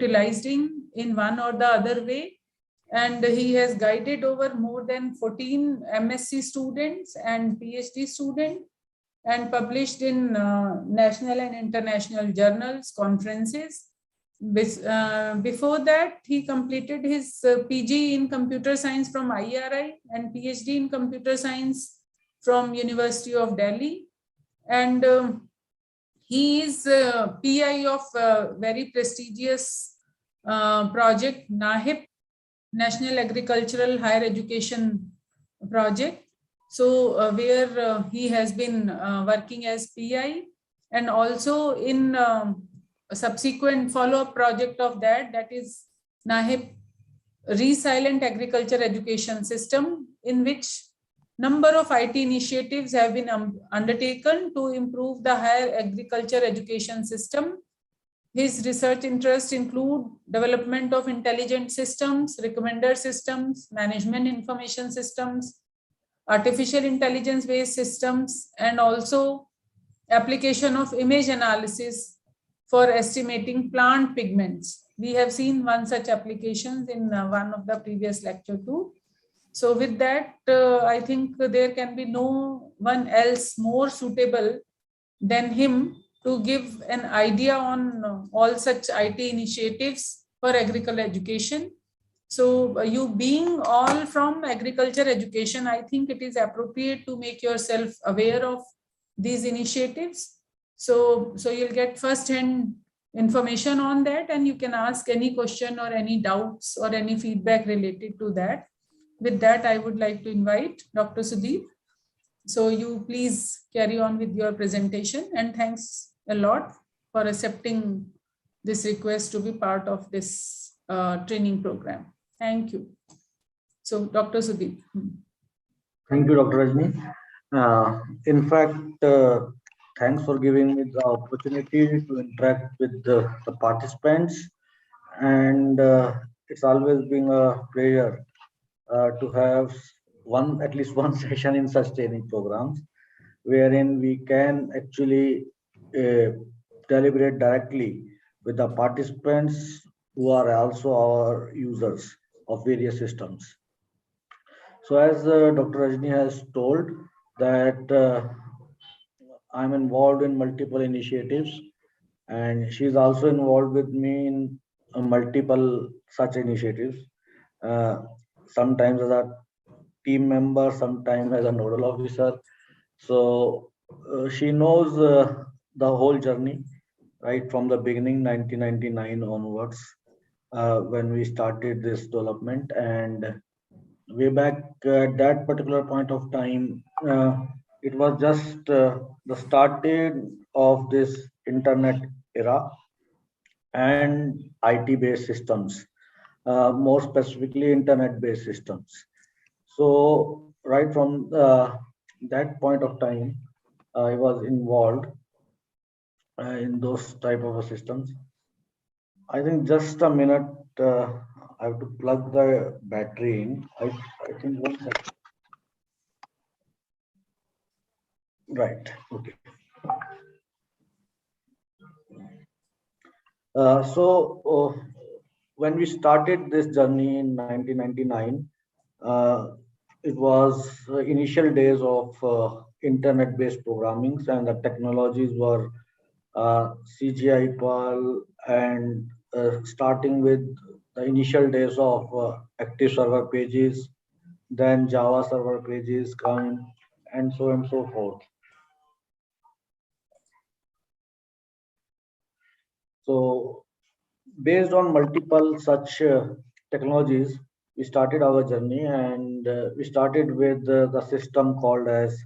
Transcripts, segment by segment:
utilizing in one or the other way. And he has guided over more than 14 MSc students and PhD students, and published in national and international journals, conferences. Before that, he completed his PG in computer science from IRI and PhD in computer science from University of Delhi. And he is PI of very prestigious project, NAHIP, National Agricultural Higher Education Project. So where he has been working as PI, and also in a subsequent follow-up project of that is NAHIP Resilient Agriculture Education System, in which number of IT initiatives have been undertaken to improve the higher agriculture education system. His research interests include development of intelligent systems, recommender systems, management information systems, artificial intelligence-based systems, and also application of image analysis for estimating plant pigments. We have seen one such application in one of the previous lecture too. So with that, I think there can be no one else more suitable than him to give an idea on all such IT initiatives for agricultural education. So you being all from agriculture education, I think it is appropriate to make yourself aware of these initiatives. So you'll get first-hand information on that, and you can ask any question or any doubts or any feedback related to that. With that, I would like to invite Dr. Sudeep. So you please carry on with your presentation, and thanks a lot for accepting this request to be part of this training program. Thank you. So Dr. Sudeep. Thank you, Dr. Rajni. In fact, thanks for giving me the opportunity to interact with the participants. And it's always been a pleasure to have at least one session in such training programs, wherein we can actually deliberate directly with the participants who are also our users of various systems. So as Dr. Rajni has told that I'm involved in multiple initiatives, and she's also involved with me in multiple such initiatives, sometimes as a team member, sometimes as a nodal officer. So she knows the whole journey, right from the beginning, 1999 onwards, when we started this development. And way back at that particular point of time, it was just the starting of this internet era and IT-based systems, more specifically internet-based systems. So right from that point of time, I was involved in those type of systems. I think just a minute, I have to plug the battery in. I think 1 second. Right, okay. So when we started this journey in 1999, it was initial days of internet-based programming, and the technologies were CGI, Perl, and starting with the initial days of active server pages, then Java server pages come, and so on and so forth. So based on multiple such technologies, we started our journey, and we started with the system called as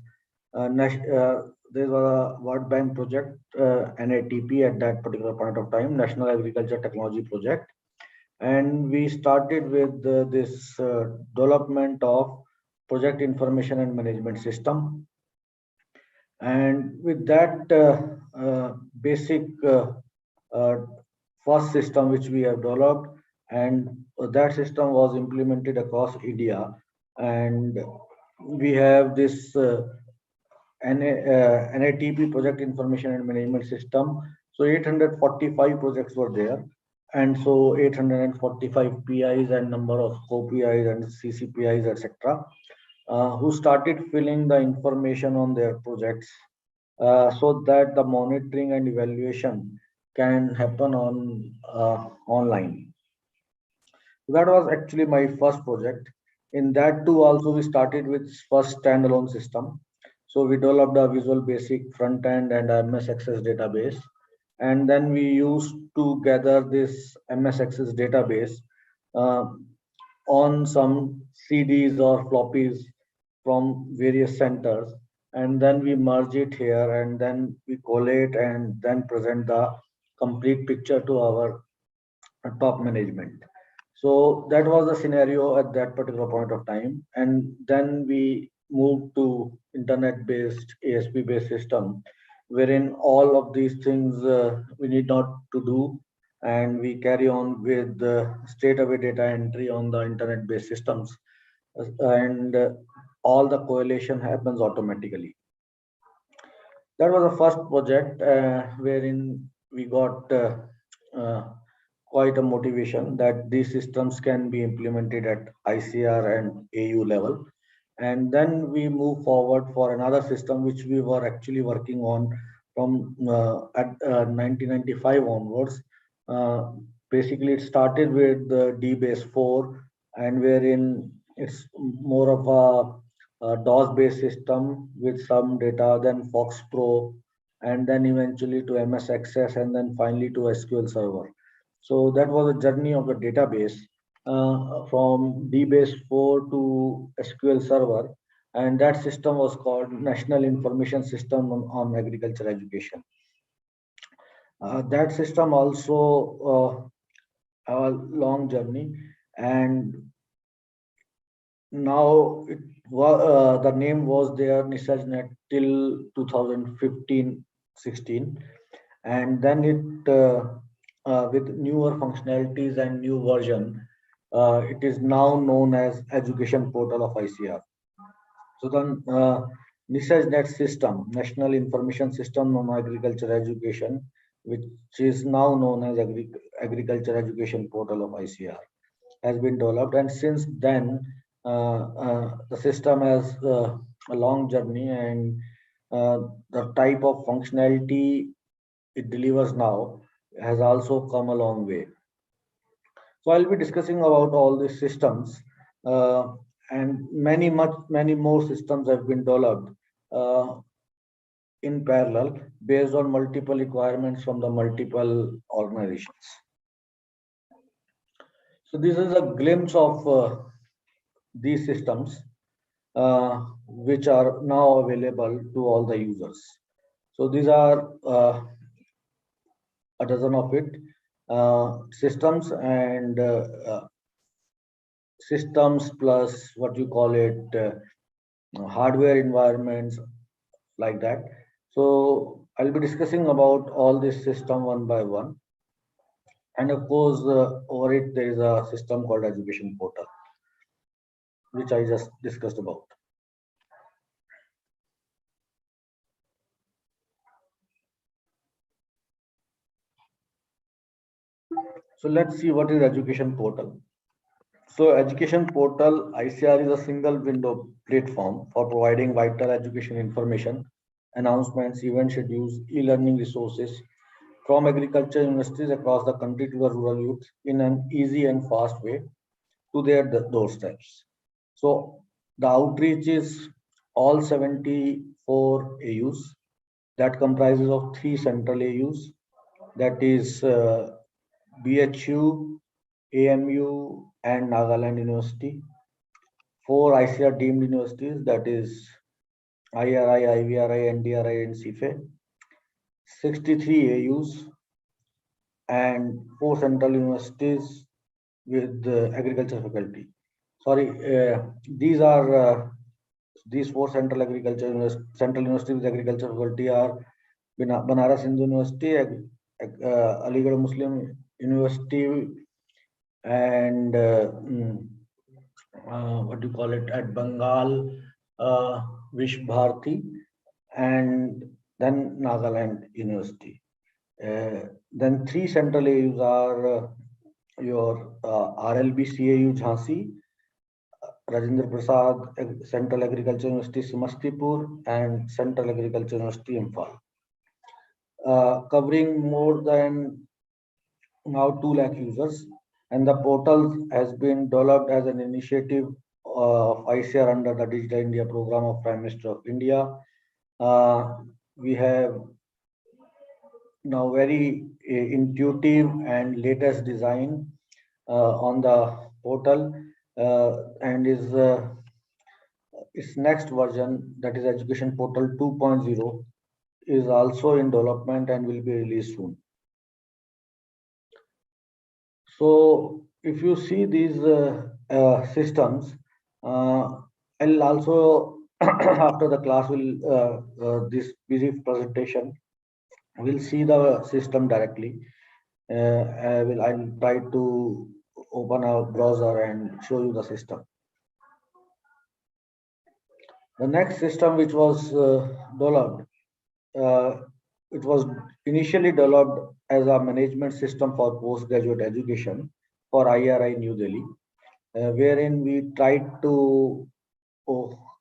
there was a World Bank project, NATP at that particular point of time, National Agriculture Technology Project. And we started with this development of project information and management system. And with that basic first system which we have developed, and that system was implemented across India, and we have this NATP project information and management system. So 845 projects were there, and so 845 PIs and number of co-PIs and CCPIs, etc., who started filling the information on their projects so that the monitoring and evaluation can happen on online. That was actually my first project. In that too, also we started with first standalone system. So we developed a Visual Basic front end and a MS Access database. And then we used to gather this MS Access database uh, on some CDs or floppies from various centers. And then we merge it here and then we collate and then present the complete picture to our top management. So that was the scenario at that particular point of time. And then we moved to internet-based, ASP-based system, wherein all of these things we need not to do, and we carry on with straight away data entry on the internet-based systems, and all the correlation happens automatically. That was the first project wherein we got uh, quite a motivation that these systems can be implemented at ICR and AU level. And then we move forward for another system which we were actually working on from 1995 onwards. Uh, Basically, it started with the DBase 4, and wherein it's more of a DOS-based system with some data, then Fox Pro, and then eventually to MS Access, and then finally to SQL Server. So that was a journey of the database from DBase 4 to SQL Server, and that system was called National Information System on Agriculture Education. That system also a long journey, and now the name was there NISAGNet till 2015-16, and then it with newer functionalities and new version, it is now known as Education Portal of ICR. So then NISAGNet system, National Information System on Agriculture Education, which is now known as Agriculture Education Portal of ICR, has been developed, and since then the system has a long journey, and the type of functionality it delivers now has also come a long way. So I'll be discussing about all these systems, and many more systems have been developed uh, in parallel based on multiple requirements from the multiple organizations. So this is a glimpse of these systems which are now available to all the users. So these are a dozen of it systems, and systems plus what you call it hardware environments, like that. So I'll be discussing about all this system one by one, and of course over it there is a system called Education Portal, which I just discussed about. So let's see what is Education Portal. So Education Portal, ICR, is a single window platform for providing vital education information, announcements, event schedules, e-learning resources from agriculture universities across the country to the rural youth in an easy and fast way to their doorsteps. So the outreach is all 74 AUs that comprises of 3 central AUs, that is BHU, AMU, and Nagaland University. 4 ICR deemed universities, that is IRI, IVRI, NDRI, and CIFE. 63 AUs and 4 central universities with agriculture faculty. Sorry, these 4 central universities with agriculture faculty are Banaras Hindu University, Aligarh Muslim University, and what do you call it, at Bengal, Vish Bharati, and then Nagaland University. Then 3 central AUs are your RLB CAU Jhansi, Rajendra Prasad Central Agriculture University Samastipur, and Central Agriculture University Imphal, covering more than now 2 lakh users. And the portal has been developed as an initiative of ICAR under the Digital India program of Prime Minister of India. We have now very intuitive and latest design on the portal, and its next version, that is Education Portal 2.0, is also in development and will be released soon. So if you see these systems, I'll also after the class will this brief presentation, we'll see the system directly. I'll try to open a browser and show you the system. The next system which was developed, it was initially developed as a management system for postgraduate education for IRI New Delhi, wherein we tried to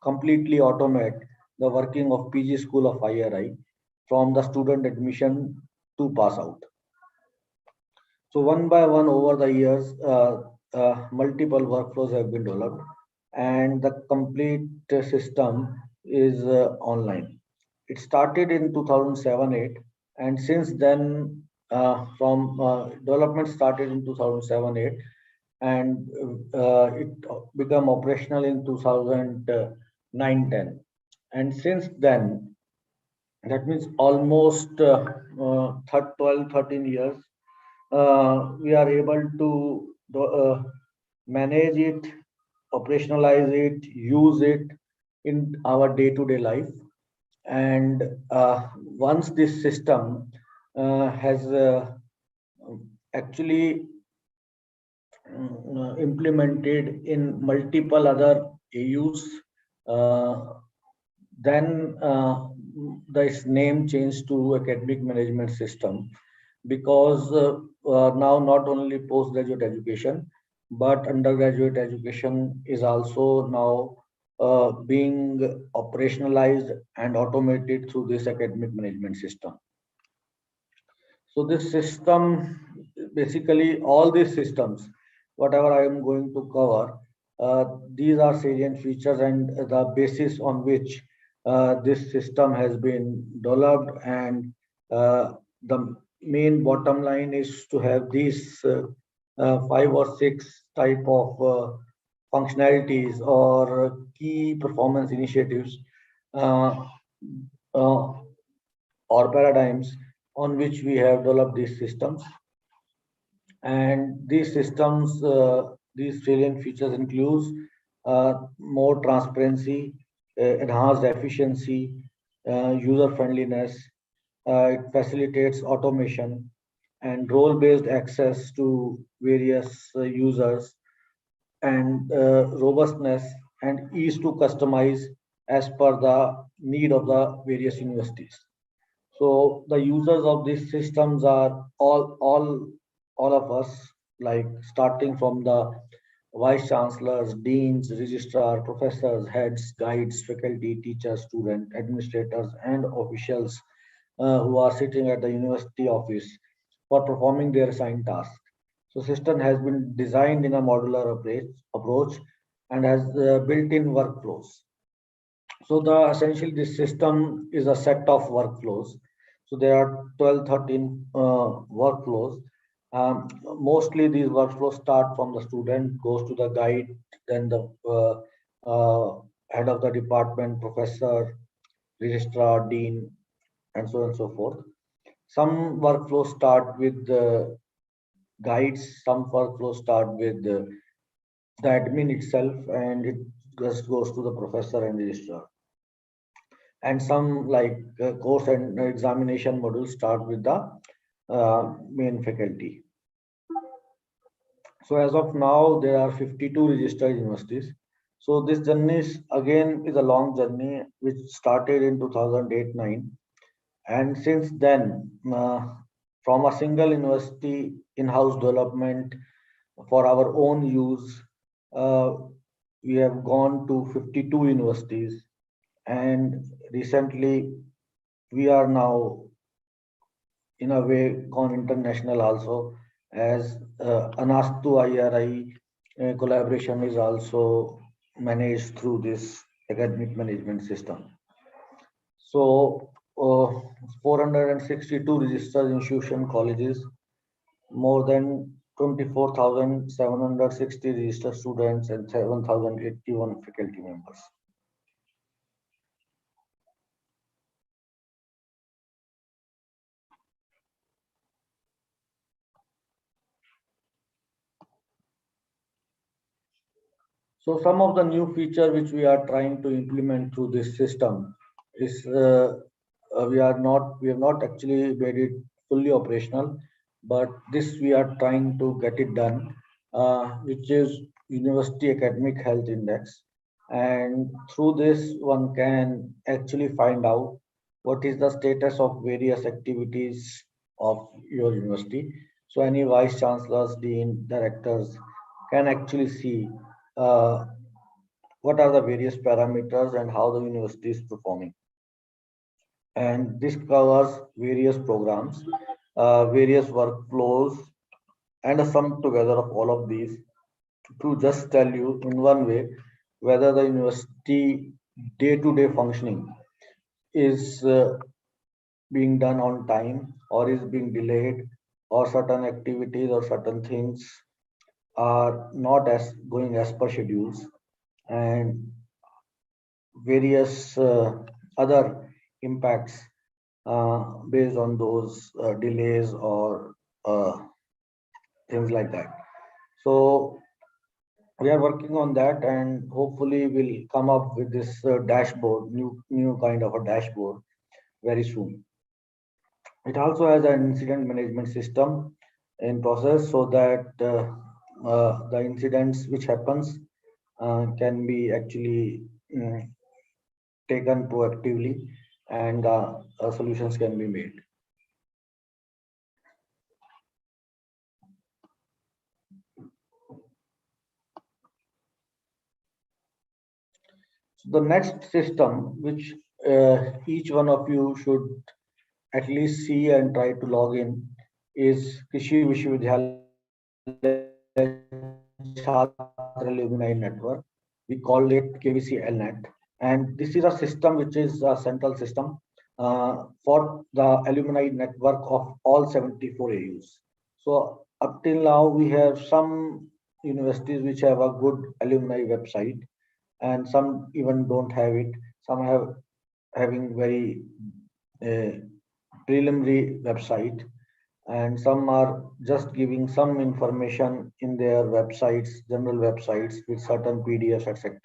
completely automate the working of PG School of IRI from the student admission to pass out. So one by one over the years, multiple workflows have been developed, and the complete system is online. It started in 2007-8, and since then, from development started in 2007-8, and it became operational in 2009-10. And since then, that means almost 12, 13 years, we are able to manage it, operationalize it, use it in our day-to-day life. And once this system has actually implemented in multiple other AUs, then this name changed to Academic Management System, because now not only postgraduate education, but undergraduate education is also now being operationalized and automated through this Academic Management System. So this system, basically all these systems, whatever I am going to cover, these are salient features and the basis on which this system has been developed, and the main bottom line is to have these 5 or 6 type of functionalities or key performance initiatives or paradigms on which we have developed these systems. And these systems, these salient features includes more transparency, enhanced efficiency, user friendliness. It facilitates automation and role-based access to various users, and robustness and ease to customize as per the need of the various universities. So the users of these systems are all of us, like starting from the vice chancellors, deans, registrar, professors, heads, guides, faculty, teachers, students, administrators, and officials who are sitting at the university office for performing their assigned tasks. So system has been designed in a modular approach and has built-in workflows. So the essentially this system is a set of workflows. So there are 12, 13 workflows. Mostly these workflows start from the student, goes to the guide, then the head of the department, professor, registrar, dean, and so on and so forth. Some workflows start with the guides, some workflows start with the admin itself, and it just goes to the professor and registrar. And some like course and examination modules start with the main faculty. So as of now, there are 52 registered universities. So this journey is a long journey which started in 2008-9, and since then, from a single university in-house development for our own use. We have gone to 52 universities, and recently we are now in a way gone international also, as Anastu IRI collaboration is also managed through this academic management system. So 462 registered institution colleges, more than 24,760 registered students, and 7,081 faculty members. So some of the new feature which we are trying to implement through this system is we have not actually made it fully operational, but this we are trying to get it done, which is University Academic Health Index, and through this one can actually find out what is the status of various activities of your university. So any vice chancellors, dean, directors can actually see uh, what are the various parameters and how the university is performing. And this covers various programs, various workflows, and a sum together of all of these to just tell you in one way whether the university day-to-day functioning is being done on time or is being delayed, or certain activities or certain things are not as going as per schedules, and various other impacts based on those delays or things like that. So we are working on that, and hopefully we'll come up with this dashboard, new kind of a dashboard very soon. It also has an incident management system in process, so that the incidents which happens can be actually taken proactively, and solutions can be made. So the next system, which each one of you should at least see and try to log in, is Krishi Vishwavidyalaya Chhatra Alumni Network. We call it KVC LNet. And this is a system which is a central system for the alumni network of all 74 AUs. So up till now, we have some universities which have a good alumni website, and some even don't have it. Some have having very uh, preliminary website, and some are just giving some information in their websites, general websites with certain PDFs, etc.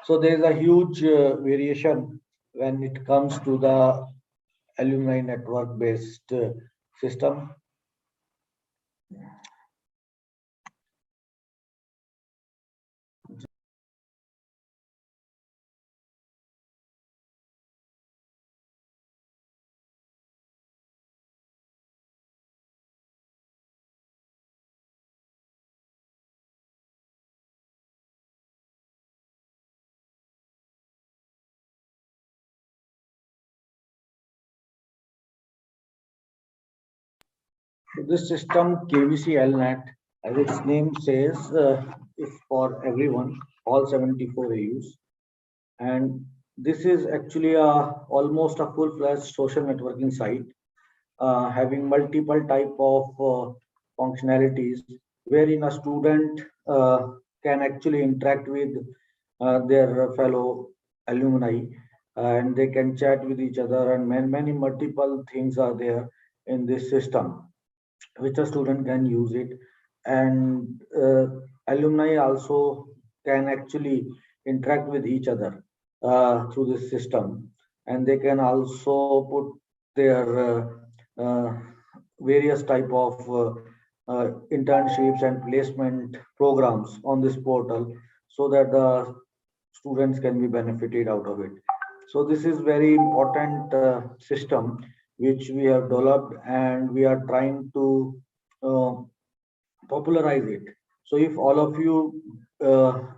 So there is a huge variation when it comes to the alumni network based system. So this system KVC LNet, as its name says, is for everyone, all 74 AUs. And this is actually almost a full-fledged social networking site, having multiple type of functionalities, wherein a student can actually interact with their fellow alumni, and they can chat with each other, and many multiple things are there in this system which a student can use it. And alumni also can actually interact with each other through this system, and they can also put their various type of internships and placement programs on this portal, so that the students can be benefited out of it. So this is very important system which we have developed, and we are trying to uh, popularize it So if all of you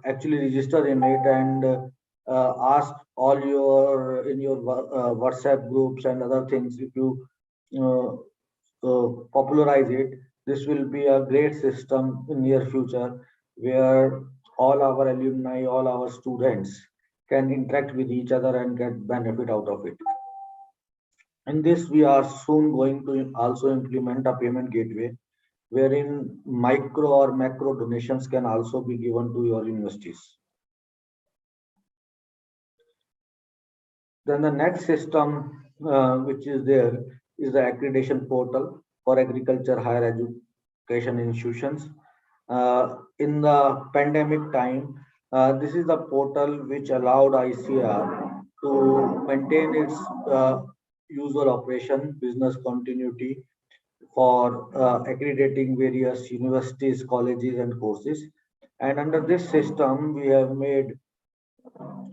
actually register in it and ask all your in your WhatsApp groups and other things, if you uh, popularize it, this will be a great system in near future where all our alumni, all our students can interact with each other and get benefit out of it. In this, we are soon going to also implement a payment gateway wherein micro or macro donations can also be given to your universities. Then the next system which is there is the accreditation portal for agriculture higher education institutions. In the pandemic time, this is the portal which allowed ICAR to maintain its usual operation, business continuity for accrediting various universities, colleges, and courses. And under this system, we have made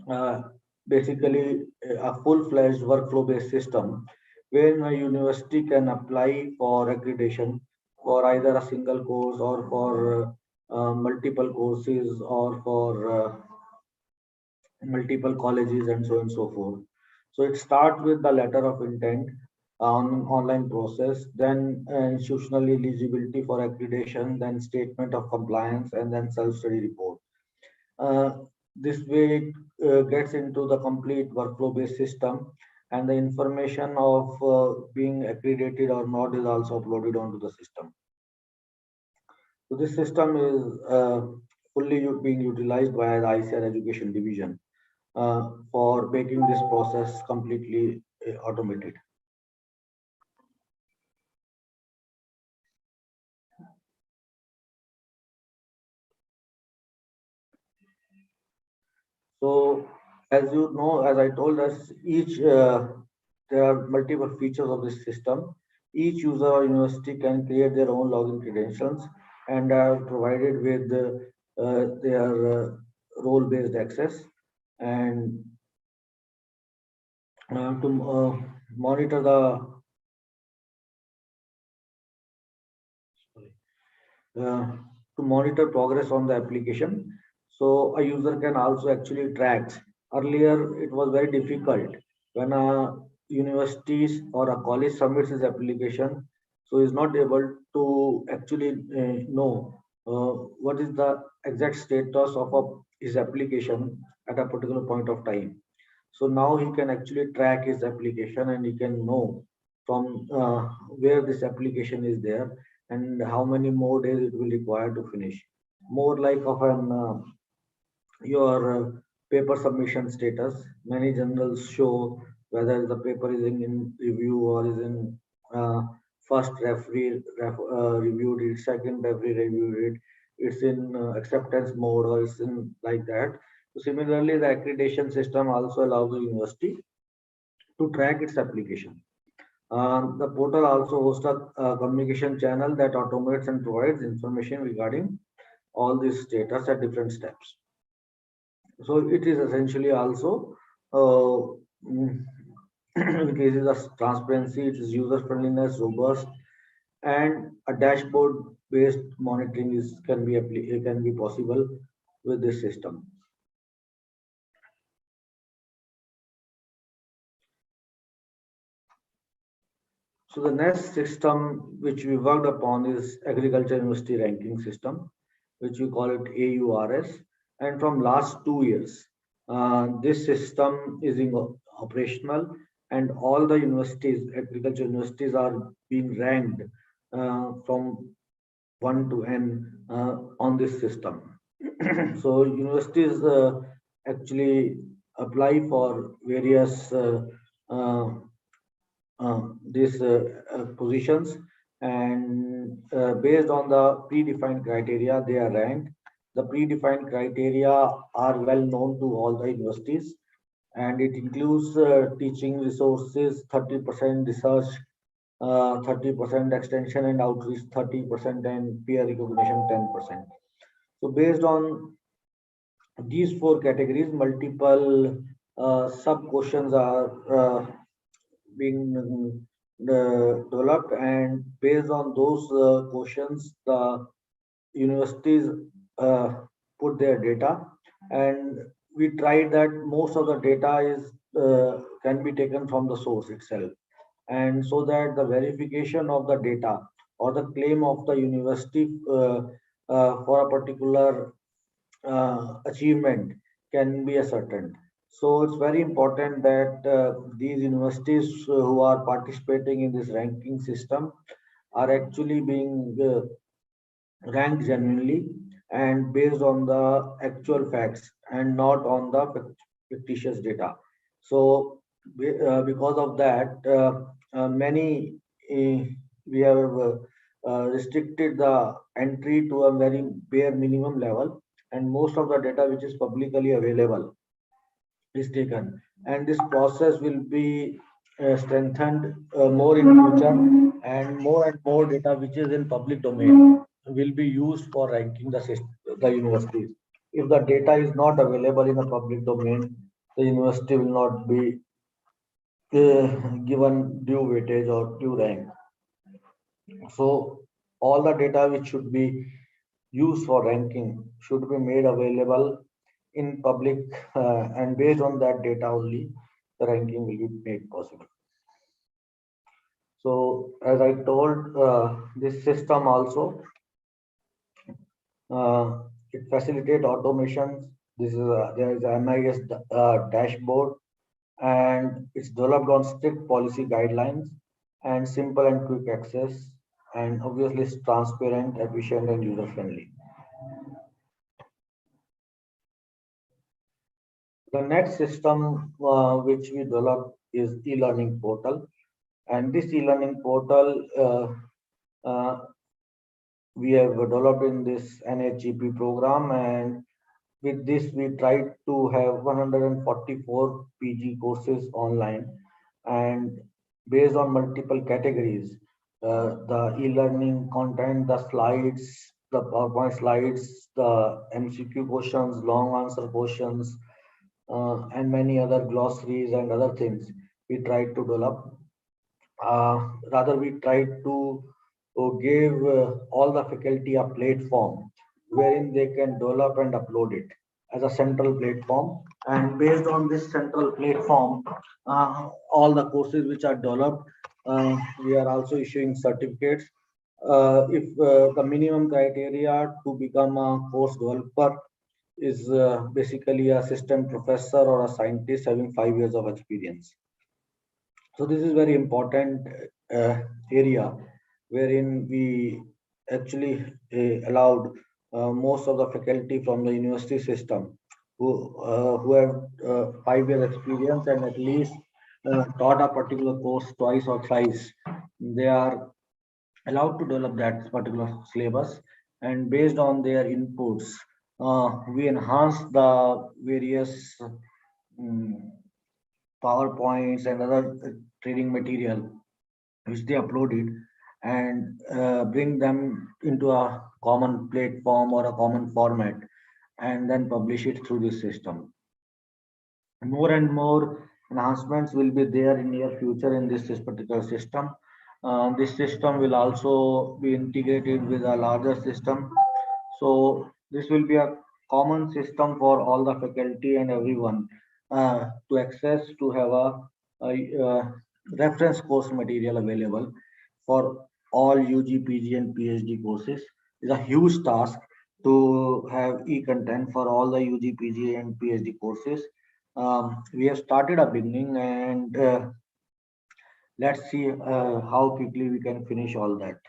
uh, basically a full-fledged workflow-based system where a university can apply for accreditation for either a single course or for multiple courses or for multiple colleges and so on and so forth. So it starts with the letter of intent on online process, then institutional eligibility for accreditation, then statement of compliance, and then self-study report. Uh, this way it gets into the complete workflow-based system, and the information of being accredited or not is also uploaded onto the system. So this system is fully being utilized by the ICAR Education Division for making this process completely automated. So as you know, as I told us, there are multiple features of this system. Each user or university can create their own login credentials and are provided with their role-based access and to monitor the uh, to monitor progress on the application. So a user can also actually track. Earlier, it was very difficult when a universities or a college submits his application, so is not able to actually know what is the exact status of his application at a particular point of time. So now he can actually track his application and he can know from where this application is there and how many more days it will require to finish. More like of an your paper submission status. Many journals show whether the paper is in review or is in first reviewed it, second referee reviewed it, it's in acceptance mode or it's in like that. So similarly, the accreditation system also allows the university to track its application. The portal also hosts a communication channel that automates and provides information regarding all these status at different steps. So it is essentially also mm, increases the transparency, it is user friendliness, robust, and a dashboard based monitoring is can be possible with this system. So the next system which we worked upon is Agriculture University Ranking System, which we call it AURS. And from last 2 years, this system is operational, and all the universities, agriculture universities, are being ranked from 1 to n on this system. So universities actually apply for various these positions, and based on the predefined criteria they are ranked. The predefined criteria are well known to all the universities, and it includes teaching resources 30%, research 30%, extension and outreach 30%, and peer recognition 10%. So based on these four categories, multiple sub questions are being developed, and based on those questions, the universities put their data, and we tried that most of the data is can be taken from the source itself, and so that the verification of the data or the claim of the university for a particular achievement can be ascertained. So it's very important that these universities who are participating in this ranking system are actually being ranked genuinely and based on the actual facts and not on the fictitious data. So because of that, many we have restricted the entry to a very bare minimum level, and most of the data which is publicly available is taken, and this process will be strengthened more in future, and more data which is in public domain will be used for ranking the universities. If the data is not available in the public domain, the university will not be given due weightage or due rank. So all the data which should be used for ranking should be made available in public, and based on that data only the ranking will be made possible. So as I told, this system also it facilitate automations. This is there is a MIS dashboard, and it's developed on strict policy guidelines and simple and quick access, and obviously it's transparent, efficient, and user friendly. The next system which we developed is e-learning portal, and this e-learning portal we have developed in this NHEP program, and with this we tried to have 144 PG courses online, and based on multiple categories, the e-learning content, the slides, the PowerPoint slides, the MCQ questions, long answer questions, and many other glossaries and other things we tried to develop. Rather, we tried to give all the faculty a platform wherein they can develop and upload it as a central platform. And based on this central platform, all the courses which are developed, we are also issuing certificates. If the minimum criteria to become a course developer is basically a assistant professor or a scientist having 5 years of experience. So this is very important area wherein we actually allowed most of the faculty from the university system who have 5 years experience and at least taught a particular course twice or thrice. They are allowed to develop that particular syllabus, and based on their inputs, we enhance the various PowerPoints and other training material which they uploaded, and bring them into a common platform or a common format, and then publish it through this system. More and more enhancements will be there in near future in this particular system. This system will also be integrated with a larger system. So this will be a common system for all the faculty and everyone to access, to have a reference course material available for all UG, PG, and PhD courses. It's a huge task to have e-content for all the UG, PG, and PhD courses. We have started a beginning, and let's see how quickly we can finish all that.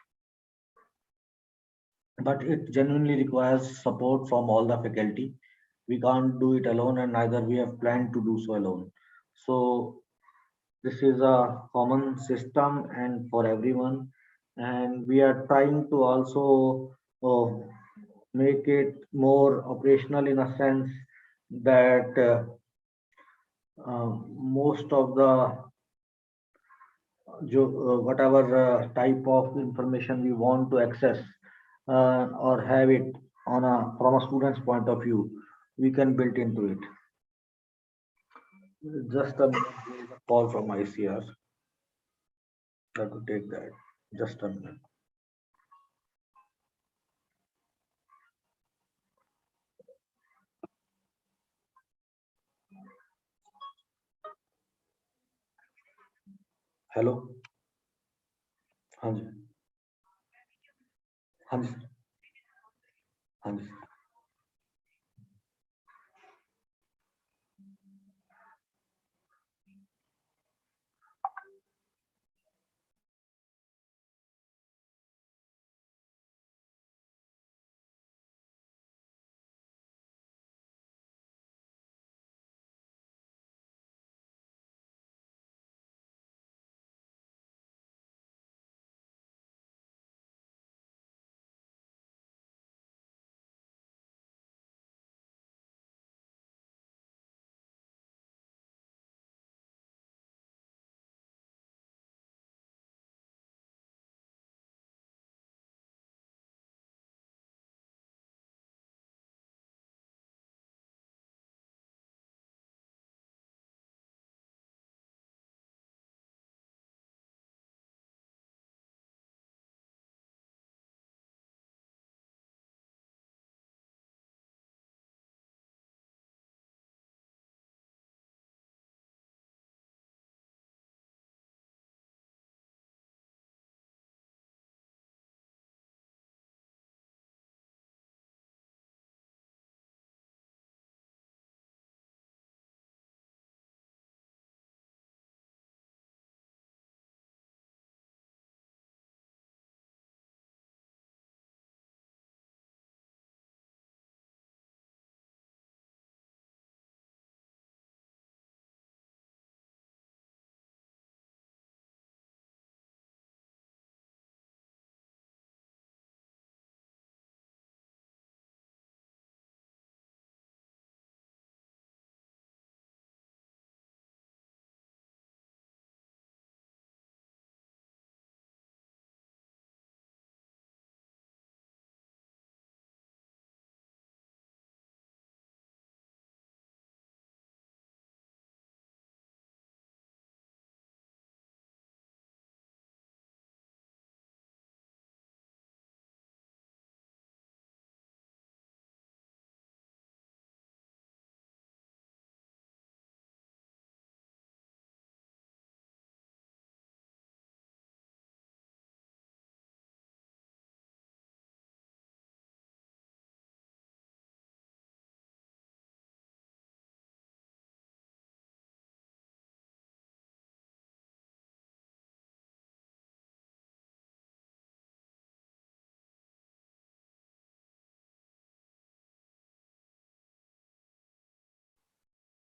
But it genuinely requires support from all the faculty. We can't do it alone, and neither we have planned to do so alone. So this is a common system and for everyone, and we are trying to also make it more operational in a sense that most of the whatever type of information we want to access or have it on a from a student's point of view, we can build into it. Just a minute, there is a call from ICR. Have to take that. Just a minute. Hello, हाँ जी, हाँ जी, हाँ जी।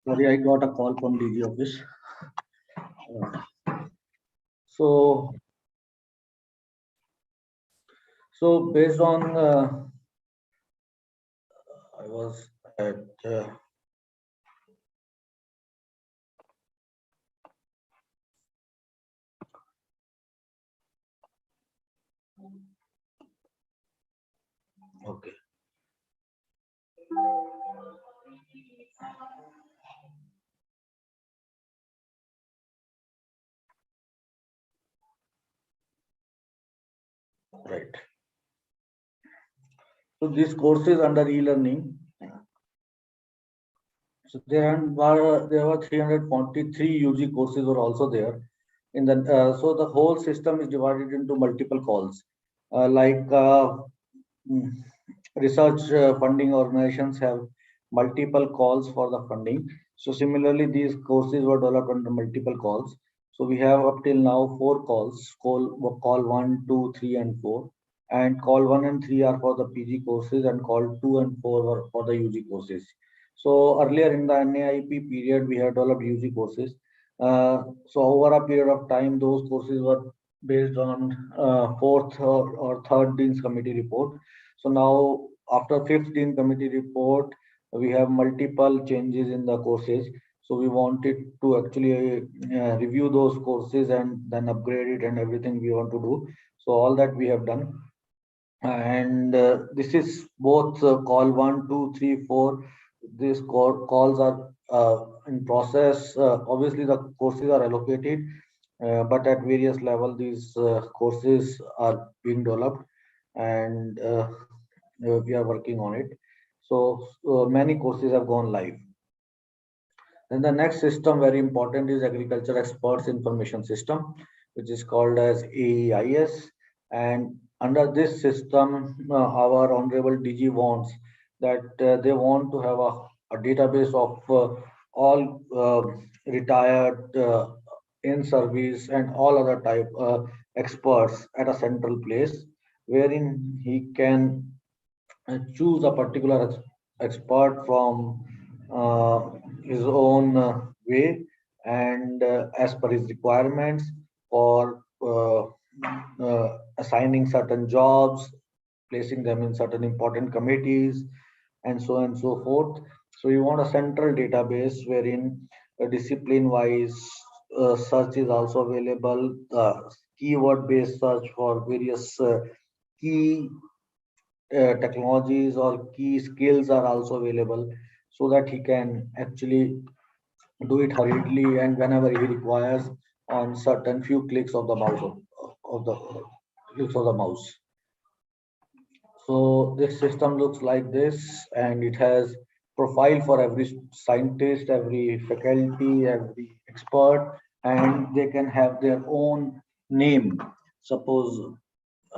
Sorry, I got a call from DG office. So, so based on, I was at, okay. Right. So these courses under e-learning, so there were 343 UG courses were also there. In the so the whole system is divided into multiple calls, like mm, research funding organizations have multiple calls for the funding. So similarly, these courses were developed under multiple calls. So we have up till now 4 calls, call 1, 2, 3, and 4. And call 1 and 3 are for the PG courses, and call 2 and 4 were for the UG courses. So earlier in the NAIP period, we had developed UG courses. So over a period of time, those courses were based on fourth or third Dean's Committee report. So now after fifth Dean Committee report, we have multiple changes in the courses. So we wanted to actually review those courses and then upgrade it and everything we want to do. So all that we have done. And this is both call 1, 2, 3, 4. These calls are in process. Obviously, the courses are allocated, but at various level, these courses are being developed, and we are working on it. So many courses have gone live. Then the next system, very important, is agriculture experts information system. which is called as AEIS. And under this system, our Honorable DG wants that they want to have a database of all retired, in service, and all other type experts at a central place, wherein he can choose a particular expert from his own way, and as per his requirements, for assigning certain jobs, placing them in certain important committees, and so on and so forth. So you want a central database wherein discipline wise search is also available, keyword based search for various key technologies or key skills are also available, so that he can actually do it hurriedly and whenever he requires, on certain few clicks of the mouse, of the clicks of the mouse. So this system looks like this, and it has profile for every scientist, every faculty, every expert, and they can have their own name. Suppose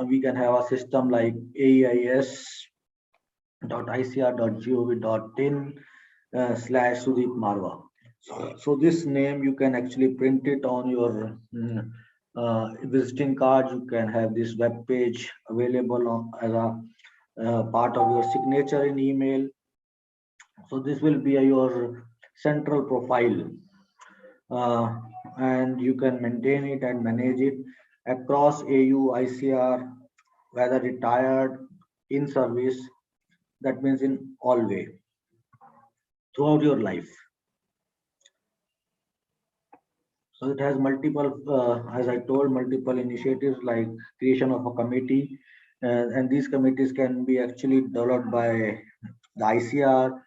we can have a system like AIS.icr.gov.in / Sudeep Marwa. So this name you can actually print it on your visiting card. You can have this web page available as a part of your signature in email. So this will be your central profile, uh, and you can maintain it and manage it across AU, ICR, whether retired, in service. That means in all way throughout your life. So it has multiple, as I told, multiple initiatives like creation of a committee, and these committees can be actually developed by the ICR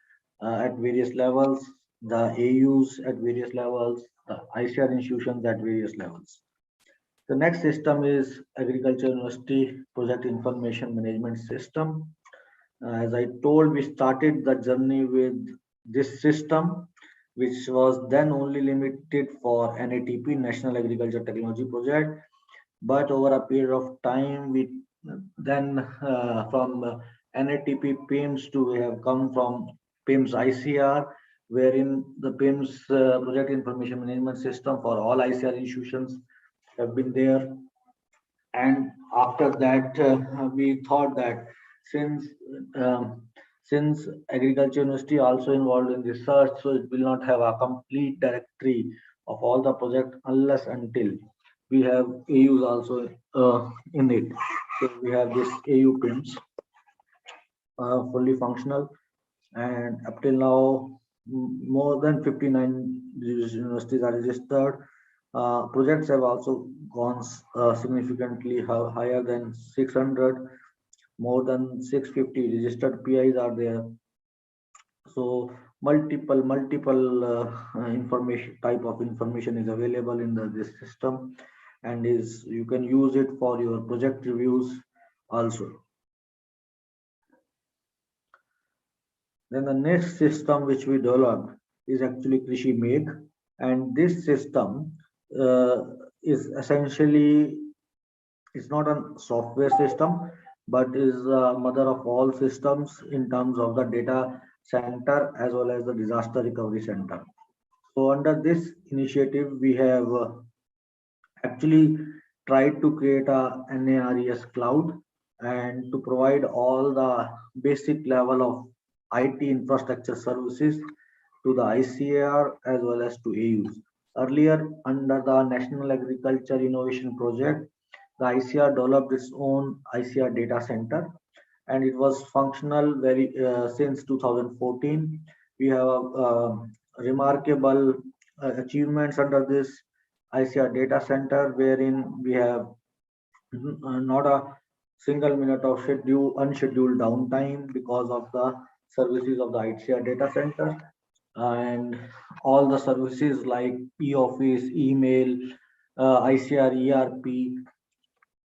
at various levels, the AUs at various levels, the ICR institutions at various levels. The next system is Agriculture University Project Information Management System. As I told, we started the journey with this system, which was then only limited for NATP, National Agriculture Technology Project. But over a period of time, we then from NATP PIMS to we have come from PIMS ICR, wherein the PIMS Project Information Management System for all ICR institutions have been there. And after that, we thought that since since Agriculture University also involved in research, so it will not have a complete directory of all the project unless until we have AUs also in it. So we have this AU PIMS fully functional, and up till now more than 59 universities are registered. Projects have also gone significantly higher than 600. More than 650 registered PIs are there. So multiple information, type of information is available in this system, and is you can use it for your project reviews also. Then the next system which we developed is actually Krishi Megh, and this system is essentially, it's not a software system, but is mother of all systems in terms of the data center as well as the disaster recovery center. So under this initiative, we have actually tried to create a NARES cloud and to provide all the basic level of IT infrastructure services to the ICAR as well as to AUs. Earlier, under the National Agriculture Innovation Project, the ICR developed its own ICR data center, and it was functional very since 2014. We have remarkable achievements under this ICR data center, wherein we have not a single minute of unscheduled downtime because of the services of the ICR data center, and all the services like e-office, email, ICR ERP,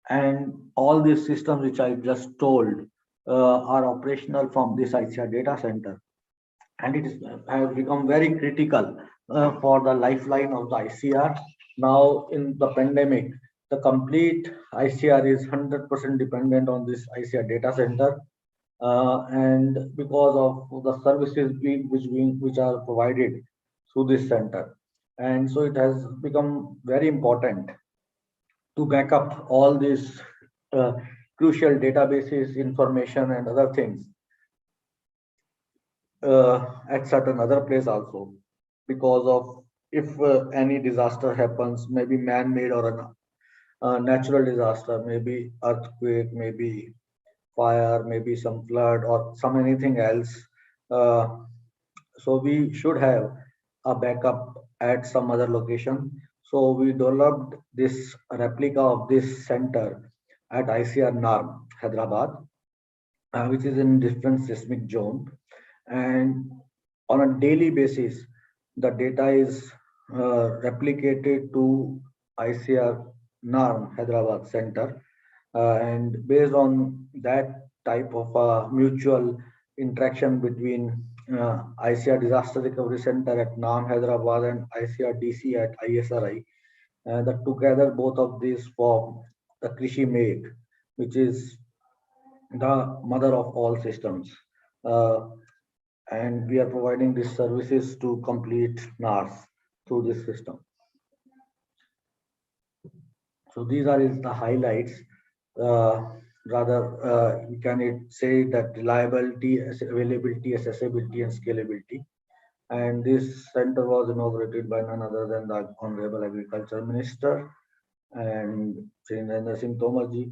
and all these systems which I just told are operational from this ICR data center, and it has become very critical for the lifeline of the ICR. Now in the pandemic, The complete ICR is 100% dependent on this ICR data center, and because of the services which are provided through this center. And so it has become very important to back up all these uh, crucial databases, information, and other things at certain other place also, because of if any disaster happens, maybe man-made or a natural disaster, maybe earthquake, maybe fire, maybe some flood or some anything else. Uh, so we should have a backup at some other location. So we developed this replica of this center at ICR NARM, Hyderabad, which is in different seismic zone. And on a daily basis, the data is replicated to ICR NARM, Hyderabad center. And based on that type of mutual interaction between ICR Disaster Recovery Center at NAM Hyderabad and ICR DC at ISRI, that together both of these form the Krishi Meg, which is the mother of all systems. Uh, and we are providing these services to complete NARS through this system. So these are the highlights. We can say that reliability, availability, accessibility, and scalability. And this center was inaugurated by none other than the Honorable Agriculture Minister and Sri Narendra Singh Tomarji.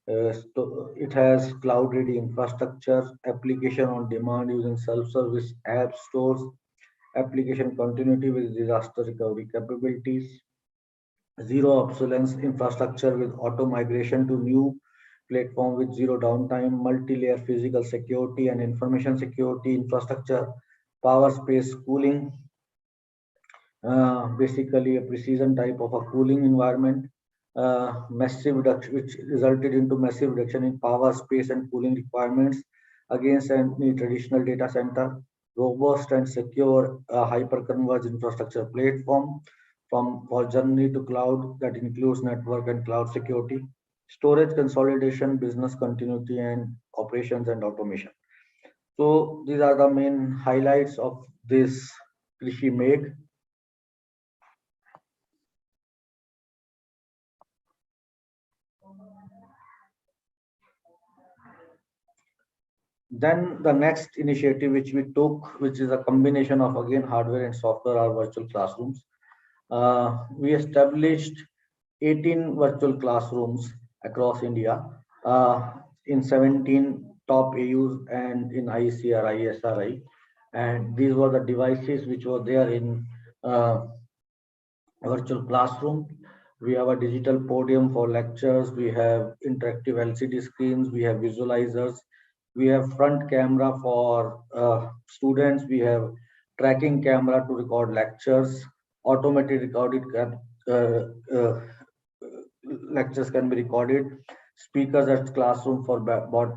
It has cloud-ready infrastructure, application on demand using self-service app stores, application continuity with disaster recovery capabilities, zero obsolescence infrastructure with auto migration to new platform with zero downtime, multi-layer physical security and information security infrastructure, power space cooling, basically a precision type of a cooling environment, massive reduction, which resulted into massive reduction in power, space, and cooling requirements against any traditional data center, robust and secure hyper-converged infrastructure platform for journey to cloud that includes network and cloud security, storage consolidation, business continuity, and operations and automation. So these are the main highlights of this Krishi Meg. Then the next initiative which we took, which is a combination of again hardware and software, are virtual classrooms. We established 18 virtual classrooms across India in 17 top AUs and in ICR, ISRI. And these were the devices which were there in virtual classroom. We have a digital podium for lectures. We have interactive LCD screens. We have visualizers. We have front camera for students. We have tracking camera to record lectures. Automated recorded lectures can be recorded. Speakers at classroom for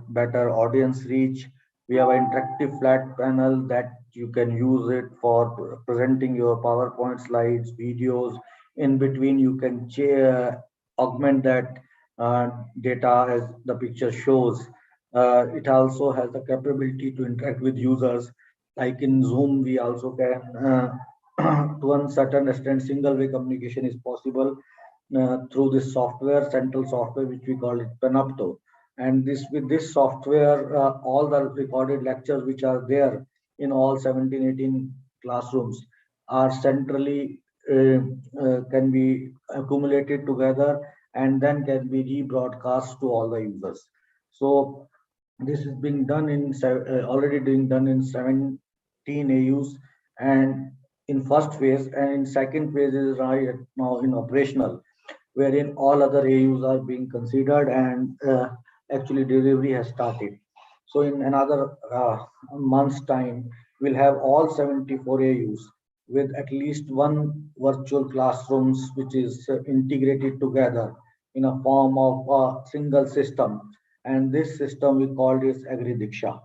better audience reach. We have an interactive flat panel that you can use it for presenting your PowerPoint slides, videos. In between, you can augment that data as the picture shows. It also has the capability to interact with users. Like in Zoom, we also can, to a certain extent, single-way communication is possible through this software, central software, which we call it Panopto. And with this software, all the recorded lectures which are there in all 17, 18 classrooms are centrally can be accumulated together and then can be rebroadcast to all the users. So this is being done in already being done in 17 AUs and in first phase, and in second phase is right now in operational, wherein all other AUs are being considered and actually delivery has started. So in another month's time, we'll have all 74 AUs with at least one virtual classrooms, which is integrated together in a form of a single system. And this system we called is AgriDiksha.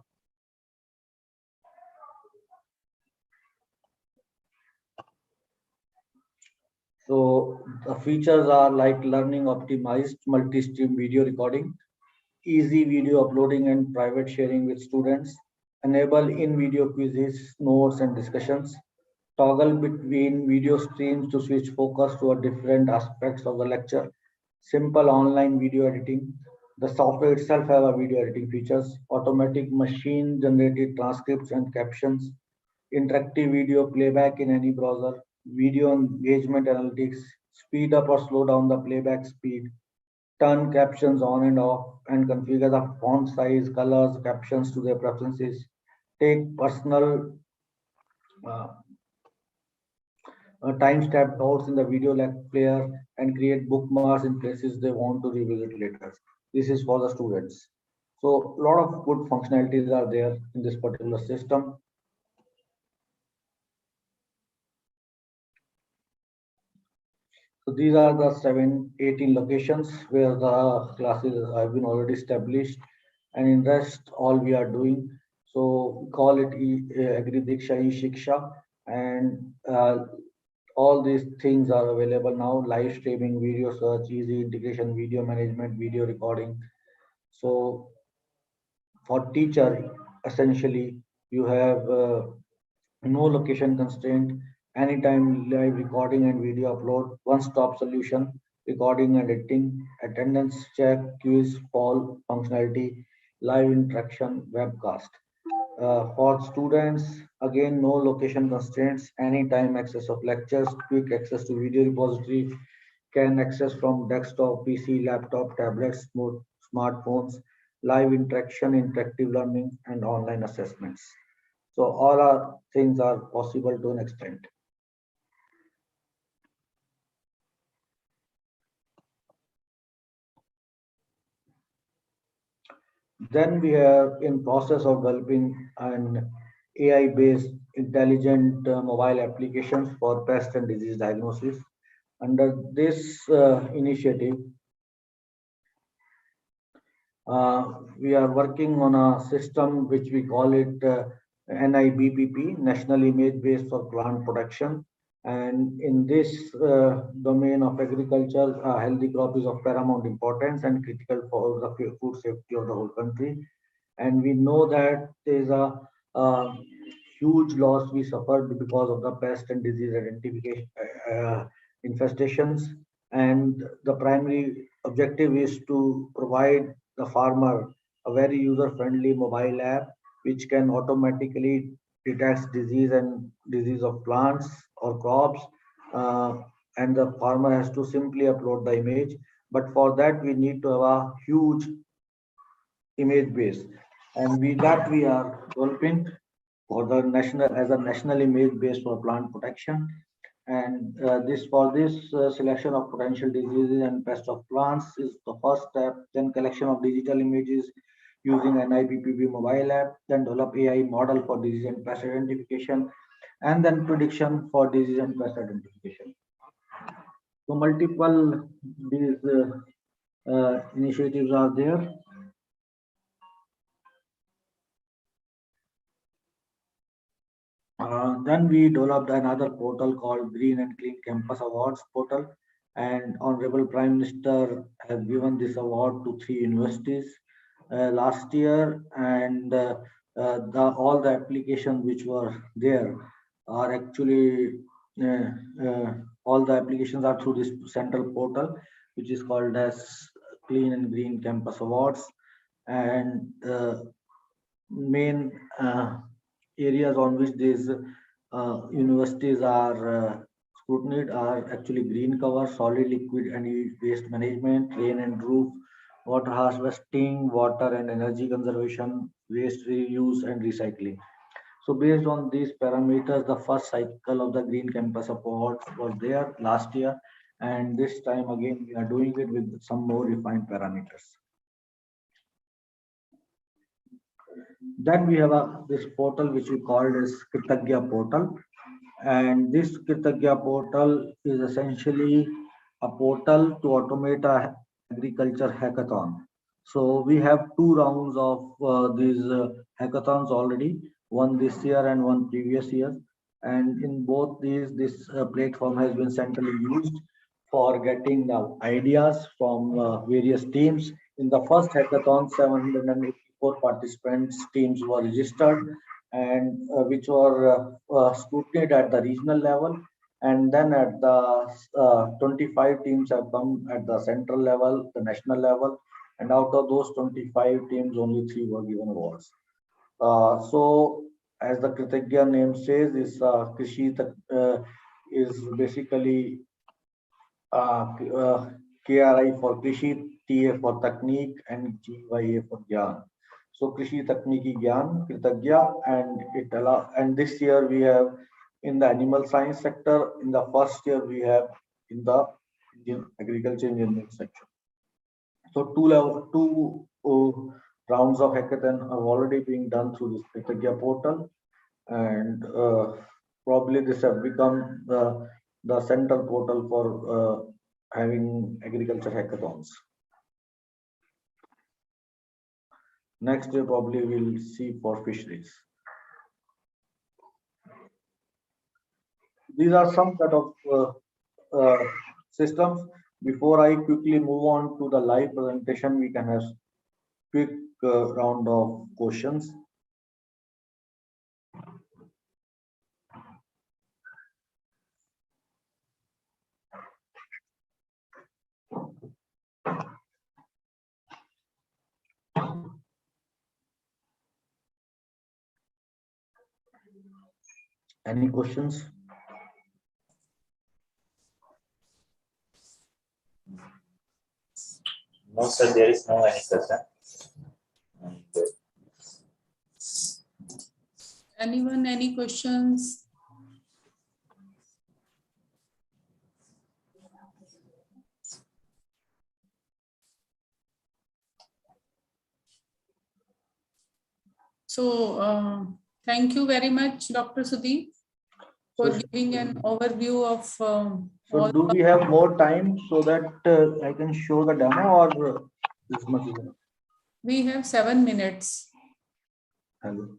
So the features are like learning optimized multi-stream video recording, easy video uploading and private sharing with students, enable in-video quizzes, notes and discussions, toggle between video streams to switch focus to a different aspects of the lecture, simple online video editing. The software itself have a video editing features, automatic machine generated transcripts and captions, interactive video playback in any browser, video engagement analytics, speed up or slow down the playback speed, turn captions on and off, and configure the font size, colors, captions to their preferences, take personal uh, timestamp notes in the video player, and create bookmarks in places they want to revisit later. This is for the students. So a lot of good functionalities are there in this particular system. So these are the 18 locations where the classes have been already established, and in rest all we are doing. So we call it Agri Diksha Shiksha, and all these things are available now: live streaming, video search, easy integration, video management, video recording. So for teacher, essentially you have no location constraint, anytime live recording and video upload, one-stop solution, recording and editing, attendance check, quiz, poll functionality, live interaction, webcast. For students, again, no location constraints, anytime access of lectures, quick access to video repository, can access from desktop, PC, laptop, tablets, smartphones, live interaction, interactive learning, and online assessments. So all our things are possible to an extent. Then we are in process of developing an AI-based intelligent mobile applications for pest and disease diagnosis. Under this initiative, we are working on a system which we call it NIBPP, National Image Base for Plant Protection. And in this domain of agriculture, healthy crop is of paramount importance and critical for the food safety of the whole country. And we know that there is a huge loss we suffered because of the pest and disease identification infestations. And the primary objective is to provide the farmer a very user-friendly mobile app which can automatically detect disease and disease of plants or crops, uh, and the farmer has to simply upload the image. But for that we need to have a huge image base, and we are developing for the national as a national image base for plant protection. And this for this selection of potential diseases and pest of plants is the first step. Then collection of digital images using NIBPP mobile app, then develop AI model for disease and pest identification, and then prediction for disease and pest identification. So multiple these initiatives are there. Then we developed another portal called Green and Clean Campus Awards portal, and Honorable Prime Minister has given this award to 3 universities last year, and all the applications which were there are actually uh, uh, all the applications are through this central portal, which is called as Clean and Green Campus Awards, and main areas on which these universities are scrutinized are actually green cover, solid liquid and waste management, rain and roof, water harvesting, water and energy conservation, waste reuse and recycling. So based on these parameters, the first cycle of the Green Campus Awards was there last year, and this time again we are doing it with some more refined parameters. Then we have this portal which we called as Kritagya portal, and this Kritagya portal is essentially a portal to automate a agriculture hackathon. So we have 2 rounds of these hackathons already, one this year and one previous year. And in both these, this platform has been centrally used for getting the ideas from various teams. In the first hackathon, 784 participants teams were registered, and which were scrutinized at the regional level. And then at the 25 teams have come at the central level, the national level, and out of those 25 teams, only 3 were given awards. So, as the Kritajna name says, is is basically KRI for Krishi, TA for Technique, and GYA for Gyan. So Krishi Takniki Gyan, Kritajna, and this year we have in the animal science sector. In the first year we have in the Indian agriculture engineering section. So two rounds of hackathon are already being done through this Kritajna portal, and probably this have become the central portal for having agriculture hackathons. Next year probably we'll see for fisheries. These are some set of systems. Before I quickly move on to the live presentation, we can have quick round of questions. Any questions? No, sir, there is no any question. Anyone, any questions? So, thank you very much, Dr. Sudeep, for giving an overview of So do we have more time so that I can show the demo, or this much is enough? We have 7 minutes. Hello.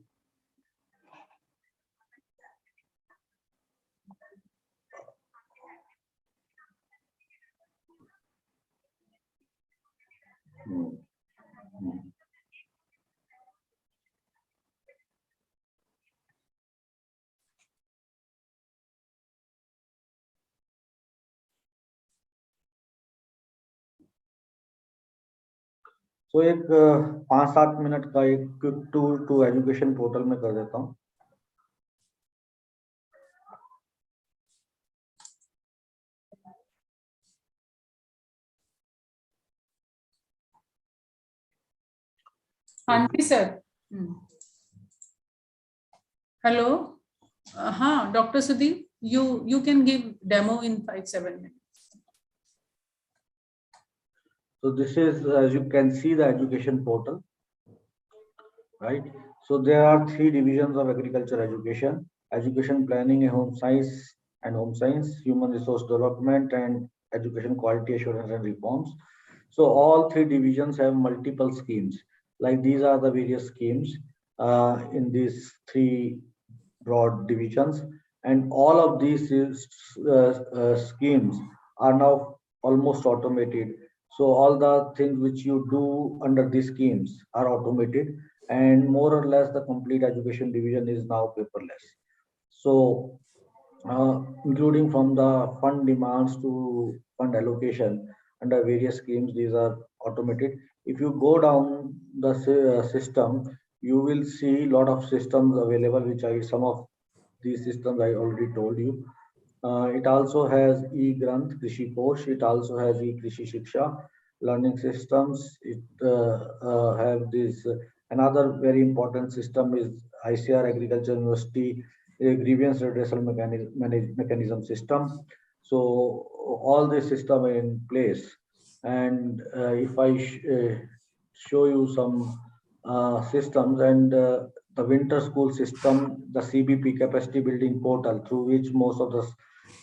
तो एक 5-7 minute का एक quick tour to education portal में कर देता हूँ. हाँ जी सर. Hello. हाँ, Dr. Sudeep, you can give demo in 5-7 minutes. So this is, as you can see, the education portal, right? So there are 3 divisions of agriculture education: education planning, home science, human resource development, and education quality assurance and reforms. So all 3 divisions have multiple schemes. Like these are the various schemes in these 3 broad divisions, and all of these schemes are now almost automated. So all the things which you do under these schemes are automated, and more or less the complete education division is now paperless. So including from the fund demands to fund allocation under various schemes, these are automated. If you go down the system, you will see a lot of systems available, which some of these systems I already told you. It also has eGranth, Krishi Kosh. It also has eKrishi Shiksha learning systems. It have this. Another very important system is ICAR Agriculture University grievance redressal mechanism system. So all this system are in place. And if I show you some systems, and the winter school system, the CBP capacity building portal, through which most of the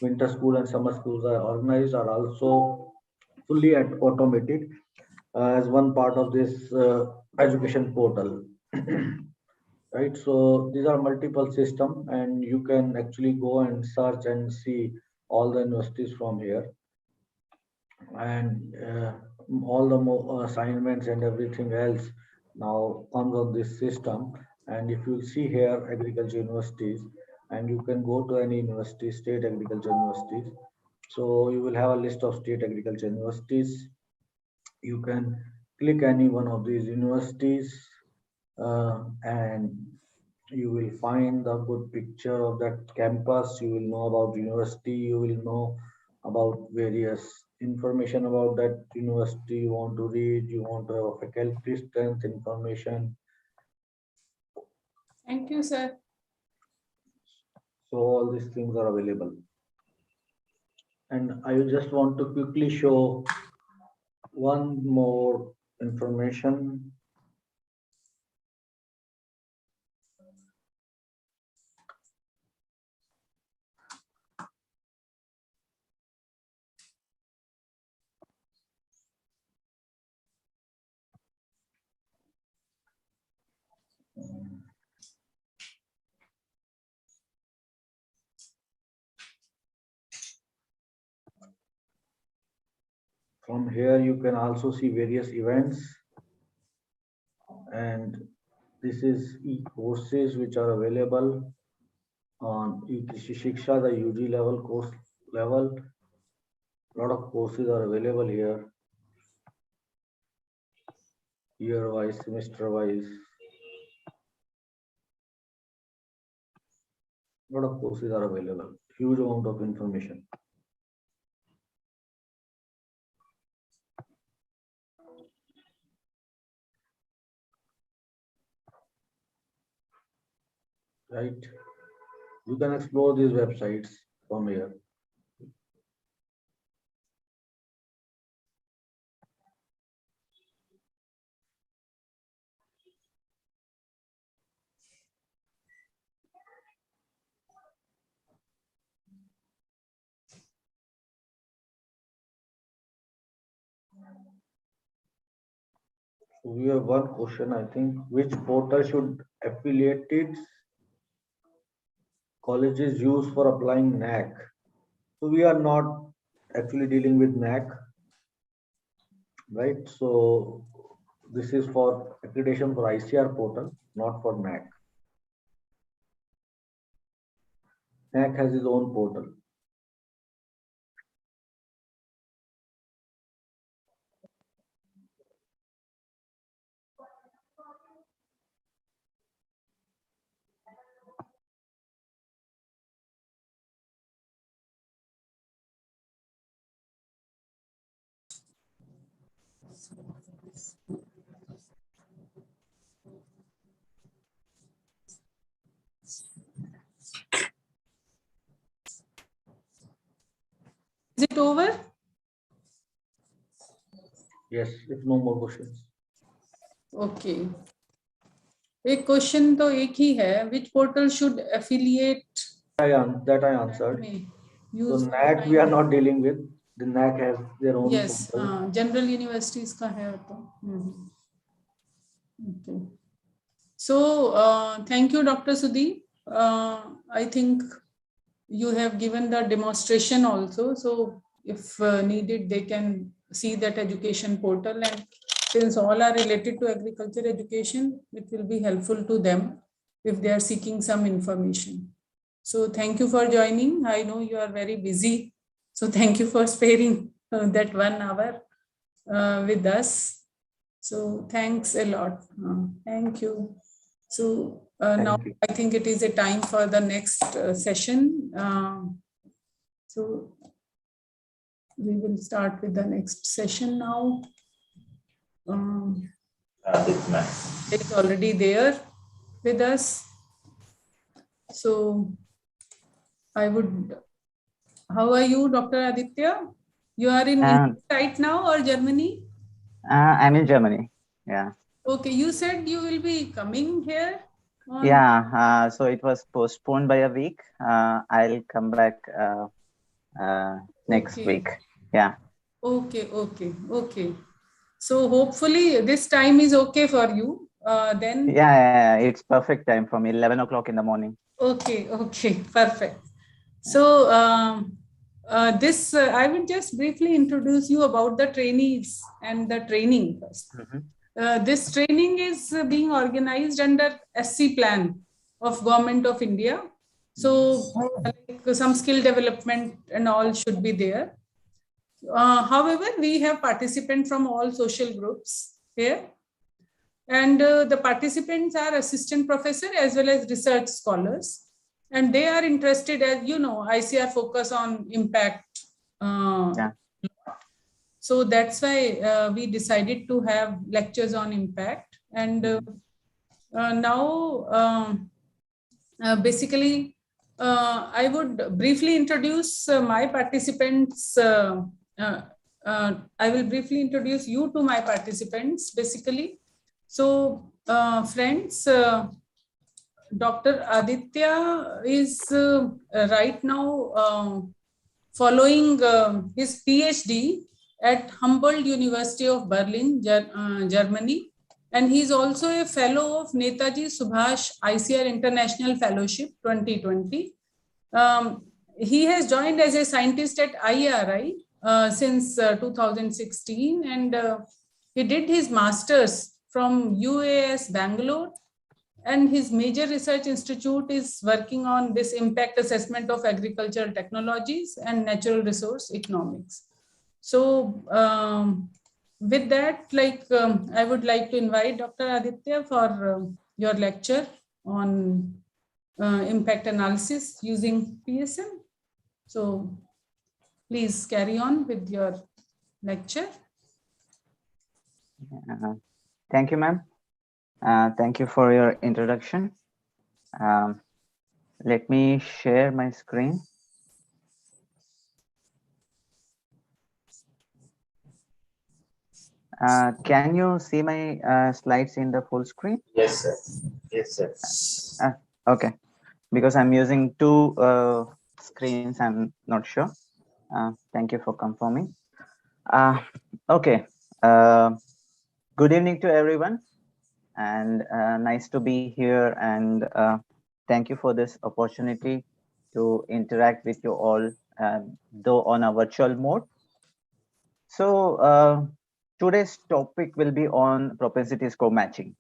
winter school and summer schools are organized, are also fully automated as one part of this education portal. right? So these are multiple system, and you can actually go and search and see all the universities from here, and all the assignments and everything else now comes on this system. And if you see here agriculture universities, and you can go to any university, state agriculture universities, so you will have a list of state agriculture universities. You can click any one of these universities, and you will find a good picture of that campus. You will know about university. You will know about various information about that university. You want to read. You want to have a faculty strength information. Thank you, sir. So all these things are available. And I just want to quickly show one more information. From here, you can also see various events, and this is e-courses which are available on e-Krishi Shiksha, the UG level course level. A lot of courses are available here, year-wise, semester-wise. A lot of courses are available. Huge amount of information. Right? You can explore these websites from here. So we have one question, I think. Which portal should affiliated colleges use for applying NAC? So we are not actually dealing with NAC, right? So this is for accreditation for ICAR portal, not for NAC. NAC has its own portal. Is it over? Yes, if no more questions. Okay. एक question तो एक ही है, which portal should affiliate That I answered. में So use NAC we are not dealing with. The NAC has their own yes portal. general universities का है तो okay. So thank you, Dr. Sudeep. I think you have given the demonstration also, so if needed they can see that education portal, and since all are related to agriculture education, it will be helpful to them if they are seeking some information. So thank you for joining. I know you are very busy, so thank you for sparing that 1 hour with us. So thanks a lot. Thank you. So now I think it is a time for the next session. So we will start with the next session now. It's already there with us. So I would, how are you, Dr. Aditya? You are in India right now or Germany? I'm in Germany. Yeah. Okay, you said you will be coming here. Yeah. So it was postponed by a week. I'll come back next week. Yeah. Okay. So hopefully this time is okay for you. then? Yeah, it's perfect time for me, 11 o'clock in the morning. Okay, perfect. So I will just briefly introduce you about the trainees and the training first. This training is being organized under SC plan of Government of India. So like some skill development and all should be there. However, we have participants from all social groups here. And the participants are assistant professor as well as research scholars. And they are interested, as you know, ICR focus on impact. So that's why we decided to have lectures on impact. And now, basically, I would briefly introduce my participants. I will briefly introduce you to my participants, basically. So, friends, Dr. Aditya is right now following his PhD at Humboldt University of Berlin, Germany. And he's also a fellow of Netaji Subhash ICR International Fellowship 2020. He has joined as a scientist at IRI since 2016, and he did his master's from UAS Bangalore, and his major research institute is working on this impact assessment of agricultural technologies and natural resource economics. So with that, I would like to invite Dr. Aditya for your lecture on impact analysis using PSM. So please carry on with your lecture. Thank you, ma'am. Thank you for your introduction. Let me share my screen. Can you see my slides in the full screen? Yes, sir. Yes, sir. Okay, because I'm using two screens, I'm not sure. Thank you for confirming. Okay. Good evening to everyone, and nice to be here, and thank you for this opportunity to interact with you all, though on a virtual mode. So today's topic will be on propensity score matching.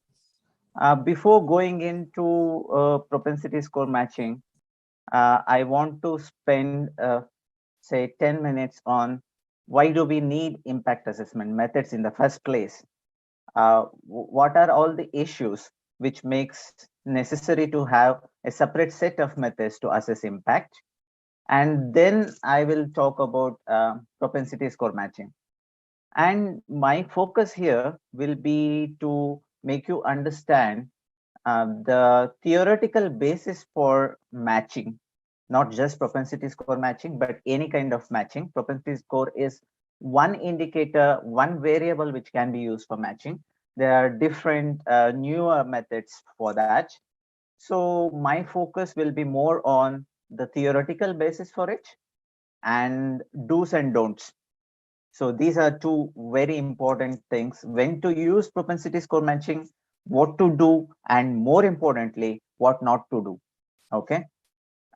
Before going into propensity score matching, I want to spend say 10 minutes on why do we need impact assessment methods in the first place. What are all the issues which makes necessary to have a separate set of methods to assess impact, and then I will talk about propensity score matching. And my focus here will be to make you understand the theoretical basis for matching, not just propensity score matching, but any kind of matching. Propensity score is one indicator, one variable which can be used for matching. There are different newer methods for that. So my focus will be more on the theoretical basis for it and do's and don'ts. So these are two very important things: when to use propensity score matching, what to do, and more importantly, what not to do. Okay.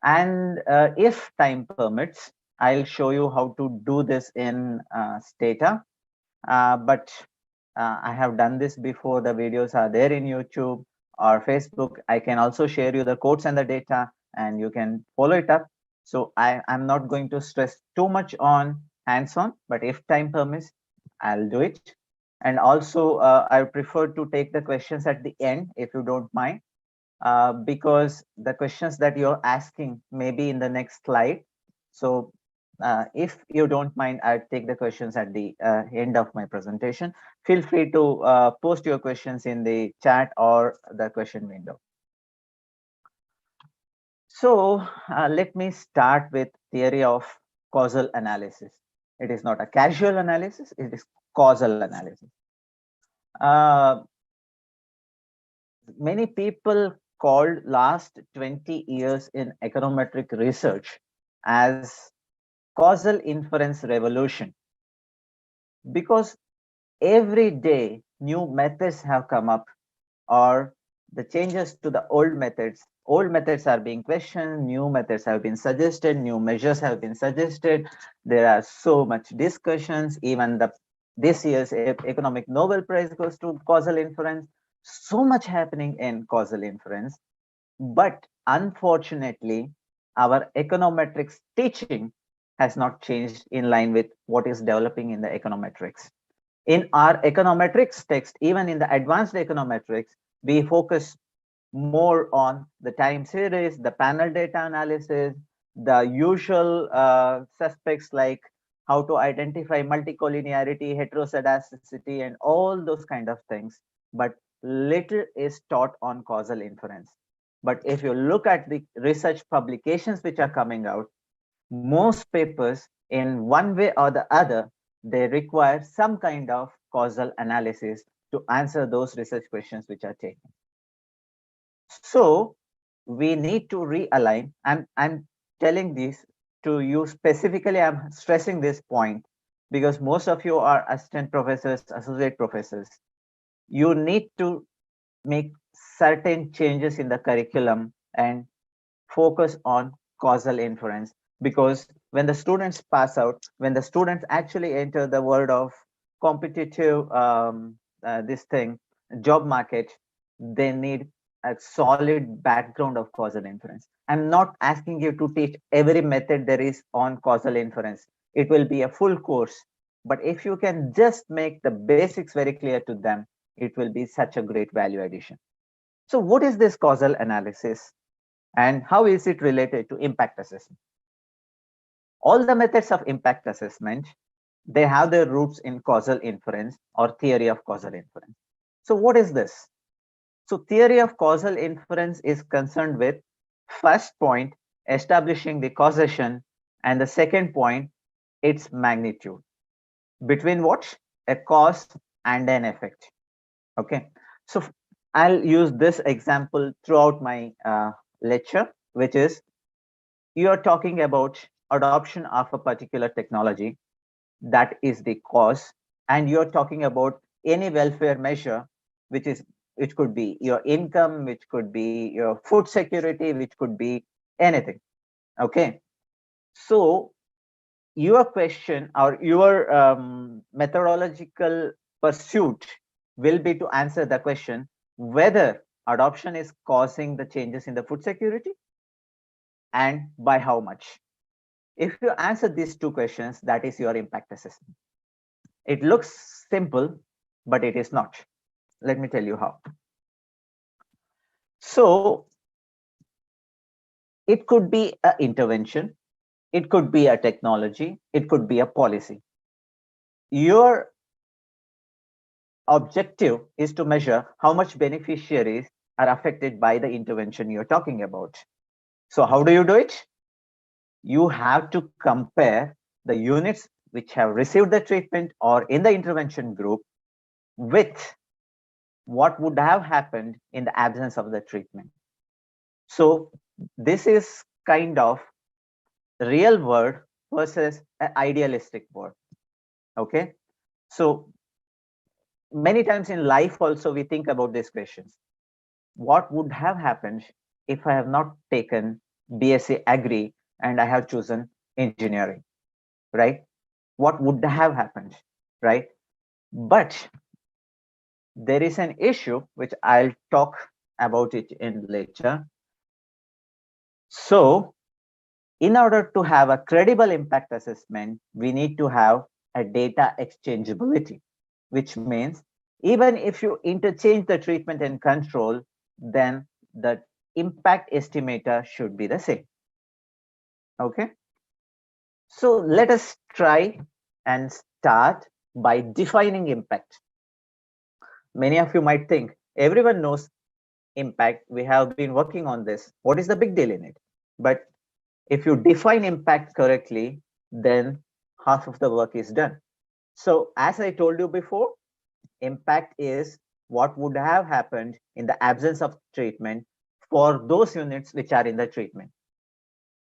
And if time permits, I'll show you how to do this in Stata. But I have done this before. The videos are there in YouTube or Facebook. I can also share you the codes and the data, and you can follow it up. So I'm not going to stress too much on hands-on, but if time permits, I'll do it. And also, I prefer to take the questions at the end, if you don't mind, because the questions that you're asking may be in the next slide. So if you don't mind, I'll take the questions at the end of my presentation. Feel free to post your questions in the chat or the question window. So let me start with theory of causal analysis. It is not a casual analysis, it is causal analysis. Many people called last 20 years in econometric research as causal inference revolution, because every day new methods have come up, or the changes to the old methods. Old methods are being questioned, new methods have been suggested, new measures have been suggested. There are so much discussions. Even this year's Economic Nobel Prize goes to causal inference. So much happening in causal inference. But unfortunately, our econometrics teaching has not changed in line with what is developing in the econometrics. In our econometrics text, even in the advanced econometrics, we focus more on the time series, the panel data analysis, the usual suspects like how to identify multicollinearity, heteroscedasticity, and all those kind of things. But little is taught on causal inference. But if you look at the research publications which are coming out, most papers in one way or the other, they require some kind of causal analysis to answer those research questions which are taken. So we need to realign. I'm telling this to you specifically. I'm stressing this point because most of you are assistant professors, associate professors. You need to make certain changes in the curriculum and focus on causal inference, because when the students pass out, when the students actually enter the world of competitive job market, they need a solid background of causal inference. I'm not asking you to teach every method there is on causal inference. It will be a full course, but if you can just make the basics very clear to them, it will be such a great value addition. So what is this causal analysis and how is it related to impact assessment? All the methods of impact assessment, they have their roots in causal inference or theory of causal inference. So what is this? So theory of causal inference is concerned with first point, establishing the causation, and the second point, its magnitude. Between what? A cause and an effect. Okay. So I'll use this example throughout my lecture, which is you are talking about adoption of a particular technology, that is the cause, and you're talking about any welfare measure, which could be your income, which could be your food security, which could be anything. Okay. So your question or your methodological pursuit will be to answer the question whether adoption is causing the changes in the food security and by how much. If you answer these two questions, that is your impact assessment. It looks simple, but it is not. Let me tell you how. So it could be an intervention, it could be a technology, it could be a policy. Your objective is to measure how much beneficiaries are affected by the intervention you're talking about. So how do you do it? You have to compare the units which have received the treatment or in the intervention group with what would have happened in the absence of the treatment. So this is kind of real world versus an idealistic world. Okay. So many times in life also we think about these questions. What would have happened if I have not taken BSc Agri and I have chosen engineering, right? What would have happened, right? But there is an issue which I'll talk about it in later. So in order to have a credible impact assessment, we need to have a data exchangeability, which means even if you interchange the treatment and control, then the impact estimator should be the same. Okay. So let us try and start by defining impact. Many of you might think everyone knows impact. We have been working on this. What is the big deal in it? But if you define impact correctly, then half of the work is done. So as I told you before, impact is what would have happened in the absence of treatment for those units which are in the treatment.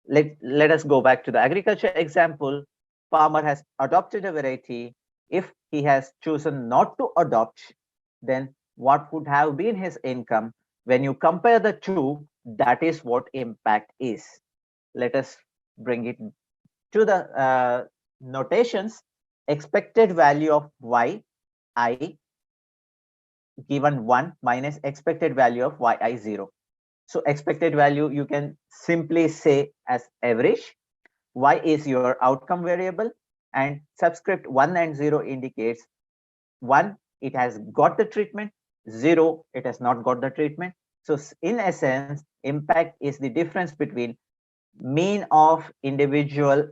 Let us go back to the agriculture example. Farmer has adopted a variety. If he has chosen not to adopt, then what would have been his income. When you compare the two, that is what impact is. Let us bring it to the notations. Expected value of yi given 1 minus expected value of yi 0. So expected value you can simply say as average. Y is your outcome variable, and subscript 1 and 0 indicates 1, it has got the treatment, 0, it has not got the treatment. So in essence, impact is the difference between mean of individual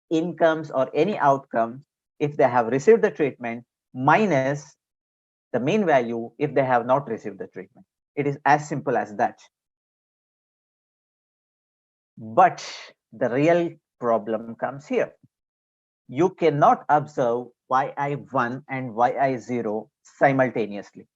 incomes or any outcome if they have received the treatment minus the mean value if they have not received the treatment. It is as simple as that. But the real problem comes here. You cannot observe yi1 and yi0 simultaneously.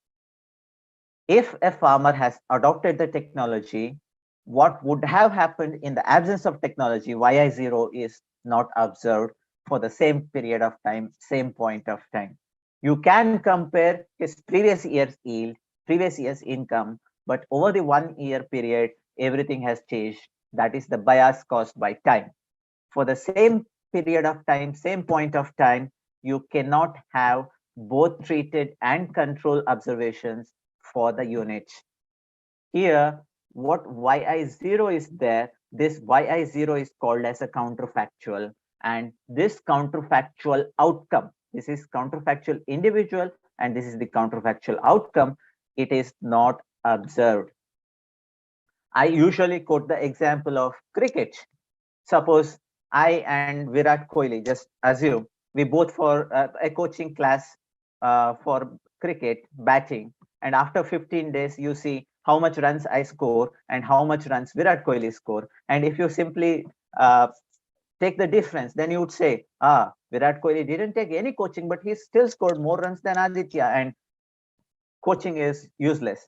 If a farmer has adopted the technology, what would have happened in the absence of technology, yi0 is not observed for the same period of time, same point of time. You can compare his previous year's yield, previous year's income, but over the 1 year period, everything has changed. That is the bias caused by time. For the same period of time, same point of time, you cannot have both treated and control observations for the unit. Here, what yi0 is there, this yi0 is called as a counterfactual, and this counterfactual outcome, this is counterfactual individual and this is the counterfactual outcome, it is not observed. I usually quote the example of cricket. Suppose I and Virat Kohli, just assume we both for a coaching class for cricket batting, and after 15 days you see how much runs I score and how much runs Virat Kohli score, and if you simply take the difference, then you would say, Virat Kohli didn't take any coaching, but he still scored more runs than Aditya, and coaching is useless.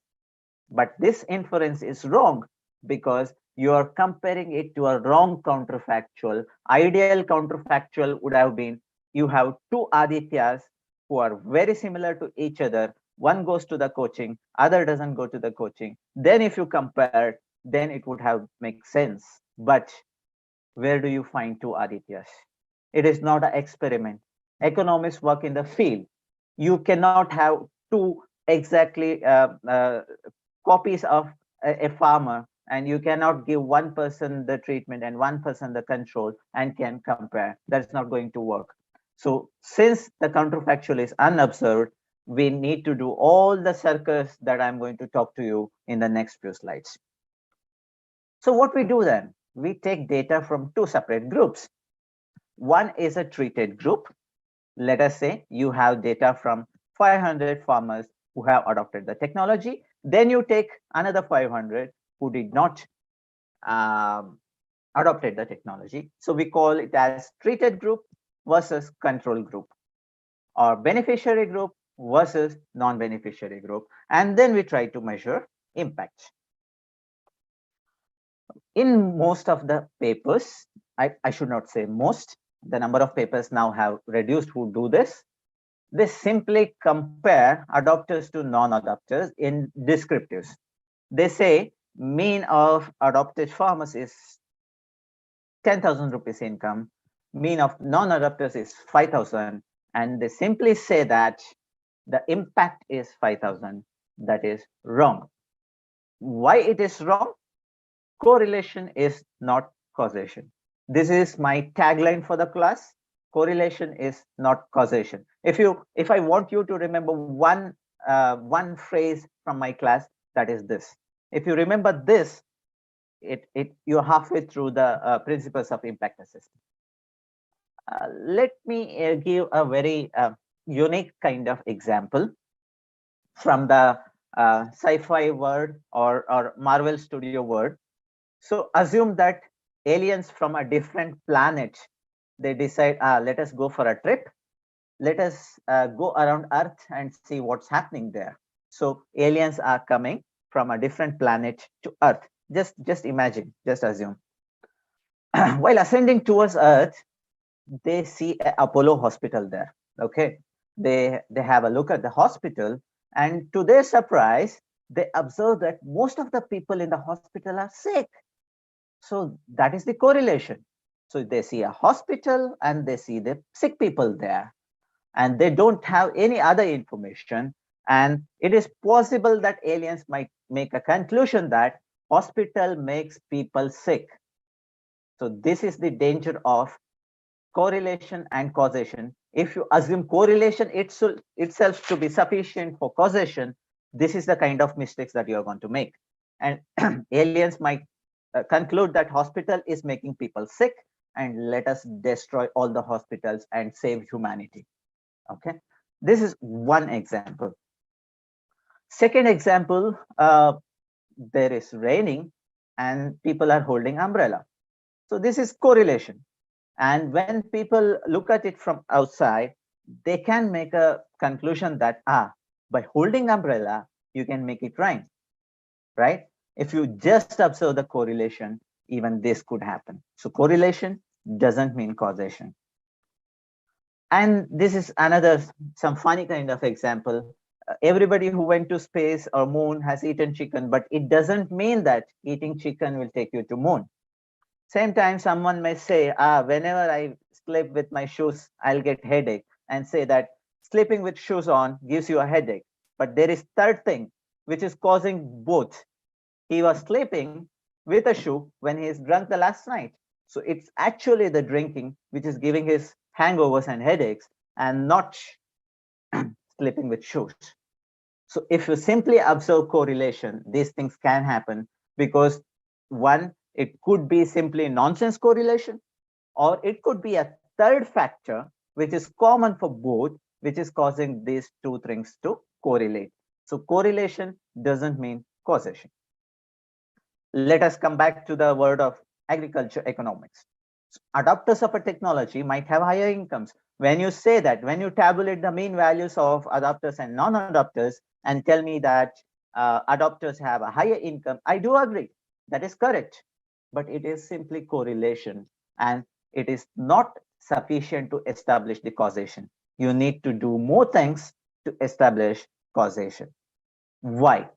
But this inference is wrong because you are comparing it to a wrong counterfactual. Ideal counterfactual would have been you have two Adityas who are very similar to each other. One goes to the coaching, other doesn't go to the coaching. Then if you compare, then it would have make sense. But where do you find two Adityas? It is not an experiment. Economists work in the field. You cannot have two exactly copies of a farmer, and you cannot give one person the treatment and one person the control and can compare. That's not going to work. So since the counterfactual is unobserved, we need to do all the circus that I'm going to talk to you in the next few slides. So what we do then, we take data from two separate groups. One is a treated group. Let us say you have data from 500 farmers who have adopted the technology. Then you take another 500 who did not adopted the technology. So we call it as treated group versus control group, or beneficiary group versus non-beneficiary group. And then we try to measure impact. In most of the papers, I should not say most, the number of papers now have reduced who do this. They simply compare adopters to non-adopters in descriptives. They say mean of adopted farmers is 10,000 rupees income, mean of non-adopters is 5,000, and they simply say that the impact is 5,000. That is wrong. Why it is wrong? Correlation is not causation. This is my tagline for the class. Correlation is not causation. If I want you to remember one phrase from my class, that is this. If you remember this, you're halfway through the principles of impact assessment. Let me give a very unique kind of example from the sci-fi world or Marvel Studio world. So assume that aliens from a different planet, they decide, let us go for a trip. Let us go around Earth and see what's happening there. So aliens are coming from a different planet to Earth. Just imagine, just assume. While ascending towards Earth, they see an Apollo hospital there. Okay, they have a look at the hospital, And to their surprise, they observe that most of the people in the hospital are sick. So that is the correlation. So they see a hospital and they see the sick people there, and they don't have any other information. And it is possible that aliens might make a conclusion that hospital makes people sick. So this is the danger of correlation and causation. If you assume correlation itself to be sufficient for causation, this is the kind of mistakes that you are going to make. And aliens might conclude that hospital is making people sick, and let us destroy all the hospitals and save humanity. Okay, this is one example. Second example, there is raining and people are holding umbrella. So this is correlation. And when people look at it from outside, they can make a conclusion that, by holding umbrella, you can make it rain, right? If you just observe the correlation, even this could happen. So correlation doesn't mean causation. And this is another, some funny kind of example. Everybody who went to space or moon has eaten chicken, but it doesn't mean that eating chicken will take you to moon. Same time, someone may say, whenever I sleep with my shoes, I'll get headache, and say that sleeping with shoes on gives you a headache. But there is third thing, which is causing both. He was sleeping with a shoe when he is drunk the last night. So it's actually the drinking which is giving his hangovers and headaches, and not sleeping with shoes. So if you simply observe correlation, these things can happen, because one, it could be simply nonsense correlation, or it could be a third factor which is common for both, which is causing these two things to correlate. So correlation doesn't mean causation. Let us come back to the word of agriculture economics. So adopters of a technology might have higher incomes. When you say that, when you tabulate the mean values of adopters and non-adopters and tell me that adopters have a higher income, I do agree. That is correct. But it is simply correlation, and it is not sufficient to establish the causation. You need to do more things to establish causation. Why?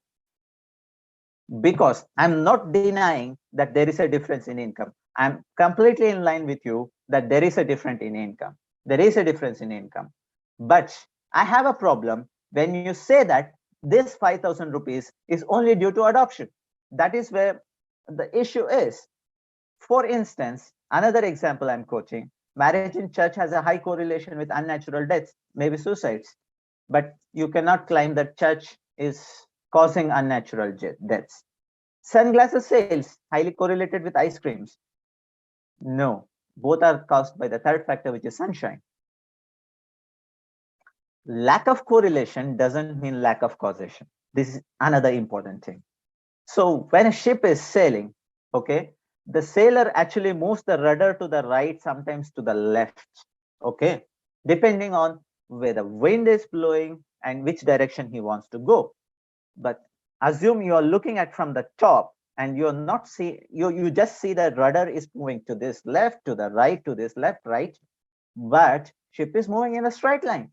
Because I'm not denying that there is a difference in income. I'm completely in line with you that there is a difference in income. There is a difference in income. But I have a problem when you say that this 5,000 rupees is only due to adoption. That is where the issue is. For instance, another example I'm quoting, marriage in church has a high correlation with unnatural deaths, maybe suicides. But you cannot claim that church is causing unnatural deaths. Sunglasses sales, highly correlated with ice creams. No, both are caused by the third factor, which is sunshine. Lack of correlation doesn't mean lack of causation. This is another important thing. So when a ship is sailing, okay, the sailor actually moves the rudder to the right, sometimes to the left, okay, depending on where the wind is blowing and which direction he wants to go. But assume you are looking at from the top, and you're not see, you just see the rudder is moving to this left, to the right, to this left, right, but ship is moving in a straight line.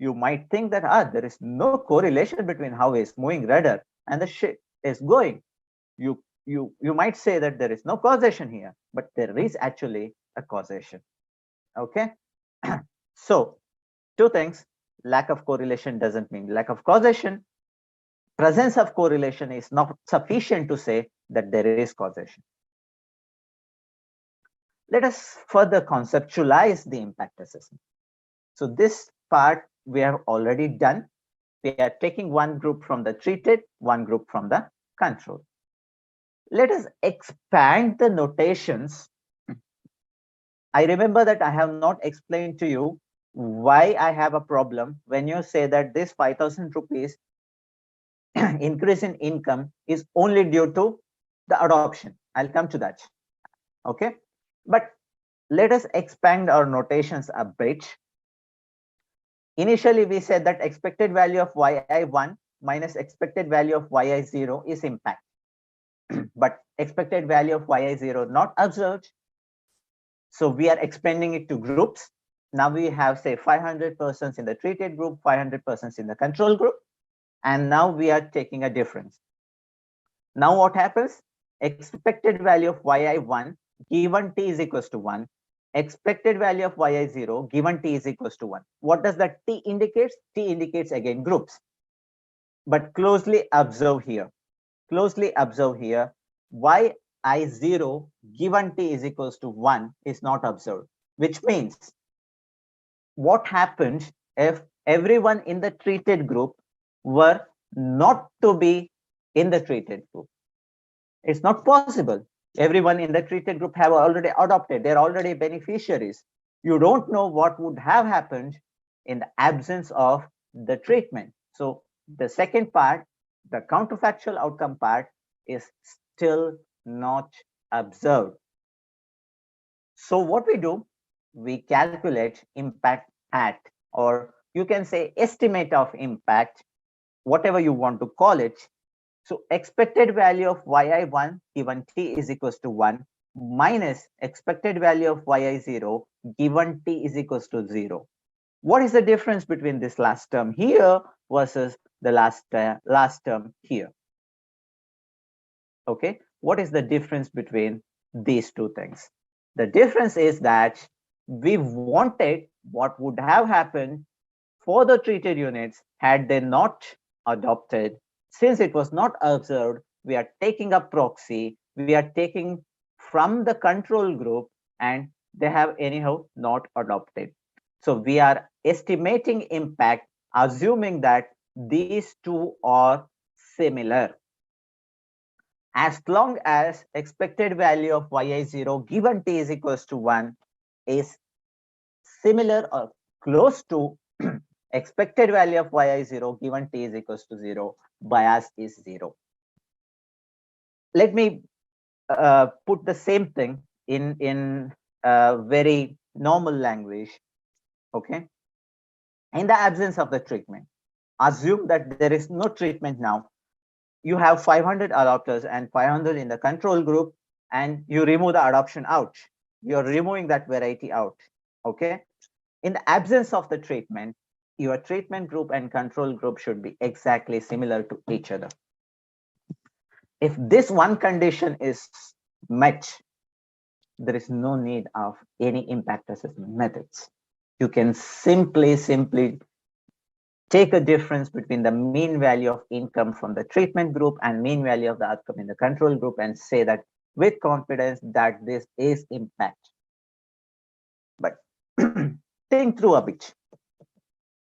You might think that there is no correlation between how it's moving rudder and the ship is going. You might say that there is no causation here, but there is actually a causation. Okay. So two things: lack of correlation doesn't mean lack of causation. Presence of correlation is not sufficient to say that there is causation. Let us further conceptualize the impact assessment. So this part we have already done. We are taking one group from the treated, one group from the control. Let us expand the notations. I remember that I have not explained to you why I have a problem when you say that this 5,000 rupees increase in income is only due to the adoption. I'll come to that. Okay, but let us expand our notations a bit. Initially, we said that expected value of yi1 minus expected value of yi0 is impact. But expected value of yi0 not observed. So we are expanding it to groups. Now we have, say, 500 persons in the treated group, 500 persons in the control group. and now we are taking a difference. Now what happens? Expected value of yi1 given t is equals to 1, expected value of yi0 given t is equals to 1. What does that t indicates? T indicates again groups. But closely observe here. Closely observe here. yi0 given t is equals to 1 is not observed, which means what happens if everyone in the treated group were not to be in the treated group? It's not possible. Everyone in the treated group have already adopted. They're already beneficiaries. You don't know what would have happened in the absence of the treatment. So the second part, the counterfactual outcome part, is still not observed. So what we do, we calculate impact at, or you can say estimate of impact, whatever you want to call it. So expected value of yi1 given t is equals to 1 minus expected value of yi0 given t is equals to 0. What is the difference between this last term here versus the last term here? Okay, what is the difference between these two things? The difference is that we wanted what would have happened for the treated units had they not adopted. Since it was not observed, we are taking a proxy, we are taking from the control group, and they have anyhow not adopted. So we are estimating impact, assuming that these two are similar. As long as expected value of yi0 given t is equals to 1 is similar or close to expected value of yi0 given t is equals to 0, bias is 0. Let me put the same thing in very normal language. Okay. In the absence of the treatment, assume that there is no treatment now. You have 500 adopters and 500 in the control group, and you remove the adoption out. You're removing that variety out. Okay. In the absence of the treatment, your treatment group and control group should be exactly similar to each other. If this one condition is met, there is no need of any impact assessment methods. You can simply take a difference between the mean value of income from the treatment group and mean value of the outcome in the control group and say that with confidence that this is impact. But think through a bit.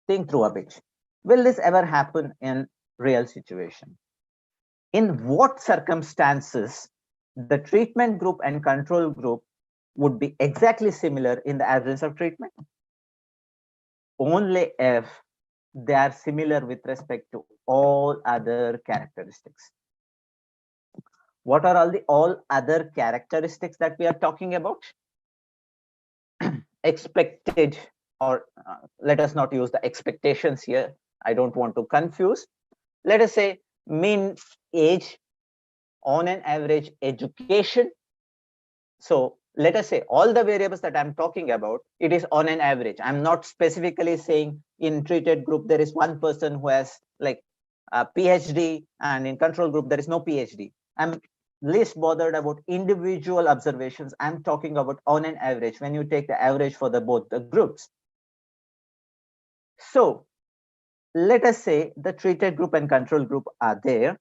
Think through a bit. Will this ever happen in real situation? In what circumstances the treatment group and control group would be exactly similar in the absence of treatment? Only if they are similar with respect to all other characteristics. What are all other characteristics that we are talking about? Expected, or let us not use the expectations here. I don't want to confuse. Let us say mean age, on an average education. So let us say all the variables that I'm talking about, it is on an average. I'm not specifically saying in treated group there is one person who has like a PhD and in control group there is no PhD. I'm least bothered about individual observations. I'm talking about on an average when you take the average for both the groups. So let us say the treated group and control group are there,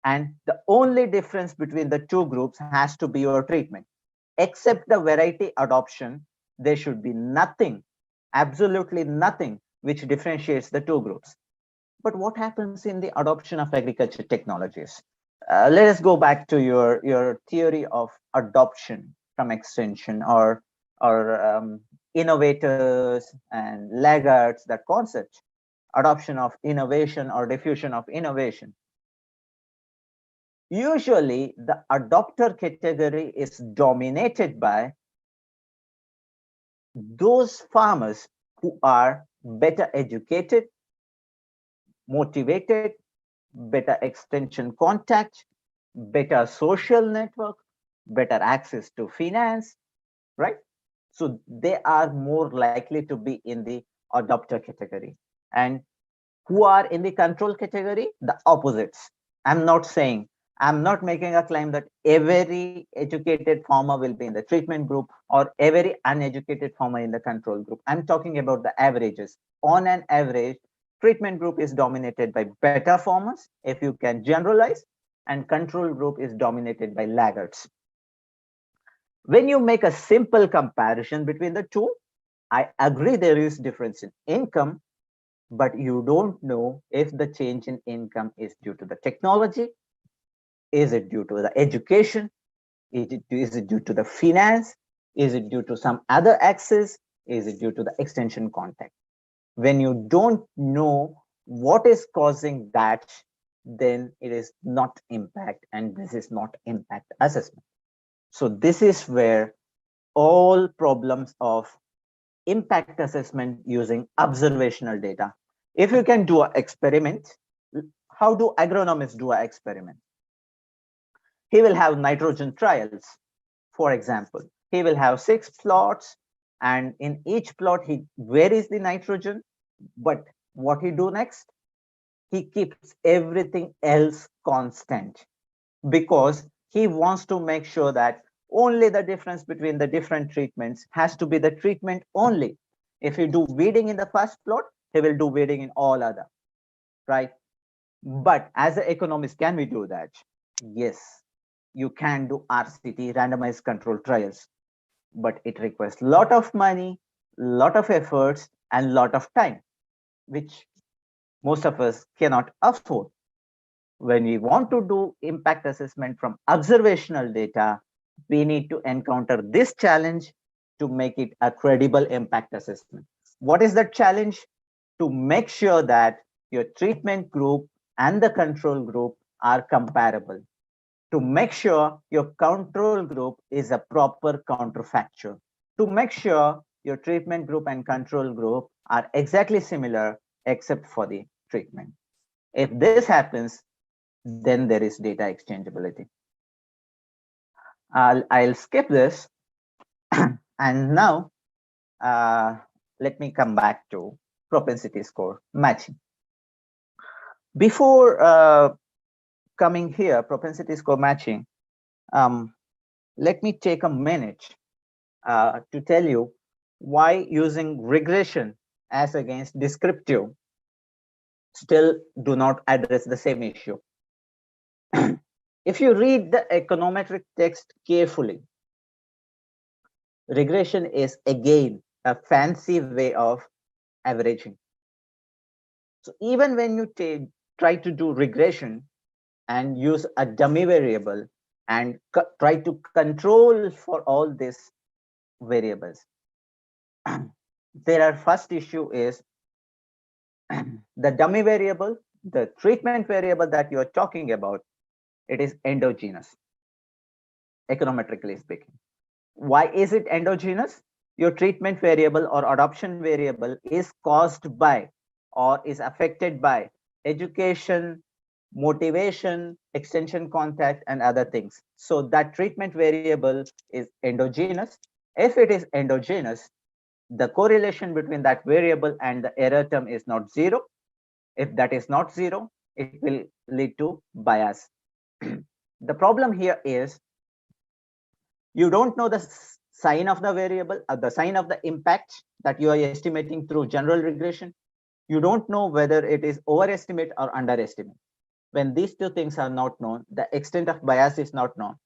and the only difference between the two groups has to be your treatment. Except the variety adoption, there should be nothing, absolutely nothing, which differentiates the two groups. But what happens in the adoption of agriculture technologies? Let us go back to your theory of adoption from extension or innovators and laggards, that concept, adoption of innovation or diffusion of innovation. Usually the adopter category is dominated by those farmers who are better educated, motivated, better extension contact, better social network, better access to finance, right? So they are more likely to be in the adopter category. And Who are in the control category? The opposites. I'm not making a claim that every educated farmer will be in the treatment group or every uneducated farmer in the control group. I'm talking about the averages. On an average, treatment group is dominated by better farmers, if you can generalize, and control group is dominated by laggards. When you make a simple comparison between the two, I agree there is difference in income, but you don't know if the change in income is due to the technology, is it due to the education, is it due to the finance, is it due to some other axis, is it due to the extension contact? When you don't know what is causing that, then it is not impact, and this is not impact assessment. So this is where all problems of impact assessment using observational data. If you can do an experiment, how do agronomists do an experiment? He will have nitrogen trials. For example, he will have 6 plots, and in each plot he varies the nitrogen, but what he do next? He keeps everything else constant because he wants to make sure that only the difference between the different treatments has to be the treatment only. If you do weeding in the first plot, he will do weeding in all other, right? But as an economist, can we do that? Yes, you can do RCT, randomized control trials, but it requires a lot of money, lot of efforts, and lot of time, which most of us cannot afford. When we want to do impact assessment from observational data, we need to encounter this challenge to make it a credible impact assessment. What is the challenge? To make sure that your treatment group and the control group are comparable. To make sure your control group is a proper counterfactual. To make sure your treatment group and control group are exactly similar except for the treatment. If this happens, then there is data exchangeability. I'll skip this. And now let me come back to propensity score matching. Before coming here, propensity score matching, let me take a minute to tell you why using regression as against descriptive still do not address the same issue. If you read the econometric text carefully, regression is again a fancy way of averaging. So even when you try to do regression and use a dummy variable and try to control for all these variables, their first issue is the dummy variable, the treatment variable that you are talking about, it is endogenous, econometrically speaking. Why is it endogenous? Your treatment variable or adoption variable is caused by or is affected by education, motivation, extension contact, and other things. So that treatment variable is endogenous. If it is endogenous, the correlation between that variable and the error term is not zero. If that is not zero, it will lead to bias. The problem here is you don't know the sign of the variable, the sign of the impact that you are estimating through general regression. You don't know whether it is overestimate or underestimate. When these two things are not known, the extent of bias is not known.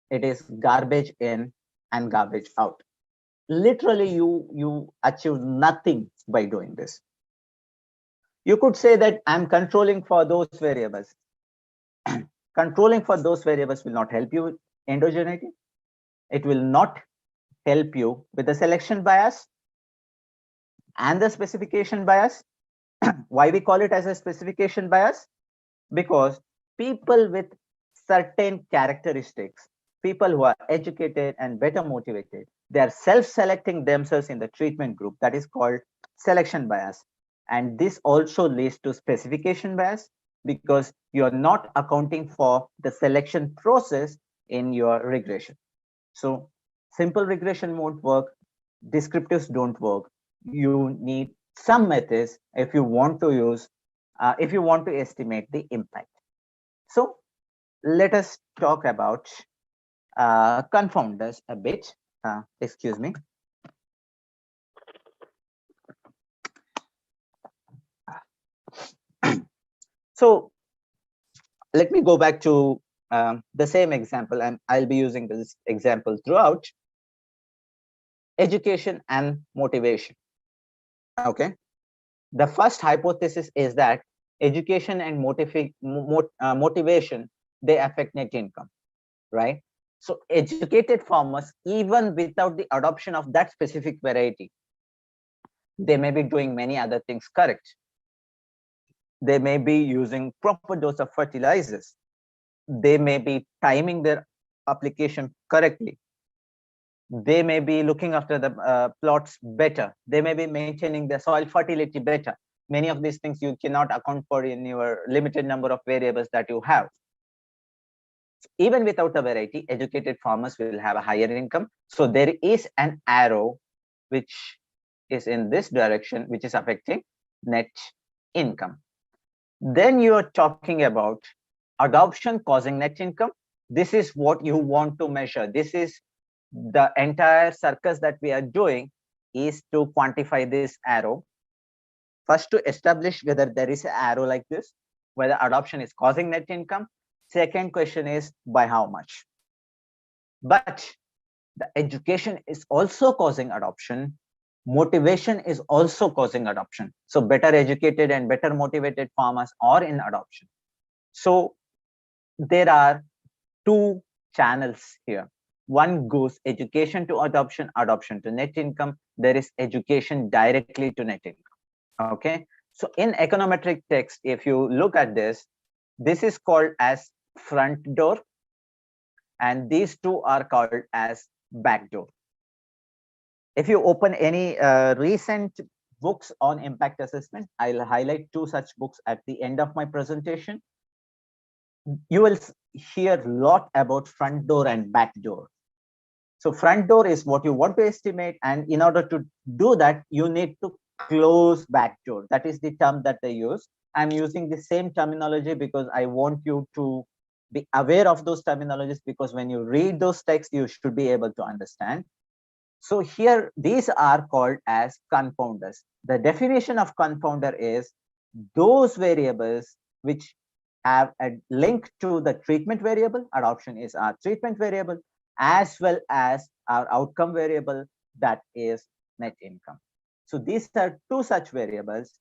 It is garbage in and garbage out. Literally, you achieve nothing by doing this. You could say that I'm controlling for those variables. Controlling for those variables will not help you with endogeneity. It will not help you with the selection bias and the specification bias. Why we call it as a specification bias? Because people with certain characteristics, people who are educated and better motivated, they are self-selecting themselves in the treatment group. That is called selection bias. And this also leads to specification bias because you are not accounting for the selection process in your regression. So simple regression won't work. Descriptives don't work. You need some methods if you want to use if you want to estimate the impact. So let us talk about confounders a bit. Excuse me. So let me go back to the same example, and I'll be using this example throughout. Education and motivation. Okay. The first hypothesis is that education and motivation, they affect net income, right? So educated farmers, even without the adoption of that specific variety, they may be doing many other things correct. They may be using proper dose of fertilizers. They may be timing their application correctly. They may be looking after the plots better. They may be maintaining the soil fertility better. Many of these things you cannot account for in your limited number of variables that you have. Even without a variety, educated farmers will have a higher income. So there is an arrow which is in this direction, which is affecting net income. Then you are talking about adoption causing net income. This is what you want to measure. This is the entire circus that we are doing, is to quantify this arrow. First, to establish whether there is an arrow like this, whether adoption is causing net income. Second question is by how much. But the education is also causing adoption. Motivation is also causing adoption. So better educated and better motivated farmers are in adoption. So there are two channels here. One goes education to adoption, adoption to net income. There is education directly to net income. Okay. So in econometric text, if you look at this is called as front door, and these two are called as back door. If you open any recent books on impact assessment, I'll highlight two such books at the end of my presentation. You will hear a lot about front door and back door. So front door is what you want to estimate, and in order to do that, you need to close back door. That is the term that they use. I'm using the same terminology because I want you to be aware of those terminologies, because when you read those texts, you should be able to understand. So here, these are called as confounders. The definition of confounder is those variables which have a link to the treatment variable. Adoption is our treatment variable, as well as our outcome variable, that is net income. So these are two such variables,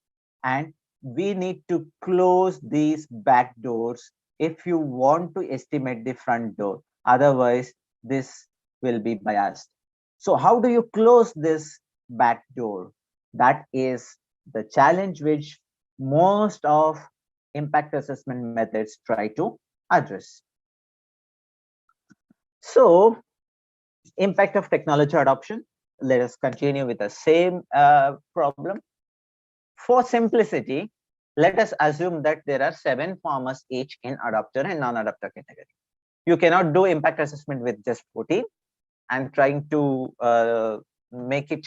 and we need to close these back doors if you want to estimate the front door. Otherwise, this will be biased. So how do you close this back door? That is the challenge which most of impact assessment methods try to address. So impact of technology adoption. Let us continue with the same problem. For simplicity, let us assume that there are 7 farmers each in adopter and non-adopter category. You cannot do impact assessment with just 14. I'm trying to make it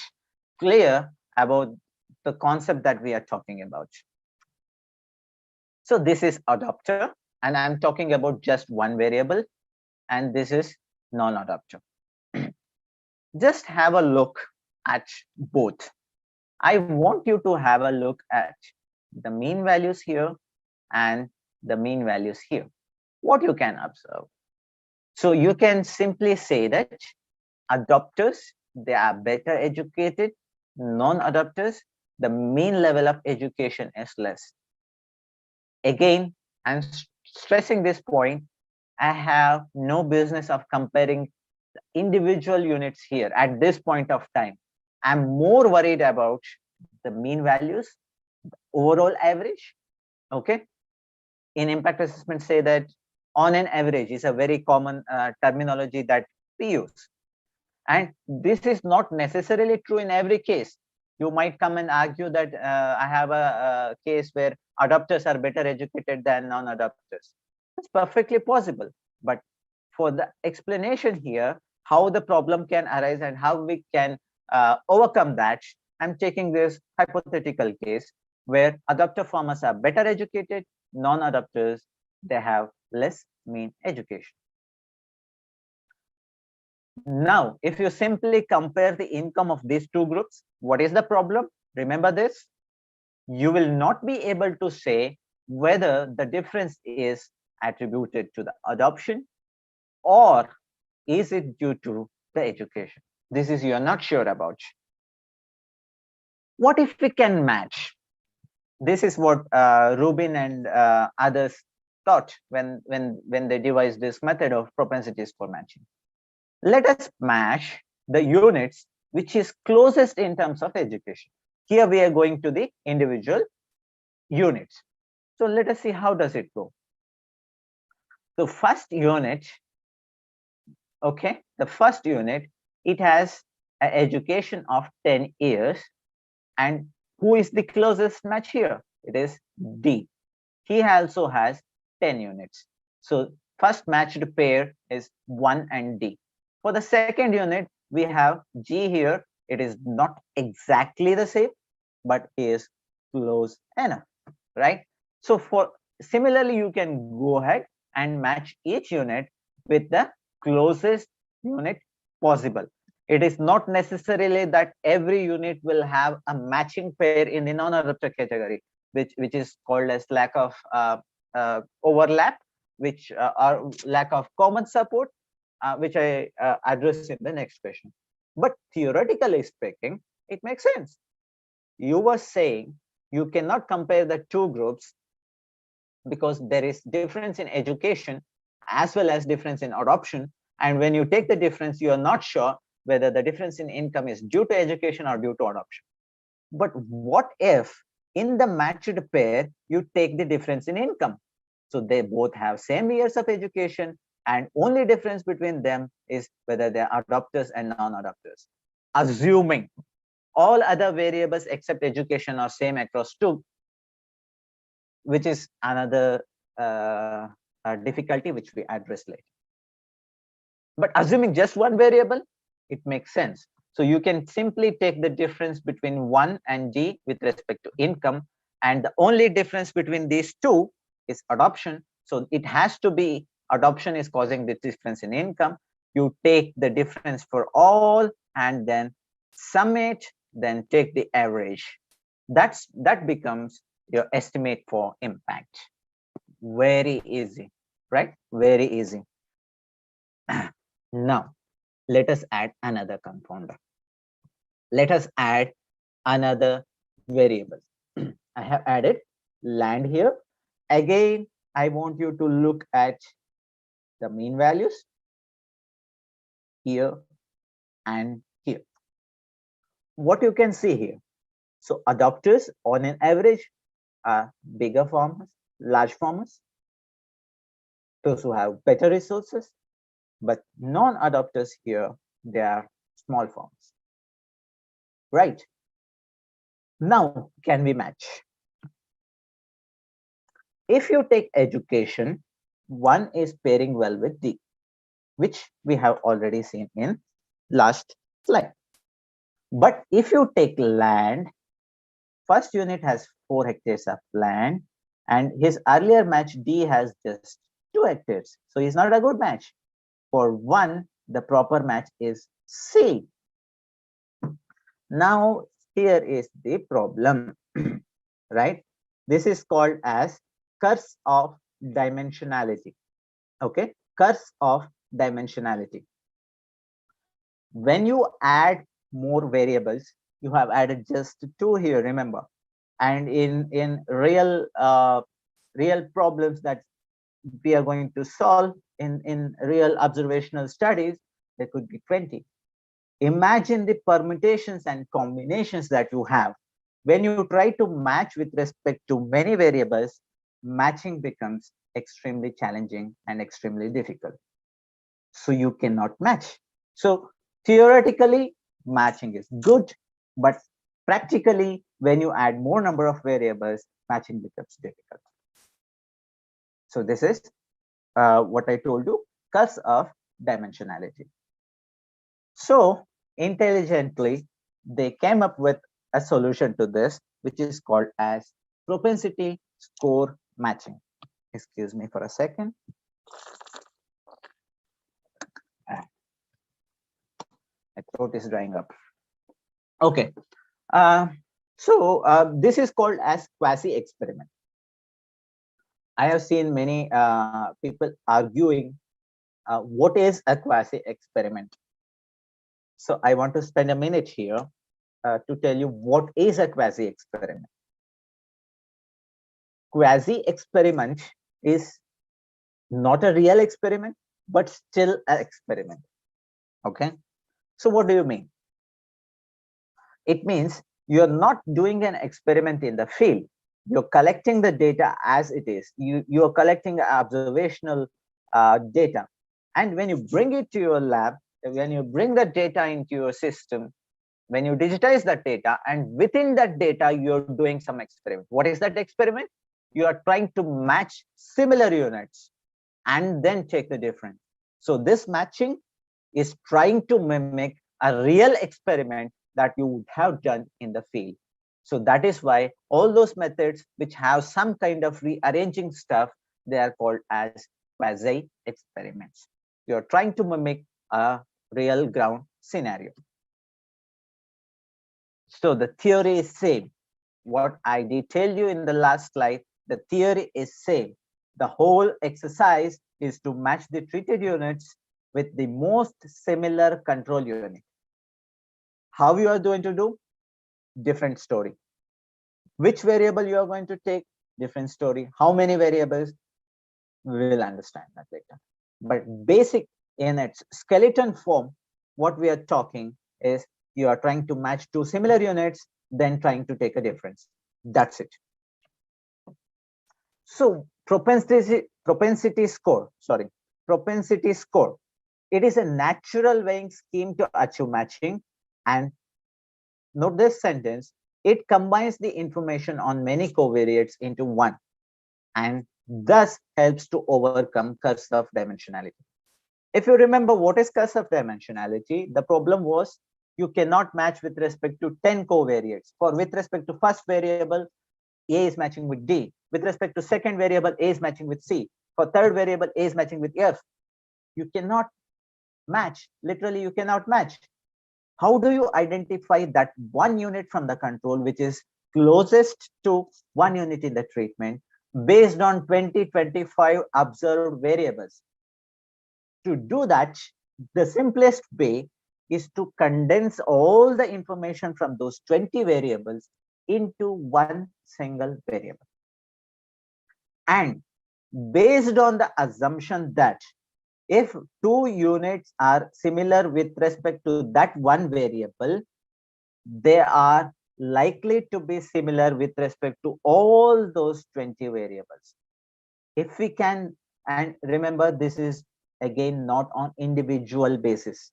clear about the concept that we are talking about. So this is adopter, and I'm talking about just one variable, and this is non-adopter. Just have a look at both. I want you to have a look at the mean values here and the mean values here. What you can observe. So you can simply say that adopters, they are better educated. Non-adopters, the mean level of education is less. Again, I'm stressing this point. I have no business of comparing individual units here at this point of time. I'm more worried about the mean values, the overall average. Okay. In impact assessment, say that on an average is a very common terminology that we use. And this is not necessarily true in every case. You might come and argue that I have a case where adopters are better educated than non-adopters. It's perfectly possible. But for the explanation here, how the problem can arise and how we can overcome that, I'm taking this hypothetical case where adopter farmers are better educated, non-adopters, they have less mean education. Now, if you simply compare the income of these two groups, what is the problem? Remember this, you will not be able to say whether the difference is attributed to the adoption or is it due to the education. This is you are not sure about. What if we can match? This is what Rubin and others thought when they devised this method of propensity score matching. Let us match the units which is closest in terms of education. Here we are going to the individual units. So let us see how does it go. So first unit, okay, the first unit, it has an education of 10 years. And who is the closest match here? It is D. He also has 10 units. So first matched pair is 1 and D. For the second unit, we have G here. It is not exactly the same, but is close enough, right? So for similarly, you can go ahead and match each unit with the closest unit possible. It is not necessarily that every unit will have a matching pair in the non-adopter category, which is called as lack of overlap, which or lack of common support, which I address in the next question. But theoretically speaking, it makes sense. You were saying you cannot compare the two groups because there is difference in education as well as difference in adoption. And when you take the difference, you are not sure whether the difference in income is due to education or due to adoption. But what if in the matched pair, you take the difference in income? So they both have same years of education, and only difference between them is whether they're adopters and non-adopters. Assuming all other variables except education are same across two, which is another difficulty which we address later. But assuming just one variable, it makes sense. So you can simply take the difference between 1 and D with respect to income, and the only difference between these two is adoption. So it has to be adoption is causing the difference in income. You take the difference for all and then sum it, then take the average. That becomes your estimate for impact. Very easy, right? Very easy. Now, let us add another confounder. Let us add another variable. I have added land here. Again, I want you to look at the mean values here and here. What you can see here. So adopters on an average are bigger farmers, large farmers, those who have better resources, but non-adopters here, they are small farmers, right? Now, can we match? If you take education, 1 is pairing well with D, which we have already seen in last slide. But if you take land, first unit has 4 hectares of land, and his earlier match D has just 2 hectares. So he's not a good match. For 1, the proper match is C. Now, here is the problem, right? This is called as curse of dimensionality. Okay, curse of dimensionality. When you add more variables, you have added just 2 here, remember. And in real problems that we are going to solve in real observational studies, there could be 20. Imagine the permutations and combinations that you have. When you try to match with respect to many variables, matching becomes extremely challenging and extremely difficult. So you cannot match. So theoretically, matching is good, but practically, when you add more number of variables, matching becomes difficult. So this is what I told you, curse of dimensionality. So intelligently, they came up with a solution to this, which is called as propensity score matching. Excuse me for a second. My throat is drying up. Okay. This is called as quasi experiment. I have seen many people arguing what is a quasi experiment. So I want to spend a minute here to tell you what is a quasi experiment. Quasi experiment is not a real experiment, but still an experiment. Okay. So what do you mean? It means you're not doing an experiment in the field. You're collecting the data as it is. You're collecting observational data. And when you bring it to your lab, when you bring the data into your system, when you digitize that data, and within that data, you're doing some experiment. What is that experiment? You are trying to match similar units and then take the difference. So this matching is trying to mimic a real experiment that you would have done in the field. So that is why all those methods which have some kind of rearranging stuff, they are called as quasi experiments. You're trying to mimic a real ground scenario. So the theory is same. What I detailed you in the last slide, the theory is same. The whole exercise is to match the treated units with the most similar control unit. How you are going to do? Different story. Which variable you are going to take? Different story. How many variables? We will understand that later. But basic in its skeleton form, what we are talking is you are trying to match two similar units, then trying to take a difference. That's it. So propensity score. It is a natural weighing scheme to achieve matching. And note this sentence, it combines the information on many covariates into one and thus helps to overcome curse of dimensionality. If you remember what is curse of dimensionality, the problem was you cannot match with respect to 10 covariates. For with respect to first variable, A is matching with D. With respect to second variable, A is matching with C. For third variable, A is matching with F. You cannot match. Literally, you cannot match. How do you identify that one unit from the control which is closest to one unit in the treatment based on 20-25 observed variables? To do that, the simplest way is to condense all the information from those 20 variables into one single variable. And based on the assumption that if two units are similar with respect to that one variable, they are likely to be similar with respect to all those 20 variables. If we can, and remember, this is again not on individual basis.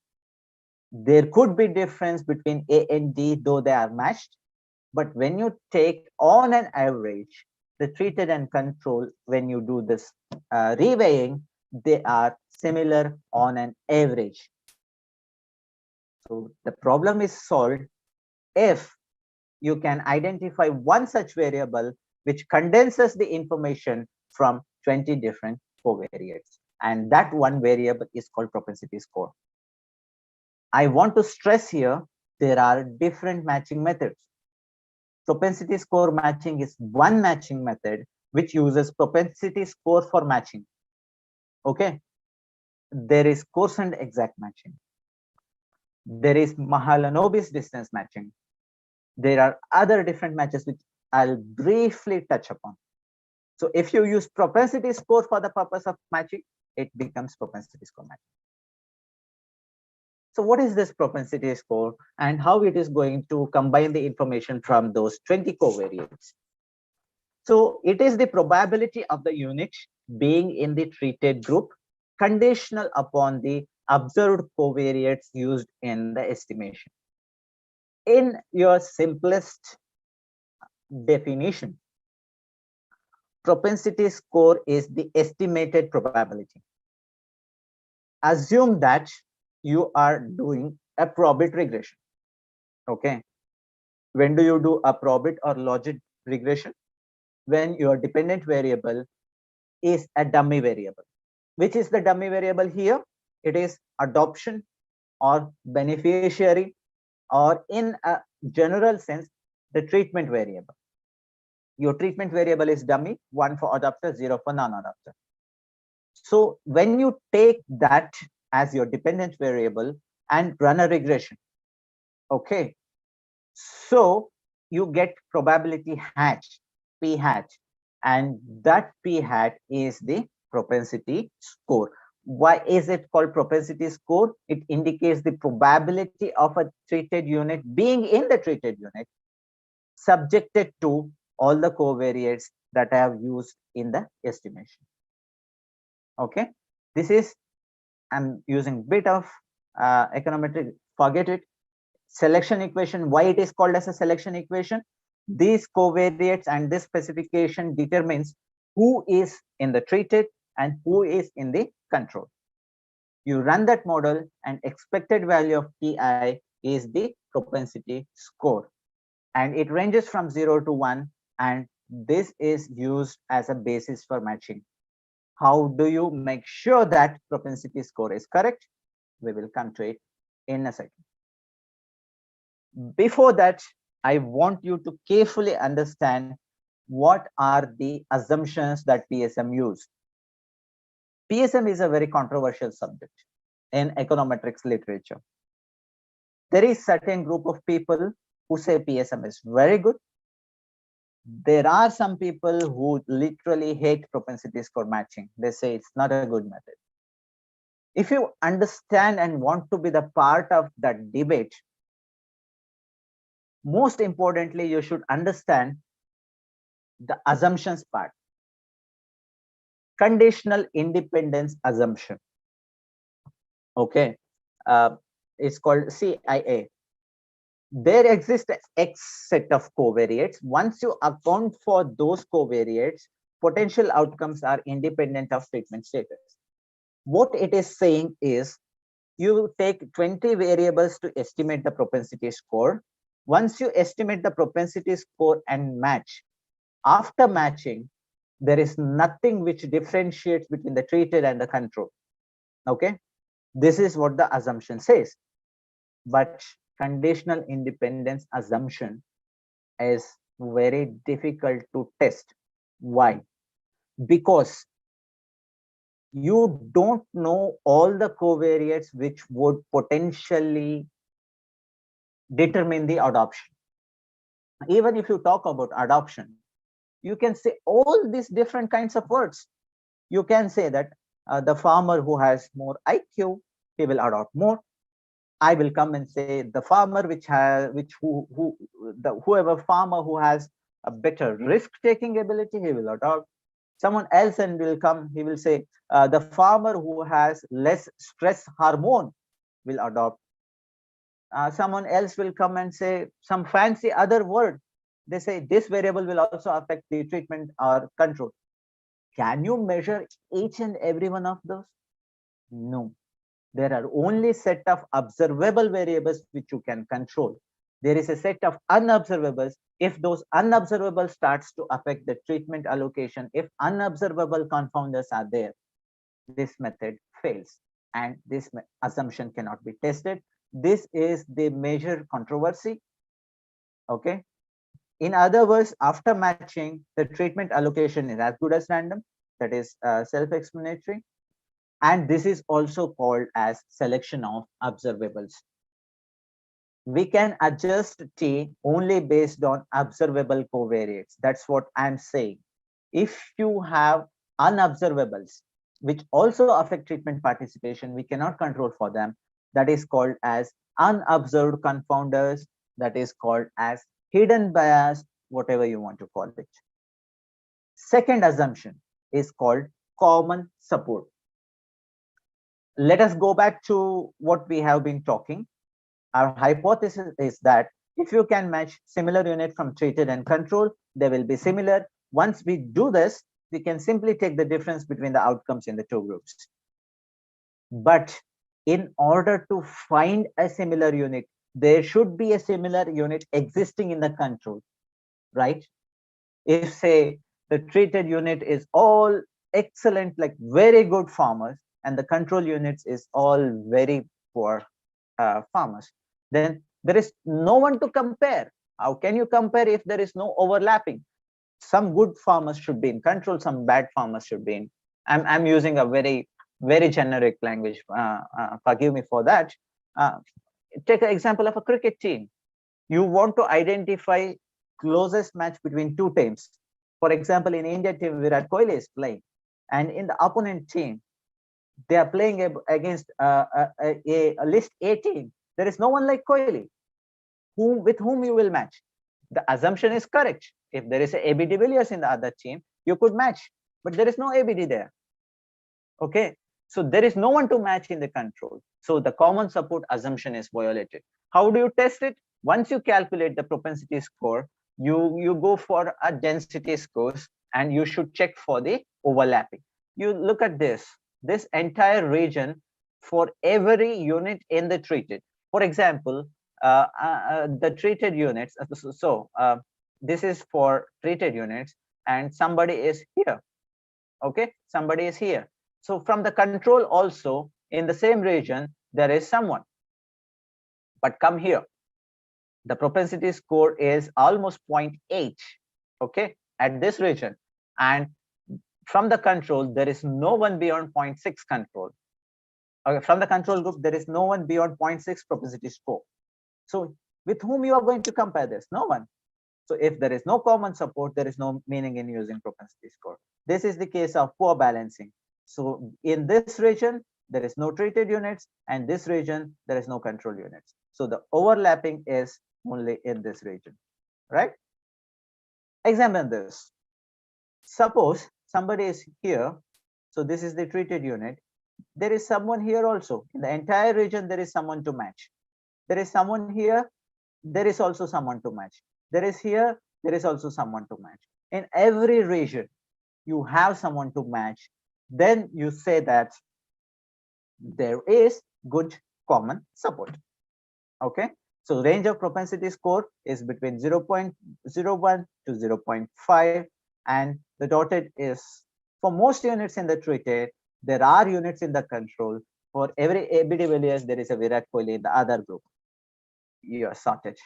There could be difference between A and D, though they are matched. But when you take on an average, the treated and control, when you do this reweighing, they are similar on an average. So the problem is solved if you can identify one such variable which condenses the information from 20 different covariates. And that one variable is called propensity score. I want to stress here, there are different matching methods. Propensity score matching is one matching method which uses propensity score for matching. Okay. There is quotient exact matching. There is Mahalanobis distance matching. There are other different matches which I'll briefly touch upon. So if you use propensity score for the purpose of matching, it becomes propensity score matching. So what is this propensity score and how it is going to combine the information from those 20 covariates? So it is the probability of the unit being in the treated group conditional upon the observed covariates used in the estimation. In your simplest definition, propensity score is the estimated probability. Assume that you are doing a probit regression. Okay. When do you do a probit or logit regression? When your dependent variable is a dummy variable. Which is the dummy variable here? It is adoption or beneficiary, or in a general sense, the treatment variable. Your treatment variable is dummy, 1 for adopter, 0 for non-adopter. So when you take that as your dependent variable and run a regression, okay, so you get probability hatch, p hatch, and that p hat is the propensity score. Why is it called propensity score? It indicates the probability of a treated unit being in the treated unit subjected to all the covariates that I have used in the estimation. Okay, this is, I'm using bit of econometric, forget it. Selection equation, why it is called as a selection equation? These covariates and this specification determines who is in the treated and who is in the control. You run that model and expected value of PI is the propensity score, and it ranges from 0 to 1, and this is used as a basis for matching. How do you make sure that propensity score is correct? We will come to it in a second. Before that, I want you to carefully understand what are the assumptions that PSM used. PSM is a very controversial subject in econometrics literature. There is certain group of people who say PSM is very good. There are some people who literally hate propensity score matching. They say it's not a good method. If you understand and want to be the part of that debate, most importantly, you should understand the assumptions part. Conditional independence assumption. Okay, it's called CIA. There exists X set of covariates. Once you account for those covariates, potential outcomes are independent of treatment status. What it is saying is, you take 20 variables to estimate the propensity score. Once you estimate the propensity score and match, after matching, there is nothing which differentiates between the treated and the control. Okay, this is what the assumption says. But conditional independence assumption is very difficult to test. Why? Because you don't know all the covariates which would potentially determine the adoption. Even if you talk about adoption, you can say all these different kinds of words. You can say that the farmer who has more IQ, he will adopt more. I will come and say the farmer whoever farmer who has a better risk-taking ability, he will adopt. Someone else and will come, he will say the farmer who has less stress hormone will adopt. Someone else will come and say some fancy other word. They say this variable will also affect the treatment or control. Can you measure each and every one of those? No. There are only set of observable variables which you can control. There is a set of unobservables. If those unobservables starts to affect the treatment allocation, if unobservable confounders are there, this method fails and this assumption cannot be tested. This is the major controversy. Okay. In other words, after matching, the treatment allocation is as good as random. That is self-explanatory. And this is also called as selection of observables. We can adjust T only based on observable covariates. That's what I'm saying. If you have unobservables, which also affect treatment participation, we cannot control for them. That is called as unobserved confounders. That is called as hidden bias, whatever you want to call it. Second assumption is called common support. Let us go back to what we have been talking. Our hypothesis is that if you can match similar unit from treated and control, they will be similar. Once we do this, we can simply take the difference between the outcomes in the two groups. But in order to find a similar unit, there should be a similar unit existing in the control, right? If say the treated unit is all excellent, like very good farmers, and the control units is all very poor farmers, then there is no one to compare. How can you compare if there is no overlapping? Some good farmers should be in control, some bad farmers should be in. I'm using a very generic language. Forgive me for that. Take an example of a cricket team. You want to identify closest match between two teams. For example, in India team, Virat Kohli is playing, and in the opponent team, they are playing against a list A team. There is no one like Kohli, with whom you will match. The assumption is correct. If there is a AB de Villiers in the other team, you could match, but there is no ABD there. Okay, so there is no one to match in the control. So the common support assumption is violated. How do you test it? Once you calculate the propensity score, you go for a density scores, and you should check for the overlapping. You look at this entire region for every unit in the treated. For example, the treated units. This is for treated units, and somebody is here. Okay, somebody is here. So from the control also, in the same region, there is someone. But come here, the propensity score is almost 0.8, okay, at this region. And from the control, there is no one beyond 0.6 control. Okay, from the control group, there is no one beyond 0.6 propensity score. So with whom you are going to compare this? No one. So if there is no common support, there is no meaning in using propensity score. This is the case of poor balancing. So in this region, there is no treated units, and this region, there is no control units. So the overlapping is only in this region, right? Examine this. Suppose somebody is here. So this is the treated unit. There is someone here also. In the entire region, there is someone to match. There is someone here. There is also someone to match. There is here. There is also someone to match. In every region, you have someone to match. Then you say that there is good common support. Okay, so range of propensity score is between 0.01 to 0.5, and the dotted is for most units in the treated. There are units in the control. For every AB de Villiers, there is a Virat Kohli in the other group. You are sorted.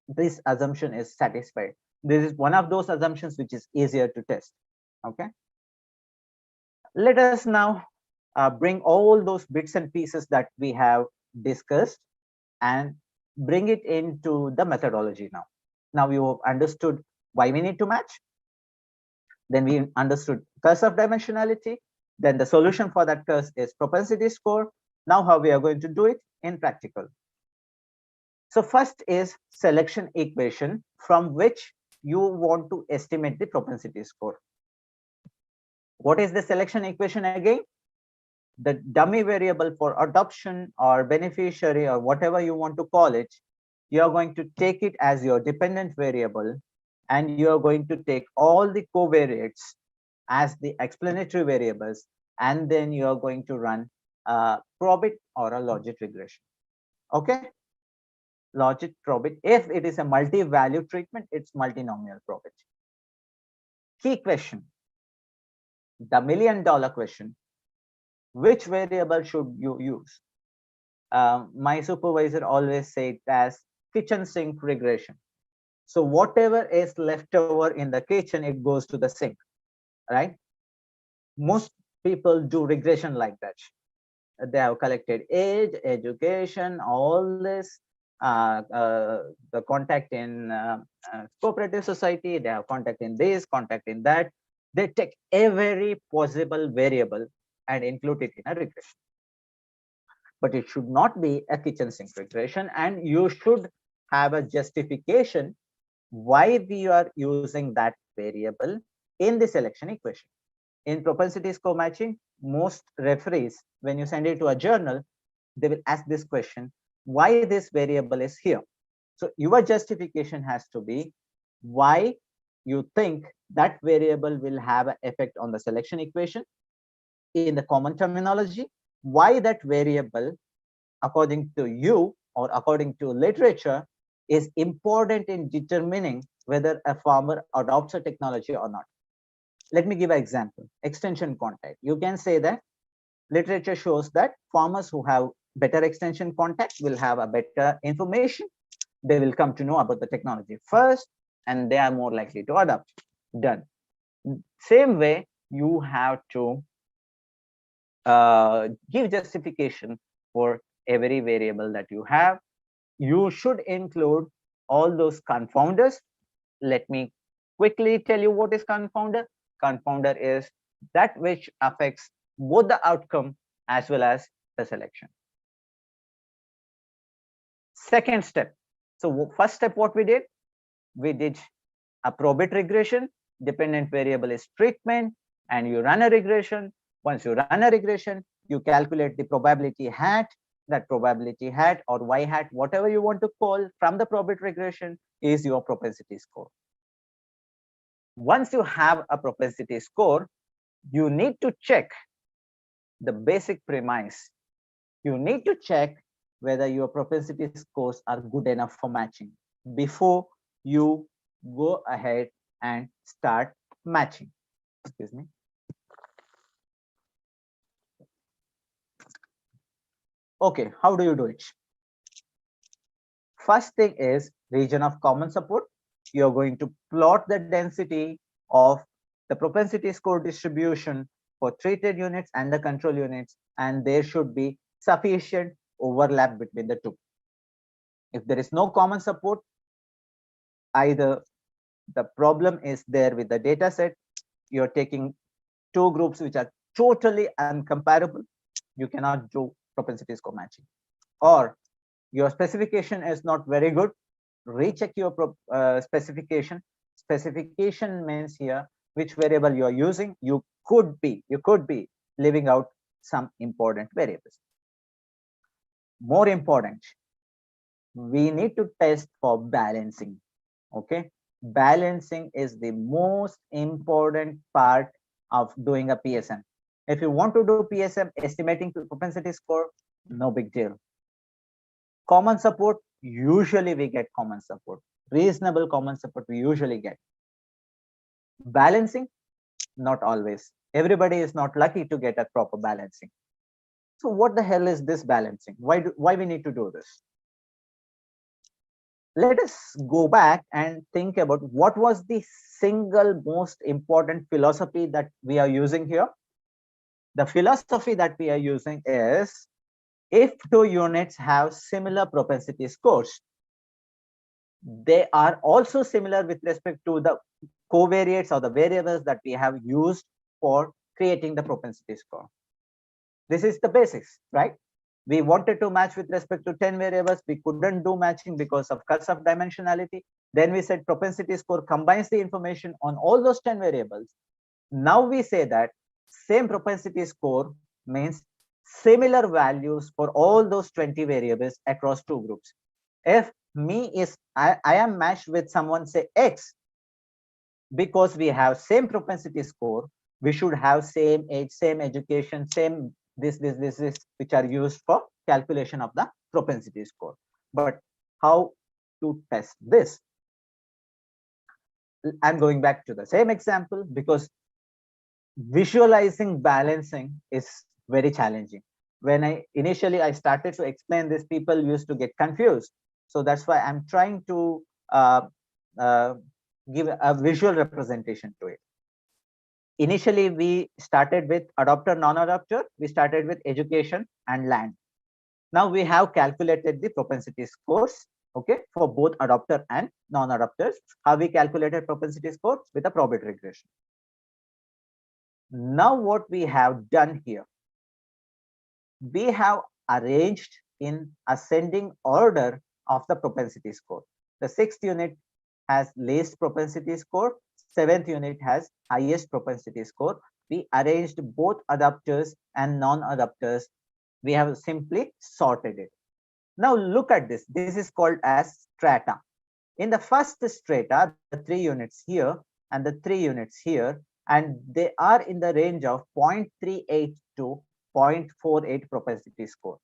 This assumption is satisfied. This is one of those assumptions which is easier to test. Okay, let us now bring all those bits and pieces that we have discussed and bring it into the methodology now. Now you have understood why we need to match. Then we understood curse of dimensionality. Then the solution for that curse is propensity score. Now how we are going to do it in practical. So first is selection equation from which you want to estimate the propensity score. What is the selection equation again? The dummy variable for adoption or beneficiary or whatever you want to call it, you are going to take it as your dependent variable, and you are going to take all the covariates as the explanatory variables, and then you are going to run a probit or a logit regression. Okay, logit probit. If it is a multi-value treatment, it's multinomial probit. Key question, the million-dollar question: which variable should you use? My supervisor always said as kitchen sink regression. So whatever is left over in the kitchen, it goes to the sink, right? Most people do regression like that. They have collected age, education, all this, the contact in cooperative society, they have contact in this, contact in that. They take every possible variable and include it in a regression. But it should not be a kitchen sink regression, and you should have a justification why we are using that variable in the selection equation. In propensity score matching, most referees, when you send it to a journal, they will ask this question: why this variable is here? So your justification has to be why you think that variable will have an effect on the selection equation. In the common terminology, why that variable, according to you, or according to literature is important in determining whether a farmer adopts a technology or not. Let me give an example. Extension contact. You can say that literature shows that farmers who have better extension contact will have a better information. They will come to know about the technology first, and they are more likely to adopt. Done. Same way, you have to give justification for every variable that you have. You should include all those confounders. Let me quickly tell you what is confounder. Confounder is that which affects both the outcome as well as the selection. Second step. So first step, what we did a probit regression. Dependent variable is treatment, and you run a regression. Once you run a regression, you calculate the probability hat. That probability hat or y hat, whatever you want to call, from the probit regression is your propensity score. Once you have a propensity score, you need to check the basic premise. You need to check whether your propensity scores are good enough for matching before you go ahead and start matching. Excuse me. Okay, how do you do it? First thing is region of common support. You're going to plot the density of the propensity score distribution for treated units and the control units, and there should be sufficient overlap between the two. If there is no common support, either the problem is there with the data set, you're taking two groups which are totally uncomparable, you cannot do propensity score matching, or your specification is not very good, recheck your specification. Specification means here which variable you are using. You could be leaving out some important variables. More important, we need to test for balancing. Okay, balancing is the most important part of doing a PSM. If you want to do PSM estimating propensity score, no big deal. Common support, usually we get common support. Reasonable common support we usually get. Balancing, not always. Everybody is not lucky to get a proper balancing. So what the hell is this balancing? Why we need to do this? Let us go back and think about what was the single most important philosophy that we are using here. The philosophy that we are using is, if two units have similar propensity scores, they are also similar with respect to the covariates or the variables that we have used for creating the propensity score. This is the basics, right? We wanted to match with respect to 10 variables. We couldn't do matching because of cuts of dimensionality. Then we said propensity score combines the information on all those 10 variables. Now we say that same propensity score means similar values for all those 20 variables across two groups. If I am matched with someone, say X, because we have same propensity score, we should have same age, same education, same this, which are used for calculation of the propensity score. But how to test this? I'm going back to the same example because visualizing balancing is very challenging. When I started to explain this, people used to get confused. So that's why I'm trying to give a visual representation to it. Initially, we started with adopter, non-adopter. We started with education and land. Now we have calculated the propensity scores, okay, for both adopter and non-adopters. How we calculated propensity score? With a probit regression. Now what we have done here, we have arranged in ascending order of the propensity score. The 6th unit has least propensity score, 7th unit has highest propensity score. We arranged both adopters and non-adopters. We have simply sorted it. Now look at this. This is called as strata. In the first strata, the 3 units here and the 3 units here, and they are in the range of 0.38 to 0.48 propensity score.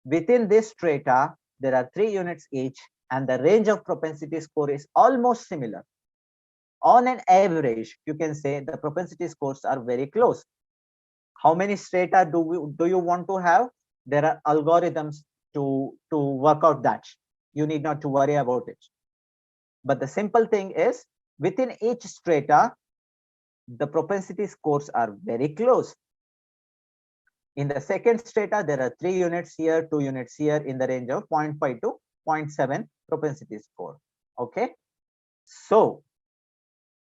Within this strata, there are 3 units each, and the range of propensity score is almost similar. On an average, you can say the propensity scores are very close. How many strata do you want to have? There are algorithms to work out that. You need not to worry about it. But the simple thing is, within each strata, the propensity scores are very close. In the second strata, there are 3 units here, 2 units here, in the range of 0.5 to 0.7 propensity score. Okay. So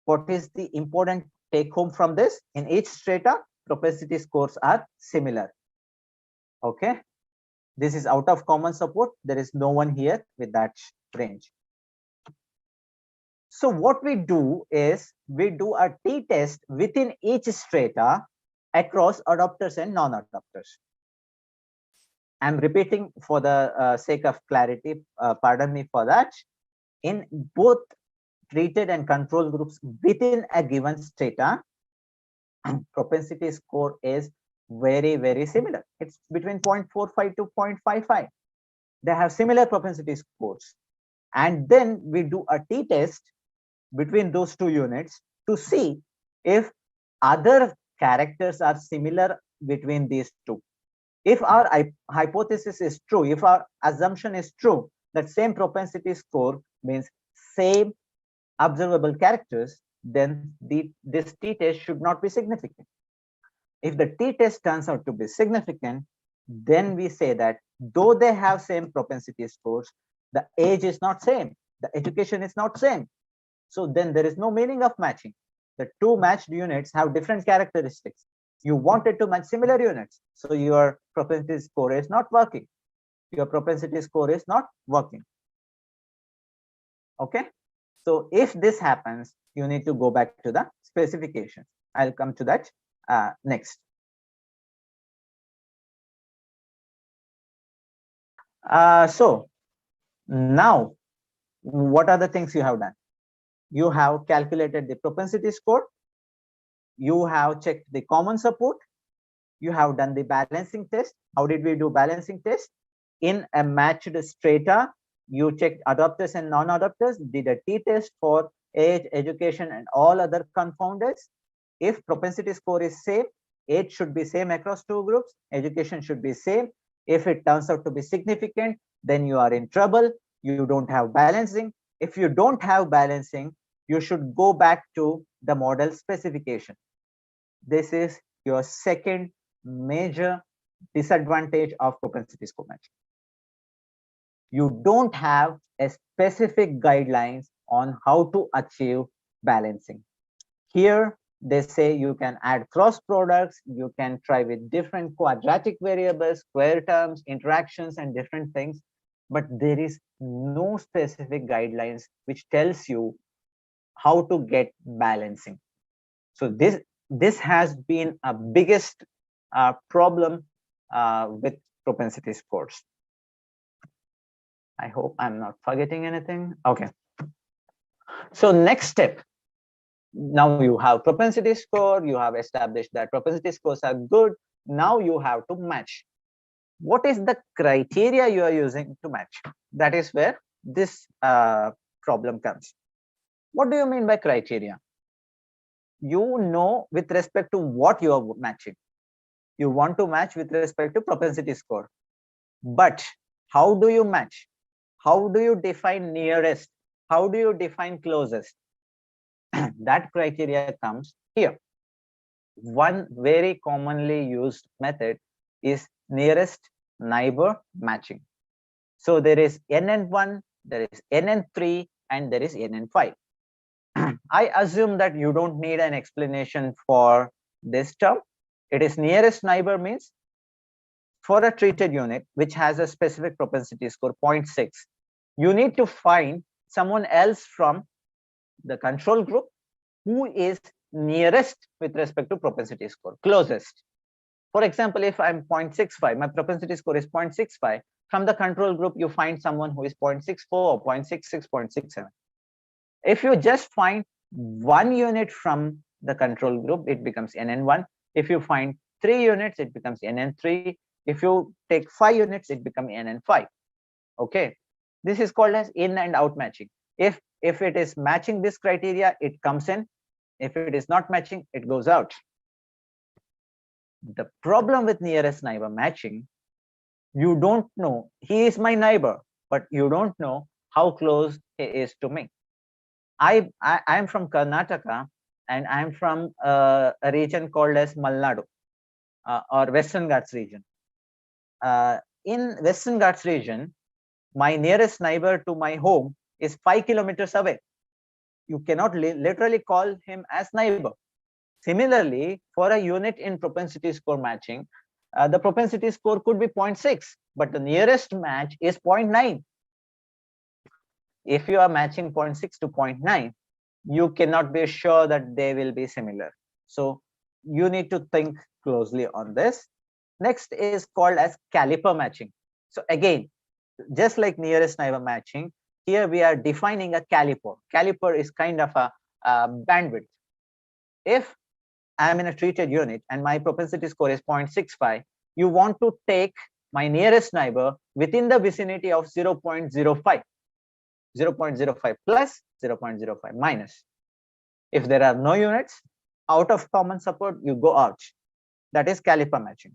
what is the important take home from this? In each strata, propensity scores are similar. Okay. This is out of common support. There is no one here with that range. So what we do is we do a t-test within each strata across adopters and non-adopters. I'm repeating for the sake of clarity, pardon me for that. In both treated and control groups within a given strata, propensity score is very, very similar. It's between 0.45 to 0.55. They have similar propensity scores. And then we do a t-test between those 2 units to see if other characters are similar between these two. If our hypothesis is true, if our assumption is true, that same propensity score means same observable characters, then this t-test should not be significant. If the t-test turns out to be significant, then we say that though they have same propensity scores, the age is not same, the education is not same. So then there is no meaning of matching. The 2 matched units have different characteristics. You wanted to match similar units, so your propensity score is not working. Your propensity score is not working. Okay. So if this happens, you need to go back to the specification. I'll come to that next. So now, what are the things you have done? You have calculated the propensity score. You have checked the common support. You have done the balancing test. How did we do balancing test? In a matched strata, you checked adopters and non-adopters, did a t-test for age, education, and all other confounders. If propensity score is same, age should be same across 2 groups, education should be same. If it turns out to be significant, then you are in trouble. You don't have balancing. If you don't have balancing, you should go back to the model specification. This is your second major disadvantage of propensity score matching. You don't have a specific guidelines on how to achieve balancing. Here they say you can add cross products, you can try with different quadratic variables, square terms, interactions, and different things, but there is no specific guidelines which tells you how to get balancing. So this has been a biggest problem with propensity scores. I hope I'm not forgetting anything. Okay. So next step. Now you have propensity score, you have established that propensity scores are good. Now you have to match. What is the criteria you are using to match? That is where this problem comes. What do you mean by criteria? You know with respect to what you are matching. You want to match with respect to propensity score. But how do you match? How do you define nearest? How do you define closest? That criteria comes here. One very commonly used method is nearest neighbor matching. So there is NN1, there is NN3, and there is NN5. I assume that you don't need an explanation for this term. It is nearest neighbor means for a treated unit which has a specific propensity score 0.6, you need to find someone else from the control group who is nearest with respect to propensity score, closest. For example, if I'm 0.65, my propensity score is 0.65, from the control group, you find someone who is 0.64, 0.66, 0.67. If you just find 1 unit from the control group, it becomes NN1. If you find 3 units, it becomes NN3. If you take 5 units, it becomes NN5. Okay, this is called as in and out matching. If it is matching this criteria, it comes in. If it is not matching, it goes out. The problem with nearest neighbor matching, you don't know, he is my neighbor, but you don't know how close he is to me. I am from Karnataka, and I am from a region called as Malnadu, or Western Ghats region. In Western Ghats region, my nearest neighbor to my home is 5 kilometers away. You cannot literally call him as neighbor. Similarly, for a unit in propensity score matching, the propensity score could be 0.6, but the nearest match is 0.9. If you are matching 0.6 to 0.9, you cannot be sure that they will be similar. So you need to think closely on this. Next is called as caliper matching. So again, just like nearest neighbor matching, here we are defining a caliper. Caliper is kind of a bandwidth. If I'm in a treated unit and my propensity score is 0.65, you want to take my nearest neighbor within the vicinity of 0.05. 0.05 plus, 0.05 minus. If there are no units out of common support, you go out. That is caliper matching.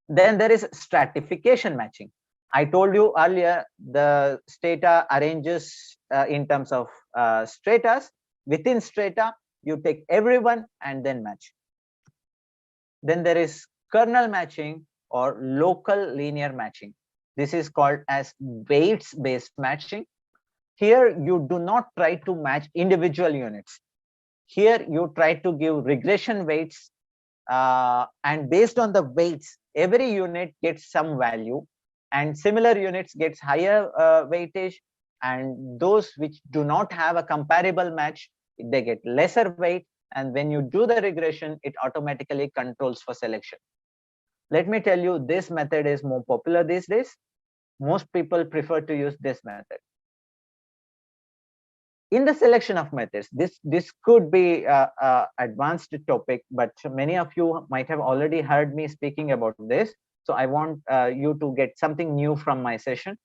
Then there is stratification matching. I told you earlier, the strata arranges in terms of stratas. Within strata, you take everyone and then match. Then there is kernel matching or local linear matching. This is called as weights based matching. Here you do not try to match individual units. Here you try to give regression weights, and based on the weights, every unit gets some value, and similar units gets higher weightage, and those which do not have a comparable match, they get lesser weight, and when you do the regression, it automatically controls for selection. Let me tell you, this method is more popular these days. Most people prefer to use this method. In the selection of methods, this could be advanced topic, but many of you might have already heard me speaking about this. So I want you to get something new from my session.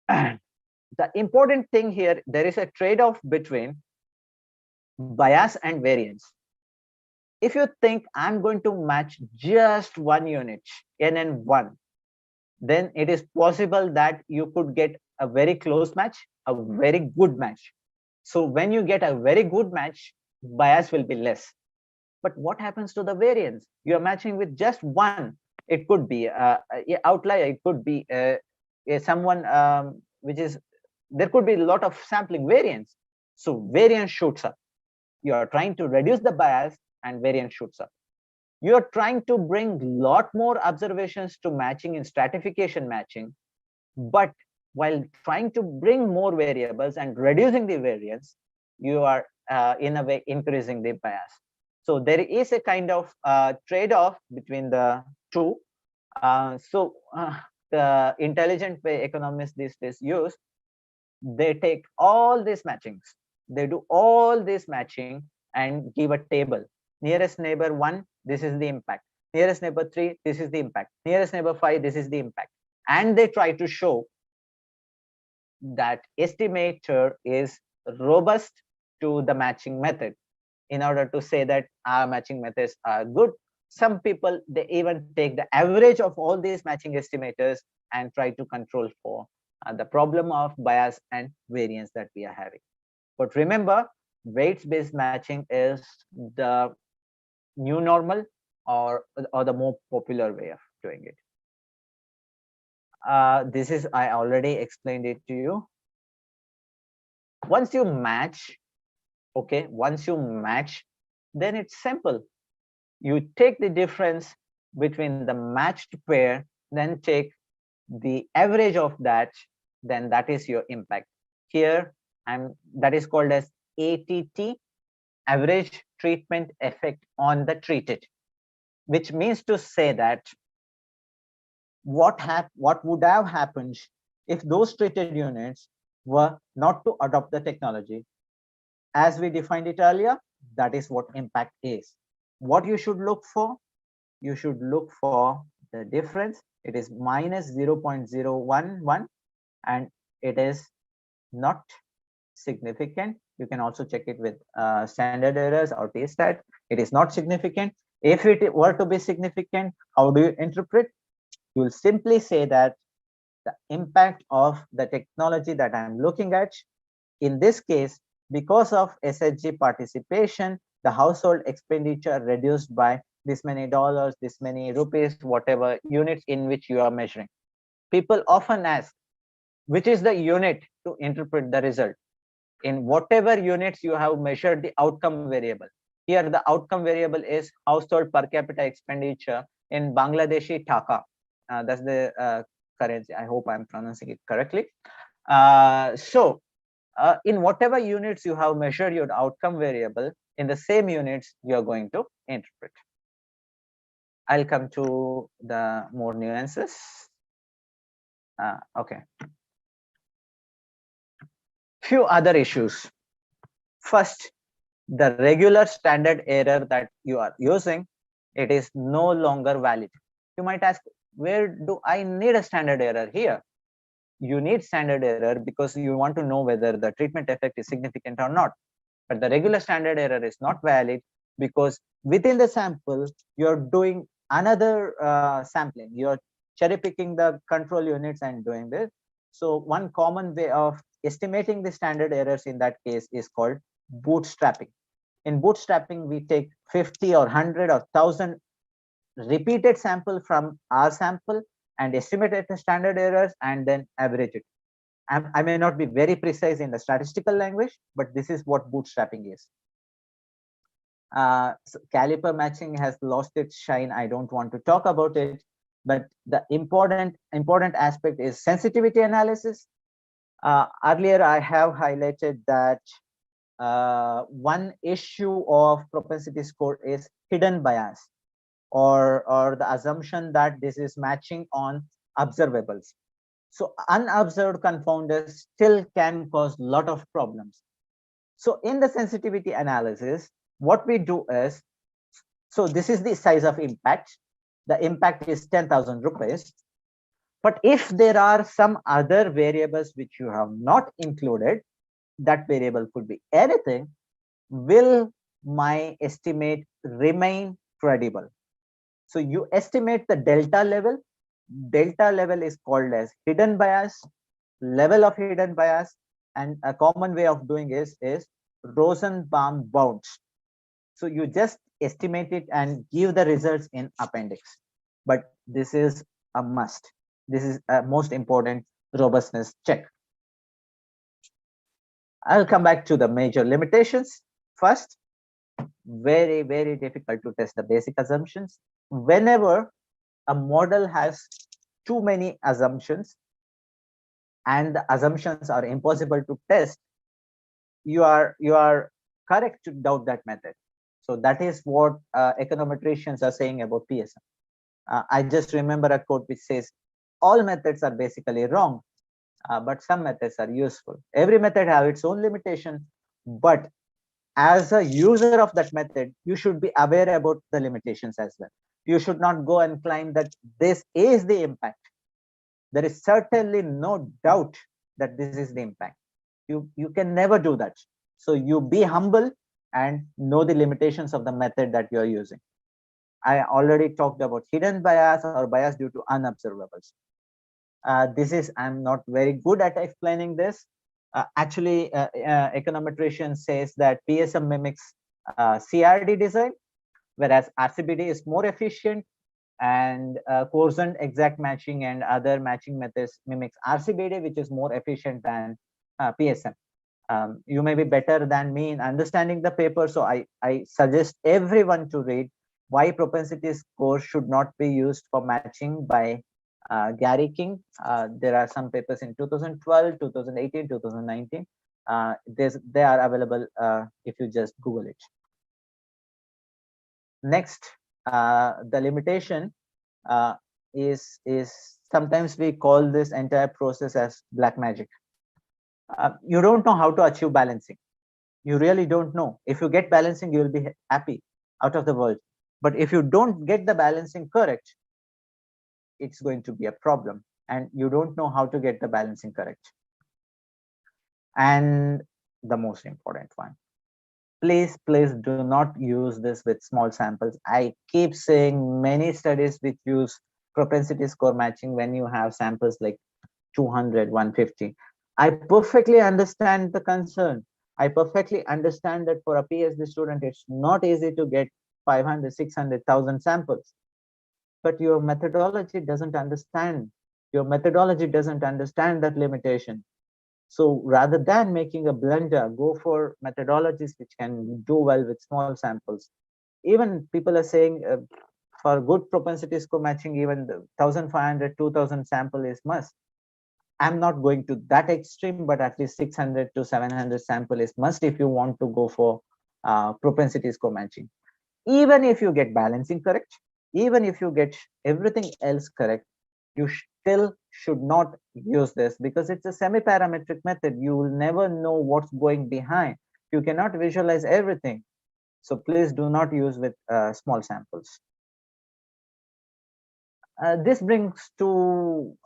The important thing here, there is a trade-off between bias and variance. If you think I'm going to match just one unit, NN1, then it is possible that you could get a very close match, a very good match. So when you get a very good match, bias will be less. But what happens to the variance? You are matching with just one. It could be an outlier. It could be someone which is, there could be a lot of sampling variance. So variance shoots up. You are trying to reduce the bias and variance shoots up. You are trying to bring a lot more observations to matching in stratification matching, but while trying to bring more variables and reducing the variance, you are in a way increasing the bias. So there is a kind of trade-off between the two. The intelligent way economists these days use, they take all these matchings, they do all this matching and give a table. Nearest neighbor 1, this is the impact. Nearest neighbor 3, this is the impact. Nearest neighbor 5, this is the impact. And they try to show that estimator is robust to the matching method in order to say that our matching methods are good. Some people, they even take the average of all these matching estimators and try to control for the problem of bias and variance that we are having. But remember, weights-based matching is the new normal or the more popular way of doing it. This is, I already explained it to you. Once you match, okay, once you match, then it's simple. You take the difference between the matched pair, then take the average of that, then that is your impact. Here, that is called as ATT, average treatment effect on the treated, which means to say that what would have happened if those treated units were not to adopt the technology. As we defined it earlier, that is what impact is. What you should look for? You should look for the difference. It is minus 0.011 and it is not significant. You can also check it with standard errors or t-stat. It is not significant. If it were to be significant, how do you interpret? You will simply say that the impact of the technology that I'm looking at, in this case, because of SHG participation, the household expenditure reduced by this many dollars, this many rupees, whatever units in which you are measuring. People often ask, which is the unit to interpret the result? In whatever units you have measured the outcome variable. Here the outcome variable is household per capita expenditure in Bangladeshi Taka. That's the currency. I hope I'm pronouncing it correctly. In whatever units you have measured your outcome variable, in the same units you are going to interpret. I'll come to the more nuances. Okay. Few other issues. First, the regular standard error that you are using, it is no longer valid. You might ask, where do I need a standard error here? You need standard error because you want to know whether the treatment effect is significant or not. But the regular standard error is not valid because within the sample, you're doing another sampling. You're cherry picking the control units and doing this. So one common way of estimating the standard errors in that case is called bootstrapping. In bootstrapping, we take 50 or 100 or 1000 repeated sample from our sample and estimate the standard errors and then average it. I may not be very precise in the statistical language, but this is what bootstrapping is. So caliper matching has lost its shine. I don't want to talk about it, but the important aspect is sensitivity analysis. Earlier, I have highlighted that one issue of propensity score is hidden bias or the assumption that this is matching on observables. So unobserved confounders still can cause a lot of problems. So in the sensitivity analysis, what we do is, so this is the size of impact. The impact is 10,000 rupees. But if there are some other variables which you have not included, that variable could be anything, will my estimate remain credible? So you estimate the delta level. Delta level is called as hidden bias, level of hidden bias, and a common way of doing is Rosenbaum bounds. So you just estimate it and give the results in appendix. But this is a must. This is a most important robustness check. I'll come back to the major limitations. First, very, very difficult to test the basic assumptions. Whenever a model has too many assumptions and the assumptions are impossible to test, you are correct to doubt that method. So that is what econometricians are saying about PSM. I just remember a quote which says, all methods are basically wrong, but some methods are useful. Every method has its own limitation, but as a user of that method, you should be aware about the limitations as well. You should not go and claim that this is the impact. There is certainly no doubt that this is the impact. You can never do that. So you be humble and know the limitations of the method that you are using. I already talked about hidden bias or bias due to unobservables. I'm not very good at explaining this. Actually, econometrician says that PSM mimics CRD design, whereas RCBD is more efficient, and coarsened exact matching and other matching methods mimics RCBD, which is more efficient than PSM. You may be better than me in understanding the paper, so I suggest everyone to read why propensity score should not be used for matching by Gary King. There are some papers in 2012, 2018, 2019. They are available if you just Google it. Next, the limitation is sometimes we call this entire process as black magic. You don't know how to achieve balancing. You really don't know. If you get balancing, you will be happy out of the world. But if you don't get the balancing correct, it's going to be a problem and you don't know how to get the balancing correct. And the most important one, please do not use this with small samples. I keep saying many studies which use propensity score matching when you have samples like 200, 150. I perfectly understand the concern. I perfectly understand that for a PhD student, it's not easy to get 500, 600,000 samples. But your methodology doesn't understand. Your methodology doesn't understand that limitation. So rather than making a blunder, go for methodologies which can do well with small samples. Even people are saying for good propensity score matching, even the 1,500, 2,000 sample is must. I'm not going to that extreme, but at least 600 to 700 sample is must if you want to go for propensity score matching. Even if you get balancing correct, even if you get everything else correct, you still should not use this because it's a semi-parametric method. You will never know what's going behind. You cannot visualize everything. So please do not use with small samples. This brings to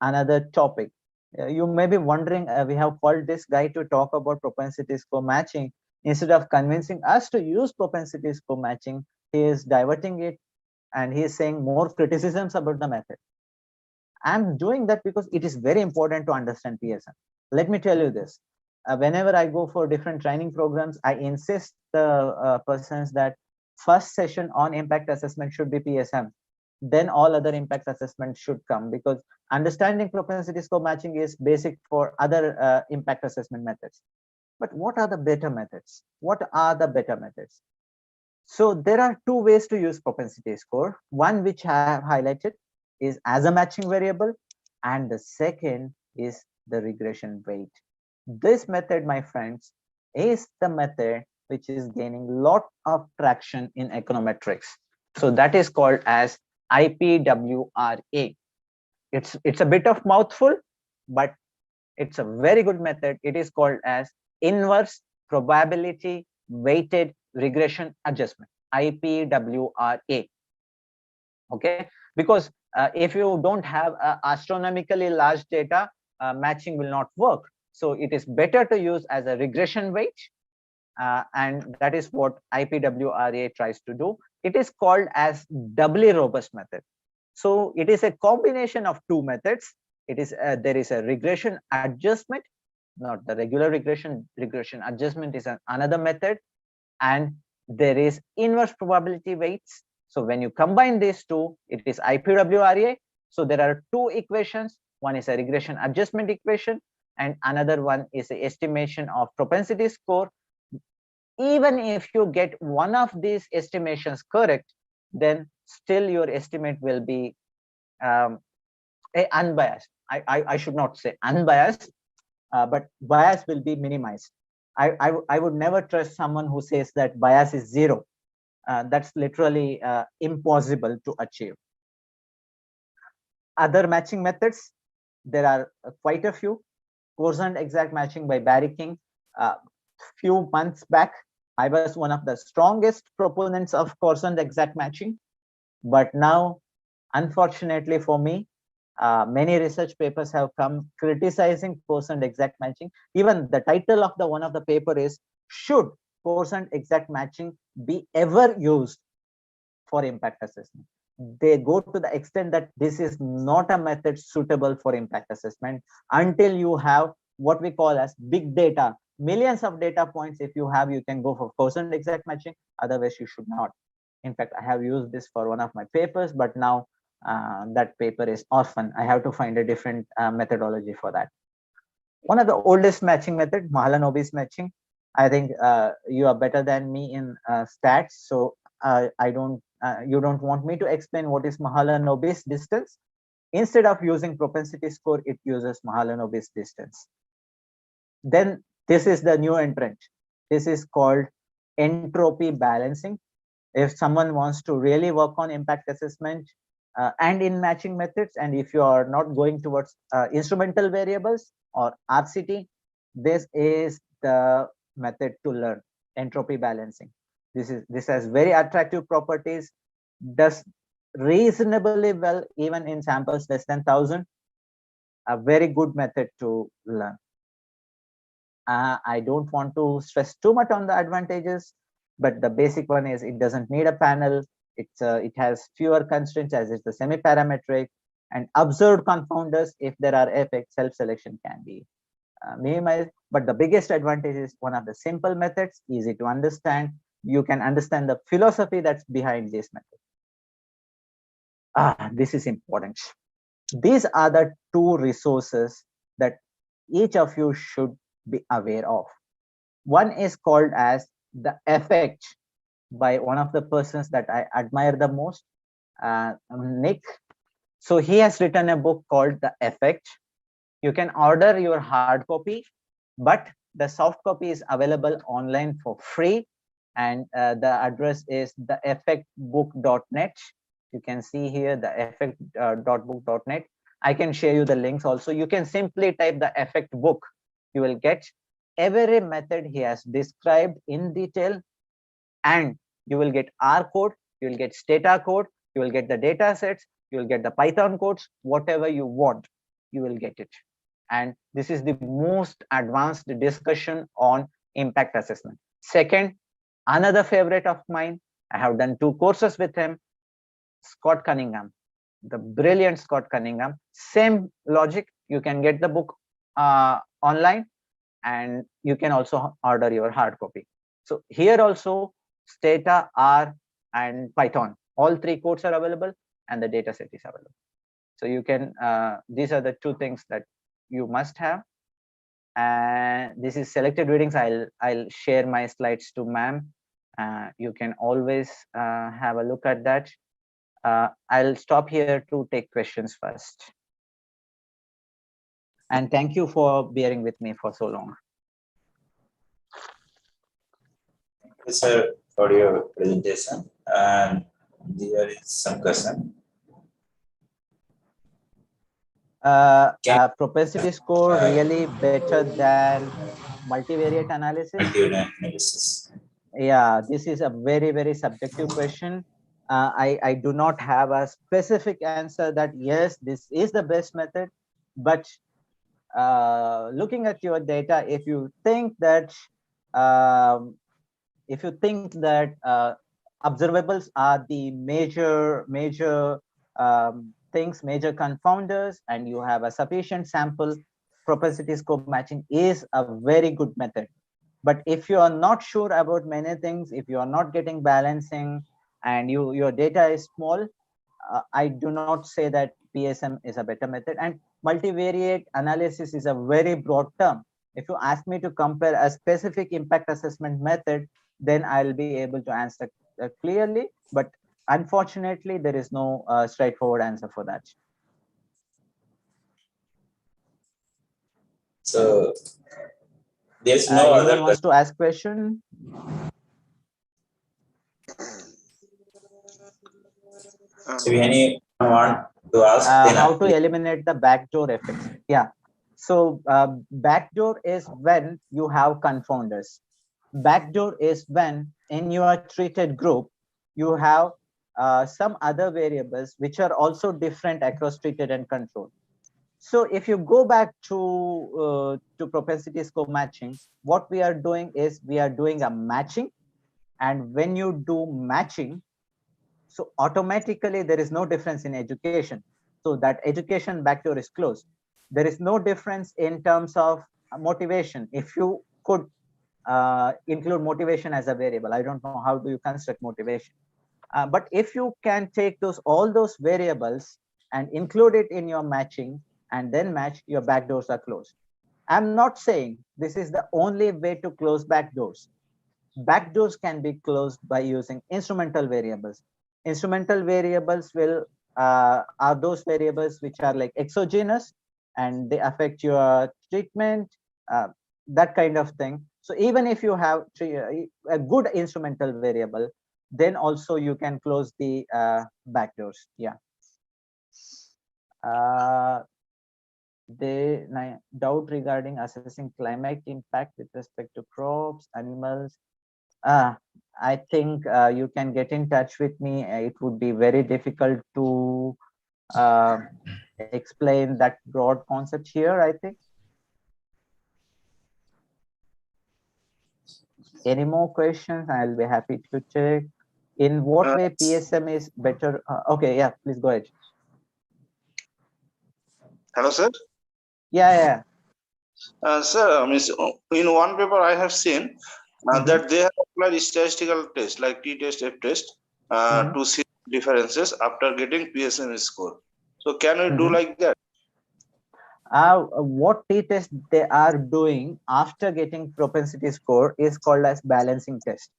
another topic. You may be wondering, we have called this guy to talk about propensity score matching. Instead of convincing us to use propensity score matching, he is diverting it and he is saying more criticisms about the method. I'm doing that because it is very important to understand PSM. Let me tell you this. Whenever I go for different training programs, I insist the persons that first session on impact assessment should be PSM. Then all other impact assessments should come, because understanding propensity score matching is basic for other impact assessment methods. But what are the better methods? What are the better methods? So there are two ways to use propensity score. One which I have highlighted is as a matching variable, and the second is the regression weight. This method, my friends, is the method which is gaining lot of traction in econometrics. So that is called as IPWRA. It's a bit of mouthful, but it's a very good method. It is called as inverse probability weighted regression adjustment, IPWRA. Okay, because if you don't have astronomically large data, matching will not work. So it is better to use as a regression weight, and that is what IPWRA tries to do. It is called as doubly robust method. So it is a combination of two methods. It is there is a regression adjustment, not the regular regression. Regression adjustment is another method, and there is inverse probability weights. So when you combine these two, it is IPWRA. So there are two equations. One is a regression adjustment equation, and another one is the estimation of propensity score. Even if you get one of these estimations correct, then still your estimate will be unbiased. I should not say unbiased, but bias will be minimized. I would never trust someone who says that bias is zero. That's literally impossible to achieve. Other matching methods, there are quite a few. Quotient exact matching by Barry King. Few months back, I was one of the strongest proponents of quotient exact matching, but now, unfortunately for me, many research papers have come criticizing quotient exact matching. Even the title of the one of the paper is, should quotient exact matching be ever used for impact assessment? They go to the extent that this is not a method suitable for impact assessment until you have what we call as big data, millions of data points. If you have, you can go for quotient exact matching, otherwise you should not. In fact, I have used this for one of my papers, but now that paper is orphan. I have to find a different methodology for that. One of the oldest matching method, Mahalanobis matching. I think you are better than me in stats, so you don't want me to explain what is Mahalanobis distance. Instead of using propensity score, it uses Mahalanobis distance. Then this is the new entrant. This is called entropy balancing. If someone wants to really work on impact assessment and in matching methods, and if you are not going towards instrumental variables or RCT, this is the method to learn, entropy balancing. This has very attractive properties, does reasonably well, even in samples less than 1,000. A very good method to learn. I don't want to stress too much on the advantages, but the basic one is it doesn't need a panel. It has fewer constraints as it's the semi-parametric, and observed confounders. If there are effects, self-selection can be minimized. But the biggest advantage is one of the simple methods, easy to understand. You can understand the philosophy that's behind this method. This is important. These are the two resources that each of you should be aware of. One is called as The Effect by one of the persons that I admire the most, Nick. So he has written a book called The Effect. You can order your hard copy, but the soft copy is available online for free. And the address is theeffectbook.net. You can see here the effect.book.net. I can share you the links also. You can simply type The Effect Book. You will get every method he has described in detail, and you will get R code, you will get stata code, you will get the data sets, you will get the Python codes, whatever you want, you will get it. And this is the most advanced discussion on impact assessment. Second, another favorite of mine, I have done 2 courses with him, Scott Cunningham, the brilliant Scott Cunningham. Same logic, you can get the book online, and you can also order your hard copy. So here also Stata, R, and Python, all 3 codes are available, and the data set is available. So you can, these are the 2 things that you must have. And this is selected readings. I'll share my slides to ma'am. You can always have a look at that. I'll stop here to take questions first. And thank you for bearing with me for so long. Thank you, sir, for your presentation. And there is some question. Propensity score really better than multivariate analysis? Multivariate analysis. Yeah, this is a very, very subjective question. I do not have a specific answer that yes, this is the best method, but looking at your data, if you think that observables are the major things, major confounders, and you have a sufficient sample, propensity score matching is a very good method. But if you are not sure about many things, if you are not getting balancing, and your data is small, I do not say that PSM is a better method. And multivariate analysis is a very broad term. If you ask me to compare a specific impact assessment method, then I'll be able to answer clearly. But unfortunately, there is no straightforward answer for that. So there's no anyone other wants to ask question? So anyone want to ask? How to eliminate the backdoor effects? Yeah. So backdoor is when you have confounders. Backdoor is when in your treated group, you have some other variables which are also different across treated and control. So if you go back to propensity score matching, what we are doing is we are doing a matching. And when you do matching, so automatically there is no difference in education. So that education backdoor is closed. There is no difference in terms of motivation. If you could include motivation as a variable, I don't know how do you construct motivation. But if you can take all those variables and include it in your matching and then match, your backdoors are closed. I'm not saying this is the only way to close backdoors. Backdoors can be closed by using instrumental variables. Instrumental variables are those variables which are like exogenous and they affect your treatment, that kind of thing. So even if you have a good instrumental variable, then also you can close the backdoors. Yeah. The doubt regarding assessing climate impact with respect to crops, animals. I think you can get in touch with me. It would be very difficult to explain that broad concept here, I think. Any more questions? I'll be happy to take. In what way PSM is better? Okay, yeah, please go ahead. Hello, sir. Yeah. Sir, in one paper I have seen that they have applied statistical test like t-test, f-test to see differences after getting PSM score. So can we do like that? What t-test they are doing after getting propensity score is called as balancing test.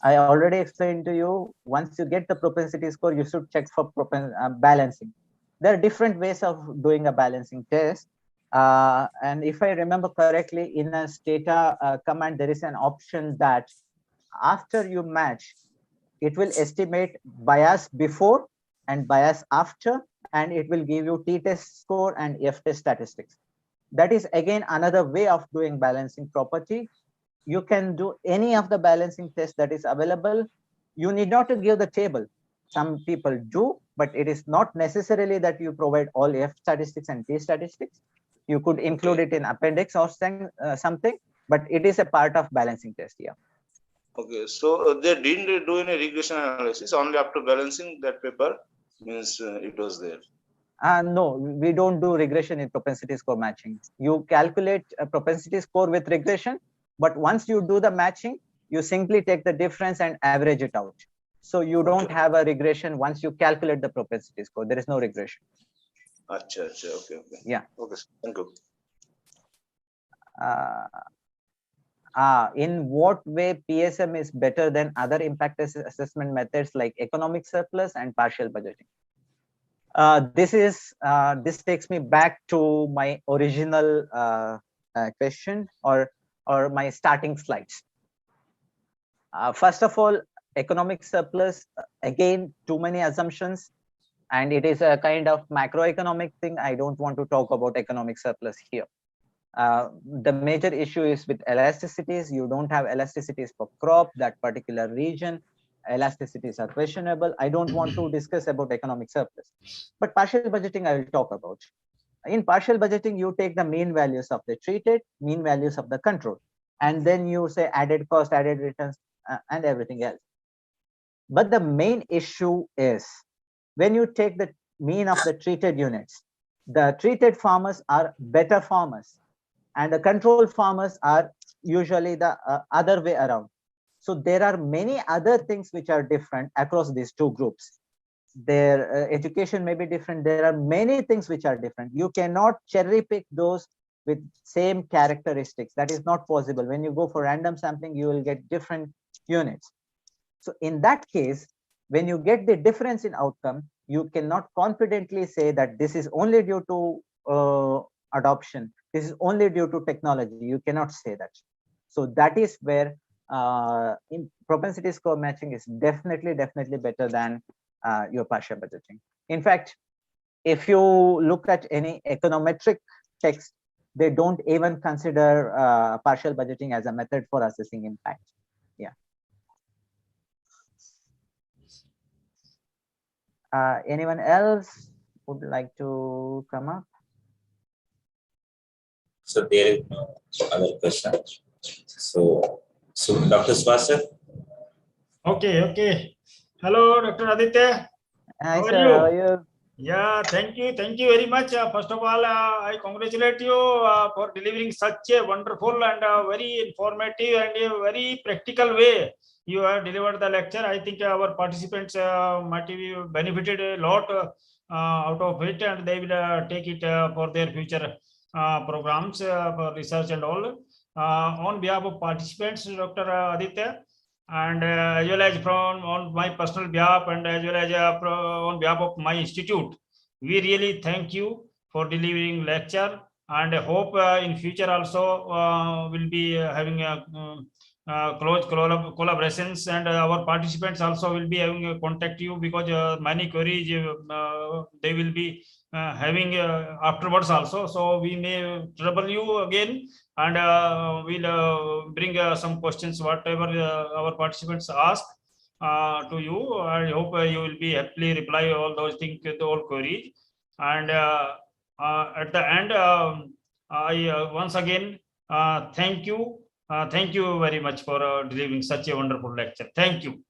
I already explained to you, once you get the propensity score, you should check for balancing. There are different ways of doing a balancing test. And if I remember correctly, in a Stata command, there is an option that after you match, it will estimate bias before and bias after, and it will give you t-test score and f-test statistics. That is again another way of doing balancing property. You can do any of the balancing tests that is available. You need not to give the table. Some people do, but it is not necessarily that you provide all F statistics and T statistics. You could include it in appendix or something, but it is a part of balancing test. Yeah. Okay, so they didn't do any regression analysis, only after balancing that paper means it was there. No, we don't do regression in propensity score matching. You calculate a propensity score with regression, but once you do the matching, you simply take the difference and average it out. So you don't have a regression once you calculate the propensity score. There is no regression. Okay. Yeah. Okay, thank you. In what way PSM is better than other impact assessment methods like economic surplus and partial budgeting? This takes me back to my original question or my starting slides. First of all, economic surplus, again, too many assumptions, and it is a kind of macroeconomic thing. I don't want to talk about economic surplus here. The major issue is with elasticities. You don't have elasticities for crop, that particular region. Elasticities are questionable. I don't want to discuss about economic surplus, but partial budgeting I will talk about. In partial budgeting, you take the mean values of the treated, mean values of the control, and then you say added cost, added returns, and everything else. But the main issue is when you take the mean of the treated units, the treated farmers are better farmers, and the control farmers are usually the other way around. So there are many other things which are different across these two groups. Their education may be different. There are many things which are different. You cannot cherry pick those with same characteristics. That is not possible. When you go for random sampling, you will get different units. So in that case, when you get the difference in outcome, you cannot confidently say that this is only due to adoption. This is only due to technology. You cannot say that. So that is where in propensity score matching is definitely better than your partial budgeting. In fact, if you look at any econometric text, they don't even consider partial budgeting as a method for assessing impact. Yeah. Anyone else would like to come up? So there is no other question. So Dr. Swasth. Okay. Hello, Dr. Aditya. Hi, How sir. are you? How are you? Yeah, thank you very much. First of all, I congratulate you for delivering such a wonderful and very informative and a very practical way. You have delivered the lecture. I think our participants might have benefited a lot out of it, and they will take it for their future programs for research and all. On behalf of participants, Dr. Aditya, and as well as on my personal behalf and as well as on behalf of my institute, we really thank you for delivering lecture, and I hope in future also will be having a close collaborations, and our participants also will be having contact you, because many queries they will be having afterwards also. So we may trouble you again, and we'll bring some questions, whatever our participants ask to you. I hope you will be happily reply all those things, all queries. And at the end, I once again thank you. Thank you very much for delivering such a wonderful lecture. Thank you.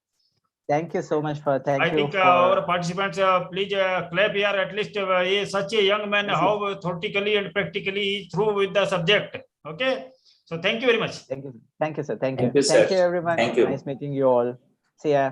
Thank you so much for. I think our participants, please clap here. At least he is such a young man, how theoretically and practically he is through with the subject. Okay. So thank you very much. Thank you. Thank you, sir. Thank you. Thank you, sir. Thank you, everyone. Thank you. Nice meeting you all. See ya.